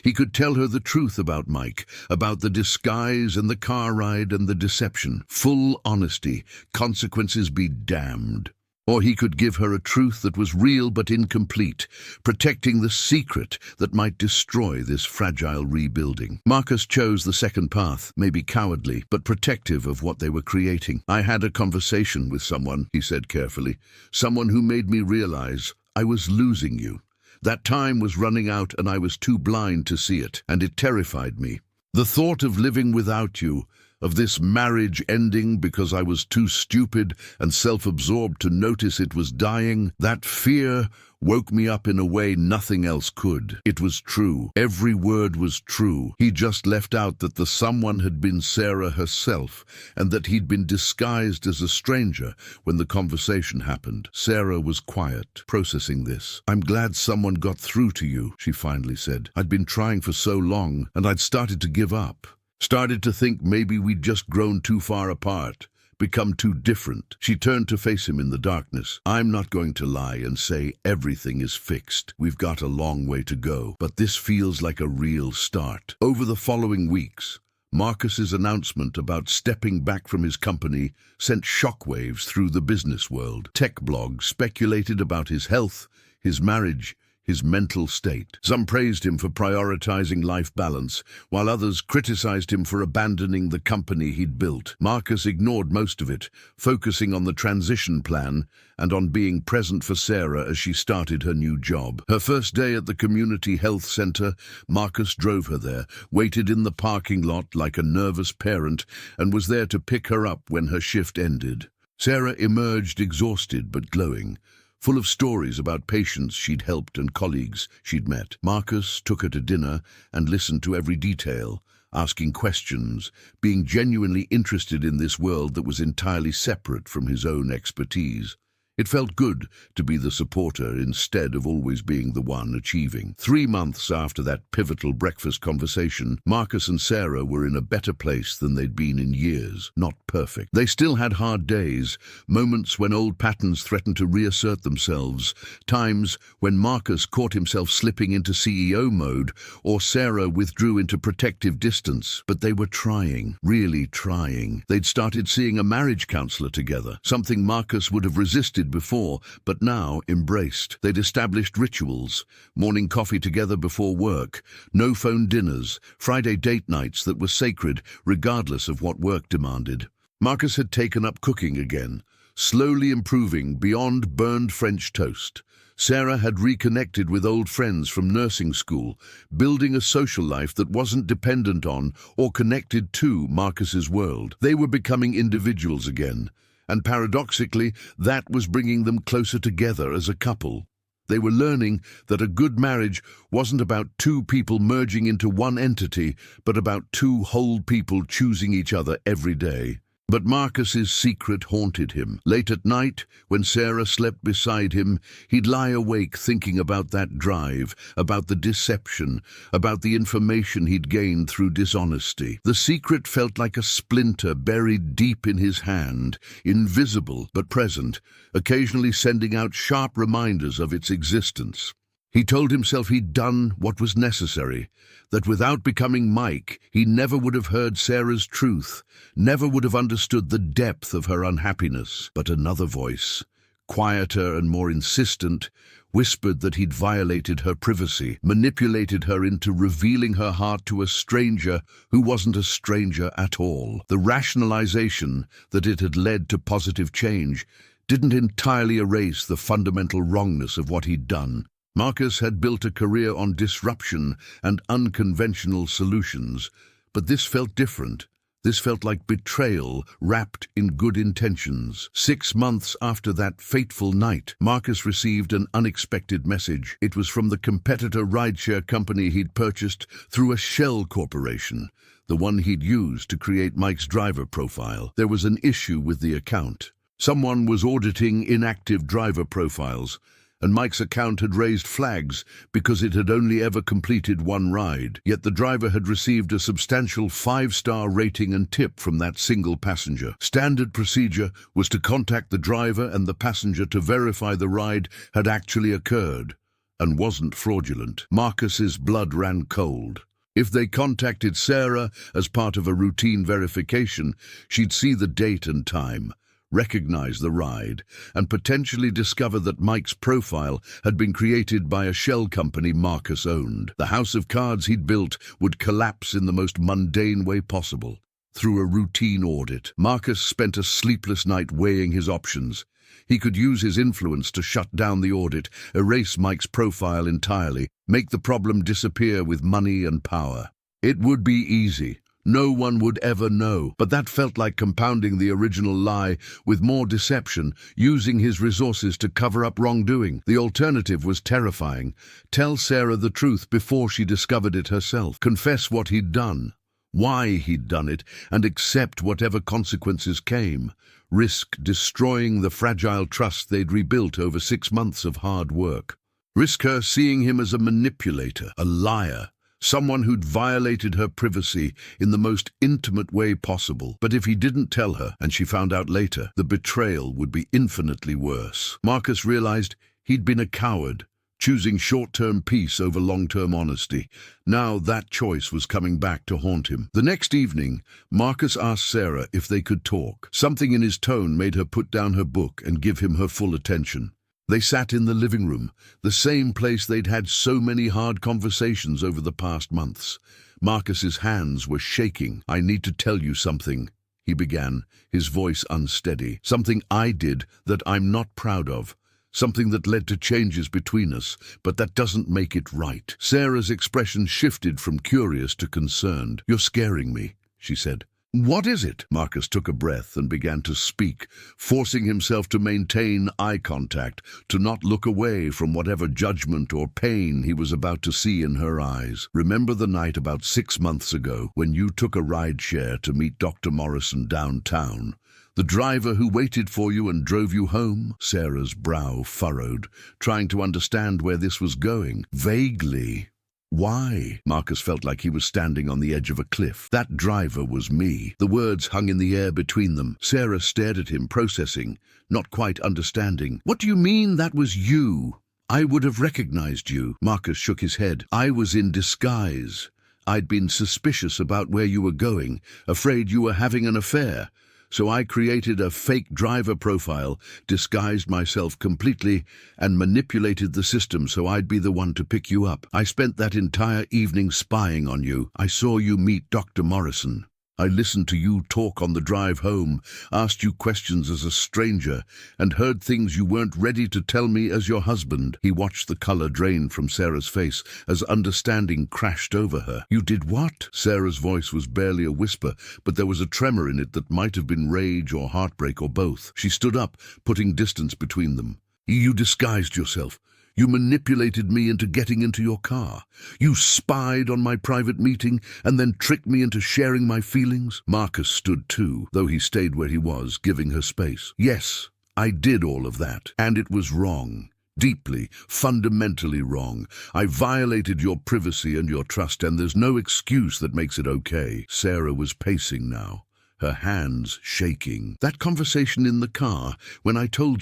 He could tell her the truth about Mike, about the disguise and the car ride and the deception. Full honesty, consequences be damned. Or he could give her a truth that was real but incomplete, protecting the secret that might destroy this fragile rebuilding. Marcus chose the second path, maybe cowardly, but protective of what they were creating. "I had a conversation with someone," he said carefully, "someone who made me realize I was losing you. That time was running out and I was too blind to see it, and it terrified me. The thought of living without you, of this marriage ending because I was too stupid and self-absorbed to notice it was dying, that fear woke me up in a way nothing else could. It was true. Every word was true. He just left out that the someone had been Sarah herself, and that he'd been disguised as a stranger when the conversation happened." Sarah was quiet, processing this. "I'm glad someone got through to you," she finally said. "I'd been trying for so long, and I'd started to give up. Started to think maybe we'd just grown too far apart, become too different." She turned to face him in the darkness. "I'm not going to lie and say everything is fixed. We've got a long way to go, but this feels like a real start." Over the following weeks, Marcus's announcement about stepping back from his company sent shockwaves through the business world. Tech blogs speculated about his health, his marriage, his mental state. Some praised him for prioritizing life balance, while others criticized him for abandoning the company he'd built. Marcus ignored most of it, focusing on the transition plan and on being present for Sarah as she started her new job. Her first day at the community health center, Marcus drove her there, waited in the parking lot like a nervous parent, and was there to pick her up when her shift ended. Sarah emerged exhausted but glowing, full of stories about patients she'd helped and colleagues she'd met. Marcus took her to dinner and listened to every detail, asking questions, being genuinely interested in this world that was entirely separate from his own expertise. It felt good to be the supporter instead of always being the one achieving. 3 months after that pivotal breakfast conversation, Marcus and Sarah were in a better place than they'd been in years. Not perfect. They still had hard days, moments when old patterns threatened to reassert themselves, times when Marcus caught himself slipping into CEO mode or Sarah withdrew into protective distance. But they were trying, really trying. They'd started seeing a marriage counselor together, something Marcus would have resisted before, but now embraced. They'd established rituals, morning coffee together before work, no phone dinners, Friday date nights that were sacred regardless of what work demanded. Marcus had taken up cooking again, slowly improving beyond burned French toast. Sarah had reconnected with old friends from nursing school, building a social life that wasn't dependent on or connected to Marcus's world. They were becoming individuals again, and paradoxically, that was bringing them closer together as a couple. They were learning that a good marriage wasn't about two people merging into one entity, but about two whole people choosing each other every day. But Marcus's secret haunted him. Late at night, when Sarah slept beside him, he'd lie awake thinking about that drive, about the deception, about the information he'd gained through dishonesty. The secret felt like a splinter buried deep in his hand, invisible but present, occasionally sending out sharp reminders of its existence. He told himself he'd done what was necessary, that without becoming Mike, he never would have heard Sarah's truth, never would have understood the depth of her unhappiness. But another voice, quieter and more insistent, whispered that he'd violated her privacy, manipulated her into revealing her heart to a stranger who wasn't a stranger at all. The rationalization that it had led to positive change didn't entirely erase the fundamental wrongness of what he'd done. Marcus had built a career on disruption and unconventional solutions, but this felt different. This felt like betrayal wrapped in good intentions. 6 months after that fateful night, Marcus received an unexpected message. It was from the competitor rideshare company he'd purchased through a shell corporation, the one he'd used to create Mike's driver profile. There was an issue with the account. Someone was auditing inactive driver profiles, and Mike's account had raised flags because it had only ever completed one ride. Yet the driver had received a substantial 5-star rating and tip from that single passenger. Standard procedure was to contact the driver and the passenger to verify the ride had actually occurred and wasn't fraudulent. Marcus's blood ran cold. If they contacted Sarah as part of a routine verification, she'd see the date and time, recognize the ride, and potentially discover that Mike's profile had been created by a shell company Marcus owned. The house of cards he'd built would collapse in the most mundane way possible, through a routine audit. Marcus spent a sleepless night weighing his options. He could use his influence to shut down the audit, erase Mike's profile entirely, make the problem disappear with money and power. It would be easy. No one would ever know, but that felt like compounding the original lie with more deception, using his resources to cover up wrongdoing. The alternative was terrifying. Tell Sarah the truth before she discovered it herself. Confess what he'd done, why he'd done it, and accept whatever consequences came. Risk destroying the fragile trust they'd rebuilt over 6 months of hard work. Risk her seeing him as a manipulator, a liar, someone who'd violated her privacy in the most intimate way possible. But if he didn't tell her, and she found out later, the betrayal would be infinitely worse. Marcus realized he'd been a coward, choosing short-term peace over long-term honesty. Now that choice was coming back to haunt him. The next evening, Marcus asked Sarah if they could talk. Something in his tone made her put down her book and give him her full attention. They sat in the living room, the same place they'd had so many hard conversations over the past months. Marcus's hands were shaking. "I need to tell you something," he began, his voice unsteady. "Something I did that I'm not proud of. Something that led to changes between us, but that doesn't make it right." Sarah's expression shifted from curious to concerned. "You're scaring me," she said. "What is it?" Marcus took a breath and began to speak, forcing himself to maintain eye contact, to not look away from whatever judgment or pain he was about to see in her eyes. "Remember the night about 6 months ago when you took a rideshare to meet Dr. Morrison downtown? The driver who waited for you and drove you home?" Sarah's brow furrowed, trying to understand where this was going. "Vaguely." "Why?" Marcus felt like he was standing on the edge of a cliff. "That driver was me." The words hung in the air between them. Sarah stared at him, processing, not quite understanding. "What do you mean that was you? I would have recognized you." Marcus shook his head. "I was in disguise. I'd been suspicious about where you were going, afraid you were having an affair. So I created a fake driver profile, disguised myself completely, and manipulated the system so I'd be the one to pick you up. I spent that entire evening spying on you. I saw you meet Dr. Morrison. I listened to you talk on the drive home, asked you questions as a stranger, and heard things you weren't ready to tell me as your husband." He watched the color drain from Sarah's face as understanding crashed over her. "You did what?" Sarah's voice was barely a whisper, but there was a tremor in it that might have been rage or heartbreak or both. She stood up, putting distance between them. "You disguised yourself. You manipulated me into getting into your car. You spied on my private meeting and then tricked me into sharing my feelings." Marcus stood too, though he stayed where he was, giving her space. "Yes, I did all of that, and it was wrong. Deeply, fundamentally wrong. I violated your privacy and your trust, and there's no excuse that makes it okay." Sarah was pacing now, her hands shaking. "That conversation in the car, when I told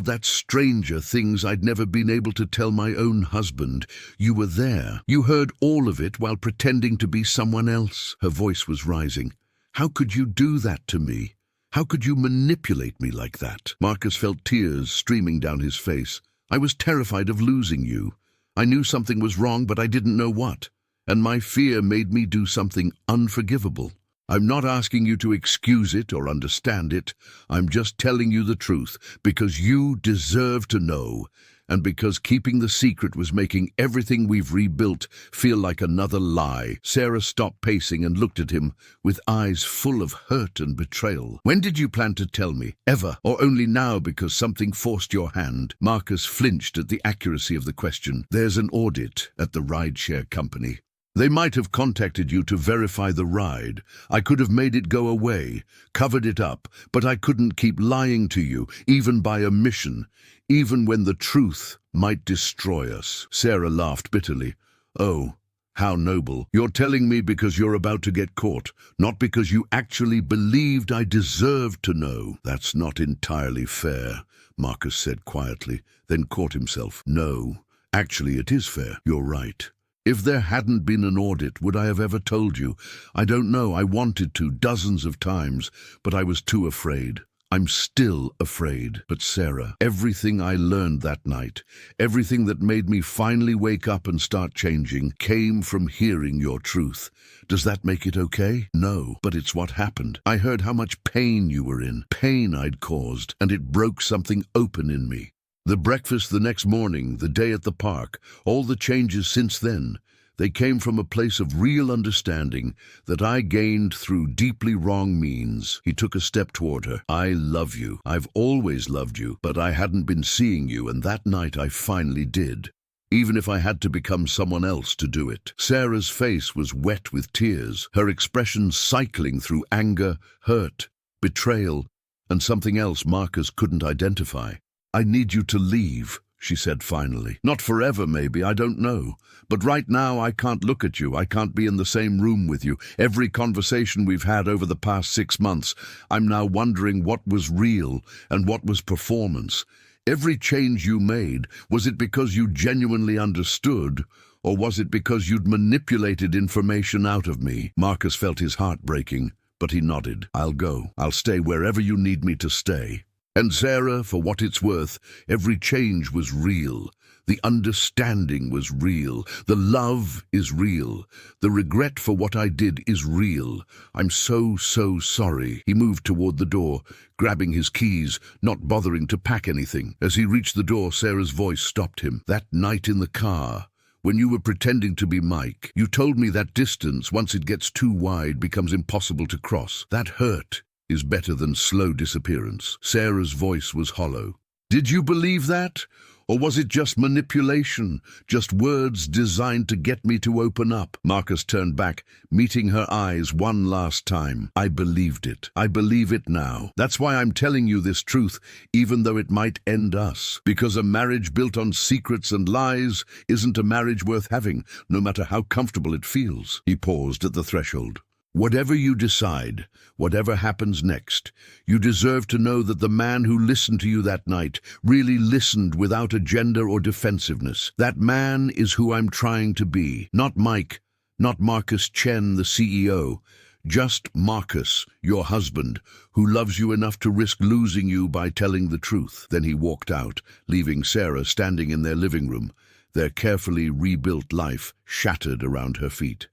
that stranger things I'd never been able to tell my own husband, you were there. You heard all of it while pretending to be someone else." Her voice was rising. "How could you do that to me? How could you manipulate me like that?" Marcus felt tears streaming down his face. "I was terrified of losing you. I knew something was wrong, but I didn't know what. And my fear made me do something unforgivable. I'm not asking you to excuse it or understand it. I'm just telling you the truth, because you deserve to know, and because keeping the secret was making everything we've rebuilt feel like another lie." Sarah stopped pacing and looked at him with eyes full of hurt and betrayal. "When did you plan to tell me? Ever? Or only now because something forced your hand?" Marcus flinched at the accuracy of the question. "There's an audit at the rideshare company. They might have contacted you to verify the ride. I could have made it go away, covered it up, but I couldn't keep lying to you, even by omission, even when the truth might destroy us." Sarah laughed bitterly. "Oh, how noble. You're telling me because you're about to get caught, not because you actually believed I deserved to know." "That's not entirely fair," Marcus said quietly, then caught himself. "No, actually it is fair. You're right. If there hadn't been an audit, would I have ever told you? I don't know. I wanted to, dozens of times, but I was too afraid. I'm still afraid." "But Sarah, everything I learned that night, everything that made me finally wake up and start changing, came from hearing your truth. Does that make it okay? No, but it's what happened. I heard how much pain you were in, pain I'd caused, and it broke something open in me. The breakfast the next morning, the day at the park, all the changes since then, they came from a place of real understanding that I gained through deeply wrong means." He took a step toward her. "I love you. I've always loved you, but I hadn't been seeing you, and that night I finally did. Even if I had to become someone else to do it." Sarah's face was wet with tears, her expression cycling through anger, hurt, betrayal, and something else Marcus couldn't identify. "I need you to leave," she said finally. "Not forever, maybe, I don't know. But right now I can't look at you. I can't be in the same room with you. Every conversation we've had over the past 6 months, I'm now wondering what was real and what was performance. Every change you made, was it because you genuinely understood, or was it because you'd manipulated information out of me?" Marcus felt his heart breaking, but he nodded. "I'll go. I'll stay wherever you need me to stay." And Sarah, for what it's worth, every change was real. The understanding was real. The love is real. The regret for what I did is real. I'm so sorry. He moved toward the door, grabbing his keys, not bothering to pack anything. As he reached the door, Sarah's voice stopped him. That night in the car, when you were pretending to be Mike, you told me that distance, once it gets too wide, becomes impossible to cross. That hurt is better than slow disappearance. Sarah's voice was hollow. Did you believe that? Or was it just manipulation, just words designed to get me to open up? Marcus turned back, meeting her eyes one last time. I believed it. I believe it now. That's why I'm telling you this truth, even though it might end us. Because a marriage built on secrets and lies isn't a marriage worth having, no matter how comfortable it feels. He paused at the threshold. Whatever you decide, whatever happens next, you deserve to know that the man who listened to you that night really listened without agenda or defensiveness. That man is who I'm trying to be. Not Mike, not Marcus Chen, the CEO. Just Marcus, your husband, who loves you enough to risk losing you by telling the truth. Then he walked out, leaving Sarah standing in their living room, their carefully rebuilt life shattered around her feet.